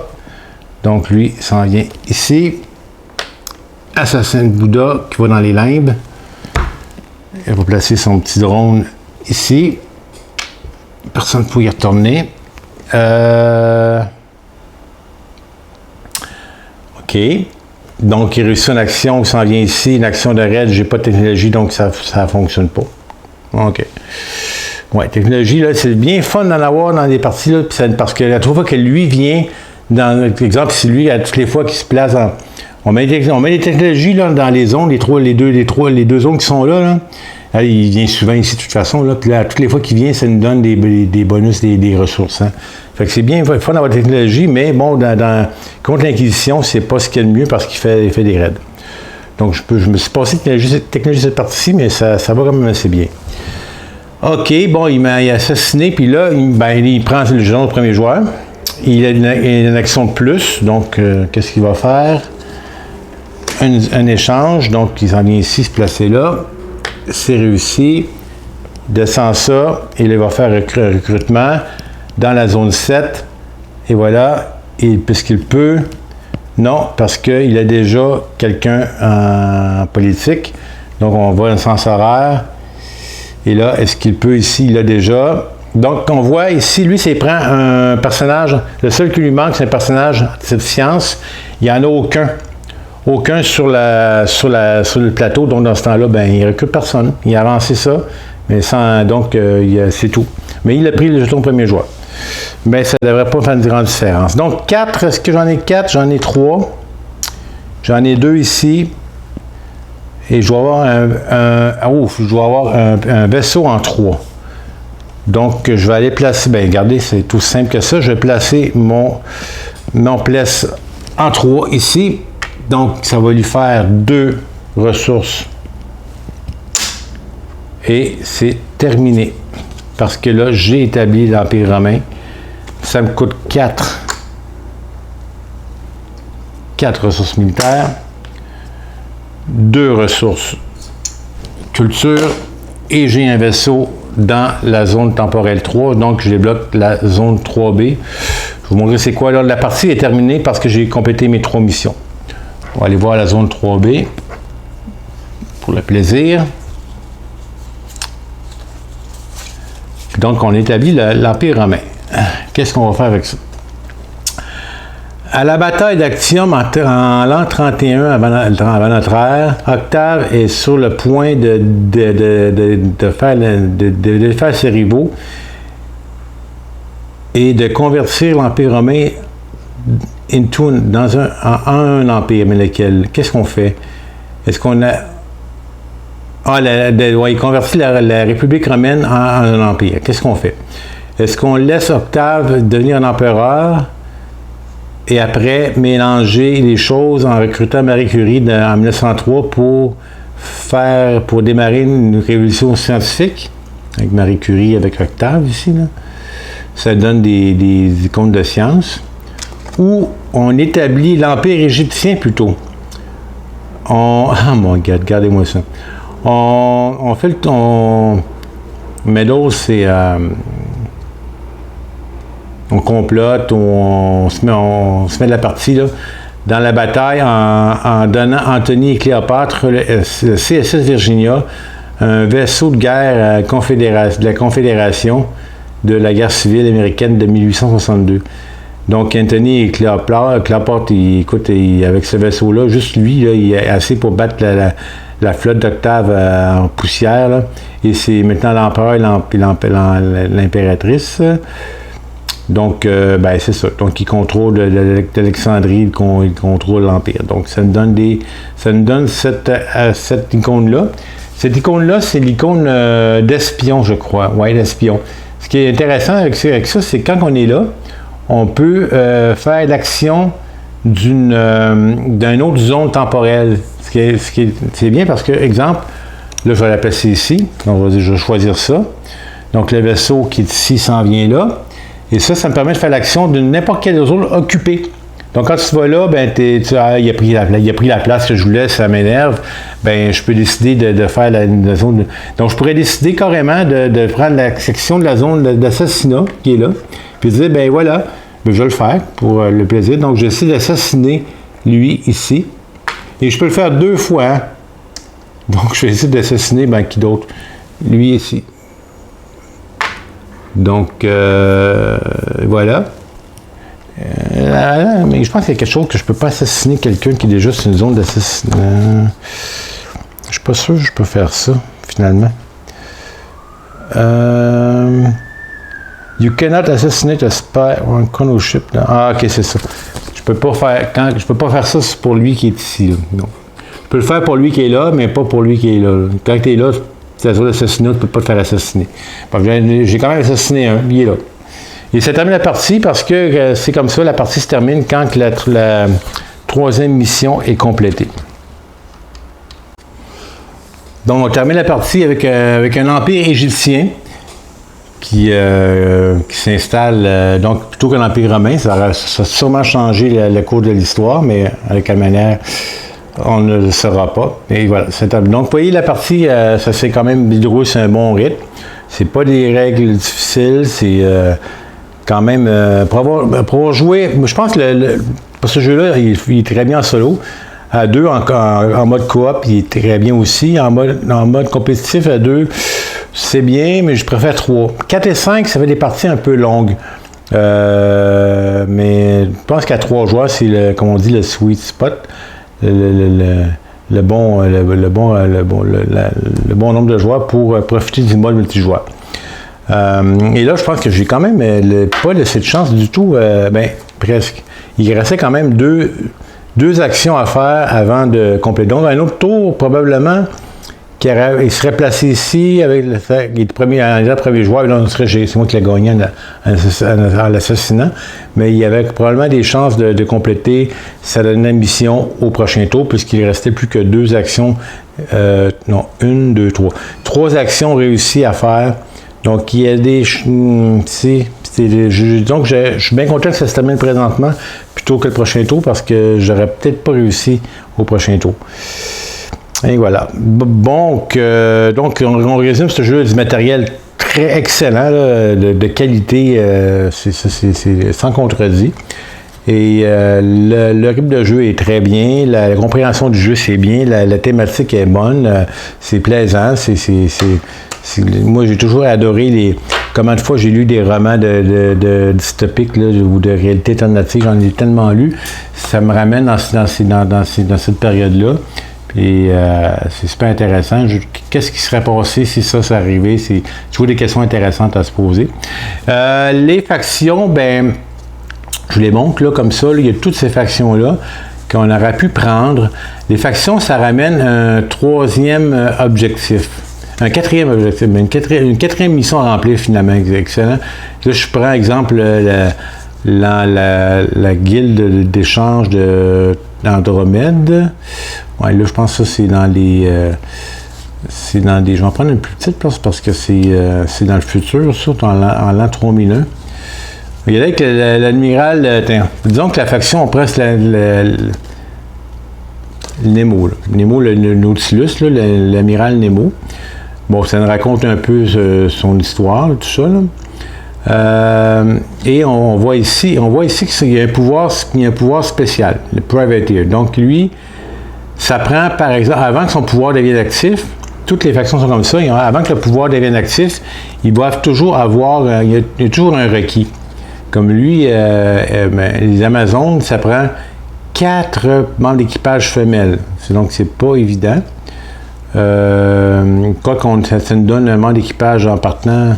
Donc, lui, s'en vient ici. Assassine Bouddha qui va dans les limbes. Il va placer son petit drone ici. Personne ne peut y retourner. OK. Donc, il réussit une action, il s'en vient ici, une action de raid, j'ai pas de technologie, donc ça ne fonctionne pas. OK. Ouais, technologie, là, c'est bien fun d'en avoir dans des parties, là, parce que la fois que lui vient, dans exemple, si lui, à toutes les fois qu'il se place, on met des technologies là, dans les zones, les deux zones qui sont là. Il vient souvent ici de toute façon, là, puis là, toutes les fois qu'il vient, ça nous donne des bonus, des ressources. Hein. Fait que c'est bien fun d'avoir la technologie, mais bon, contre l'Inquisition, c'est pas ce qu'il y a de mieux parce qu'il fait des raids. Donc, je me suis passé de technologie cette partie-ci, mais ça va quand même assez bien. OK, bon, il m'a assassiné, puis là, il prend le genre de premier joueur. Il a une action de plus, donc qu'est-ce qu'il va faire? Un échange, donc il s'en vient ici, se placer là. C'est réussi. Il descend ça, et il va faire un recrutement dans la zone 7. Et voilà, puisqu'il peut... Non, parce qu'il a déjà quelqu'un en politique. Donc, on va dans le sens horaire. Et là, est-ce qu'il peut ici? Il l'a déjà. Donc, on voit ici, lui, c'est prend un personnage. Le seul qui lui manque, c'est un personnage de cette science. Il n'y en a aucun. Aucun sur le plateau. Donc, dans ce temps-là, il ne recrute personne. Il a avancé ça. Mais sans, donc, c'est tout. Mais il a pris le jeton premier joueur. mais ça ne devrait pas faire une grande différence. Donc 4, est-ce que j'en ai 4? J'en ai 3. J'en ai 2 ici. Et je dois avoir un vaisseau en 3. Donc, je vais aller placer, bien, regardez, c'est tout simple que ça. Je vais placer mon place en 3 ici. Donc, ça va lui faire 2 ressources. Et c'est terminé. Parce que là, j'ai établi l'Empire romain. Ça me coûte 4 ressources militaires. 2 ressources culture. Et j'ai un vaisseau dans la zone temporelle 3. Donc, je débloque la zone 3B. Je vais vous montrer c'est quoi. Là, la partie est terminée parce que j'ai complété mes 3 missions. On va aller voir la zone 3B pour le plaisir. Donc, on établit l'Empire romain. Qu'est-ce qu'on va faire avec ça? À la bataille d'Actium en l'an 31 avant notre ère, Octave est sur le point de faire ses rivaux et de convertir l'Empire romain en un empire. Mais lequel? Qu'est-ce qu'on fait? Est-ce qu'on a... il convertit la République romaine en un empire. Qu'est-ce qu'on fait? Est-ce qu'on laisse Octave devenir un empereur et après mélanger les choses en recrutant Marie Curie en 1903 pour démarrer une révolution scientifique avec Marie Curie, avec Octave ici, là. Ça donne des icônes de science. Ou on établit l'Empire égyptien plutôt. Oh mon gars, regardez-moi ça. On fait le... Meadows, c'est... on complote, on se met de la partie là, dans la bataille en donnant Anthony et Cléopâtre, le CSS Virginia, un vaisseau de guerre de la Confédération de la guerre civile américaine de 1862. Donc Anthony et Cléopâtre, avec ce vaisseau-là, juste lui, là, il est assez pour battre la flotte d'Octave en poussière. Là. Et c'est maintenant l'empereur et l'impératrice. Donc, c'est ça. Donc, il contrôle l'Alexandrie, il contrôle l'Empire. Donc, ça nous donne cette icône-là. Cette icône-là, c'est l'icône d'espion, je crois. Oui, d'espion. Ce qui est intéressant avec ça, c'est quand on est là, on peut faire l'action d'une autre zone temporelle. C'est bien parce que, exemple, là, je vais la placer ici. Donc, je vais choisir ça. Donc, le vaisseau qui est ici s'en vient là. Et ça me permet de faire l'action de n'importe quelle zone occupée. Donc, quand tu vas là, il a pris la place que je voulais, ça m'énerve. Ben, je peux décider de faire la zone. Donc, je pourrais décider carrément de prendre la section de la zone d'assassinat qui est là, puis dire, ben voilà, je vais le faire pour le plaisir. Donc, j'essaie d'assassiner lui ici. Et je peux le faire 2 fois. Hein? Donc, je vais essayer d'assassiner, qui d'autre? Lui ici. Donc, voilà. Mais je pense qu'il y a quelque chose que je ne peux pas assassiner quelqu'un qui est déjà sur une zone d'assassinat. Je ne suis pas sûr que je peux faire ça, finalement. You cannot assassinate a spy on chrono ship. Ah, ok, c'est ça. Je peux pas faire ça pour lui qui est ici. Là. Non. Je peux le faire pour lui qui est là, mais pas pour lui qui est là. Quand tu es là, c'est la zone d'assassinat, tu ne peux pas te faire assassiner. Bon, j'ai quand même assassiné un, il est là. Et ça termine la partie parce que c'est comme ça, la partie se termine quand la 3e mission est complétée. Donc, on termine la partie avec un empire égyptien qui s'installe, donc plutôt qu'un empire romain. Ça a sûrement changé le cours de l'histoire, mais avec quelle manière, on ne le saura pas. Et voilà, donc, vous voyez, la partie, ça se fait quand même dérouler, c'est un bon rythme. C'est pas des règles difficiles, c'est quand même, pour avoir joué, je pense que pour ce jeu-là, il est très bien en solo. À 2, en mode coop, il est très bien aussi. En mode compétitif, à 2, c'est bien, mais je préfère 3. 4 et 5, ça fait des parties un peu longues. Mais je pense qu'à 3 joueurs, c'est, comme on dit, le sweet spot. Le bon nombre de joueurs pour profiter du mode multijoueur. Et là, je pense que j'ai quand même pas laissé de chance du tout, presque. Il restait quand même deux actions à faire avant de compléter. Donc, un autre tour, probablement, il serait placé ici, avec il était premier joueur, là, c'est moi qui l'ai gagné en l'assassinant, mais il y avait probablement des chances de compléter sa dernière mission au prochain tour, puisqu'il restait plus que 2 actions, non, 1, 2, 3. 3 actions réussies à faire. Donc, il y a des... Donc, je suis bien content que ça se termine présentement, plutôt que le prochain tour, parce que j'aurais peut-être pas réussi au prochain tour. Et voilà. Donc, on résume ce jeu du matériel très excellent, là, de qualité, c'est sans contredit. Et le rythme de jeu est très bien, la compréhension du jeu c'est bien, la thématique est bonne, c'est plaisant, moi j'ai toujours adoré comment de fois j'ai lu des romans de dystopiques là, ou de réalité alternative, j'en ai tellement lu, ça me ramène dans cette période-là. Puis c'est super intéressant. Qu'est-ce qui serait passé si ça arrivait? C'est toujours des questions intéressantes à se poser. Les factions, je vous les montre là, comme ça. Là, il y a toutes ces factions-là qu'on aurait pu prendre. Les factions, ça ramène un 3e objectif. Un 4e objectif, une 4e mission à remplir finalement. Excellent. Là, je prends exemple la guilde d'échange d'Andromède. Ouais, là, je pense que ça, c'est dans les... je vais en prendre une plus petite place parce que c'est dans le futur, surtout en l'an 3001. Regardez que l'admiral... disons que la faction, on presse Nemo. Nemo, le Nautilus, l'amiral Nemo. Bon, ça nous raconte un peu son histoire, tout ça, là. Et on voit ici qu'il y a un pouvoir spécial, le Privateer. Donc, lui... Ça prend, par exemple, avant que son pouvoir devienne actif, toutes les factions sont comme ça, avant que le pouvoir devienne actif, ils doivent toujours avoir, il y a toujours un requis. Comme lui, les Amazones, ça prend 4 membres d'équipage femelles. Donc, c'est pas évident. Ça nous donne un membre d'équipage en partant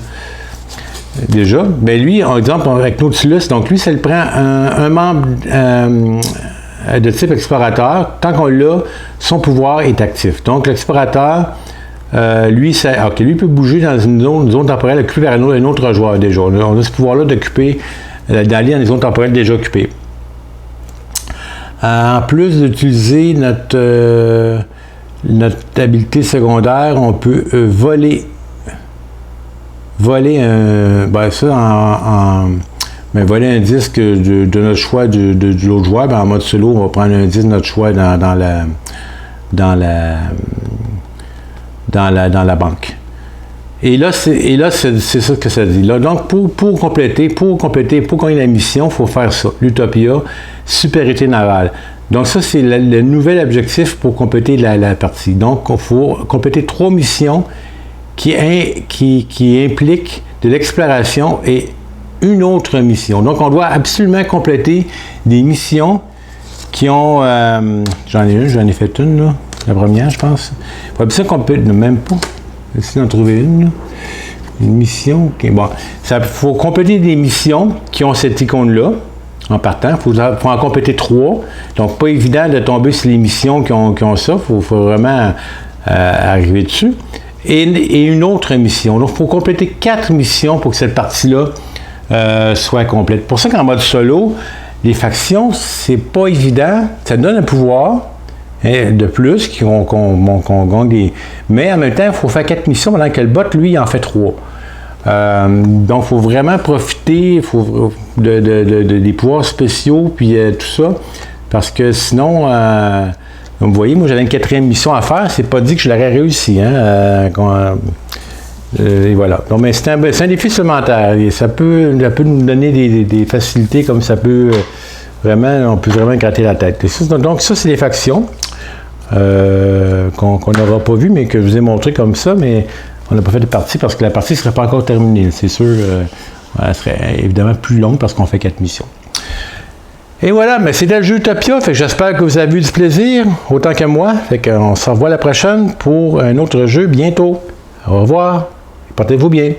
déjà. Lui, par exemple, avec Nautilus, donc lui, ça le prend un membre... de type explorateur, tant qu'on l'a, son pouvoir est actif. Donc, l'explorateur, lui peut bouger dans une zone temporelle occupée par un autre joueur déjà. On a ce pouvoir-là d'aller dans les zones temporelles déjà occupées. En plus d'utiliser notre habilité secondaire, on peut voler voler un disque de notre choix de l'autre joueur. En mode solo, on va prendre un disque de notre choix dans la banque. Et là, c'est ça que ça dit. Là, donc, pour gagner la mission, il faut faire ça. L'Utopia, supériorité navale. Donc, ça, c'est le nouvel objectif pour compléter la partie. Donc, il faut compléter 3 missions qui impliquent de l'exploration et une autre mission. Donc, on doit absolument compléter des missions qui ont... j'en ai fait une, là. La première, je pense. Il faut absolument compléter... Même pas. Essayer d'en trouver une. Là. Une mission. Okay. Bon. Il faut compléter des missions qui ont cette icône-là. En partant, il faut en compléter 3. Donc, pas évident de tomber sur les missions qui ont ça. Il faut vraiment arriver dessus. Et une autre mission. Donc, il faut compléter 4 missions pour que cette partie-là soit complète. Pour ça qu'en mode solo, les factions, c'est pas évident. Ça donne un pouvoir de plus qu'on gagne des... Mais en même temps, il faut faire 4 missions pendant que le bot, lui, il en fait 3. Donc, il faut vraiment profiter des pouvoirs spéciaux, puis tout ça, parce que sinon, vous voyez, moi, j'avais une 4e mission à faire, c'est pas dit que je l'aurais réussi, et voilà. Donc, mais c'est un défi supplémentaire, et ça peut nous donner des facilités, comme ça peut on peut vraiment gratter la tête. Donc, ça, c'est les factions qu'on n'aura pas vues, mais que je vous ai montré comme ça, mais on n'a pas fait de partie parce que la partie ne serait pas encore terminée. C'est sûr, elle serait évidemment plus longue parce qu'on fait 4 missions. Et voilà, mais c'était le jeu Utopia. Fait que j'espère que vous avez eu du plaisir, autant que moi. Fait qu'on se revoit la prochaine pour un autre jeu bientôt. Au revoir. Portez-vous bien.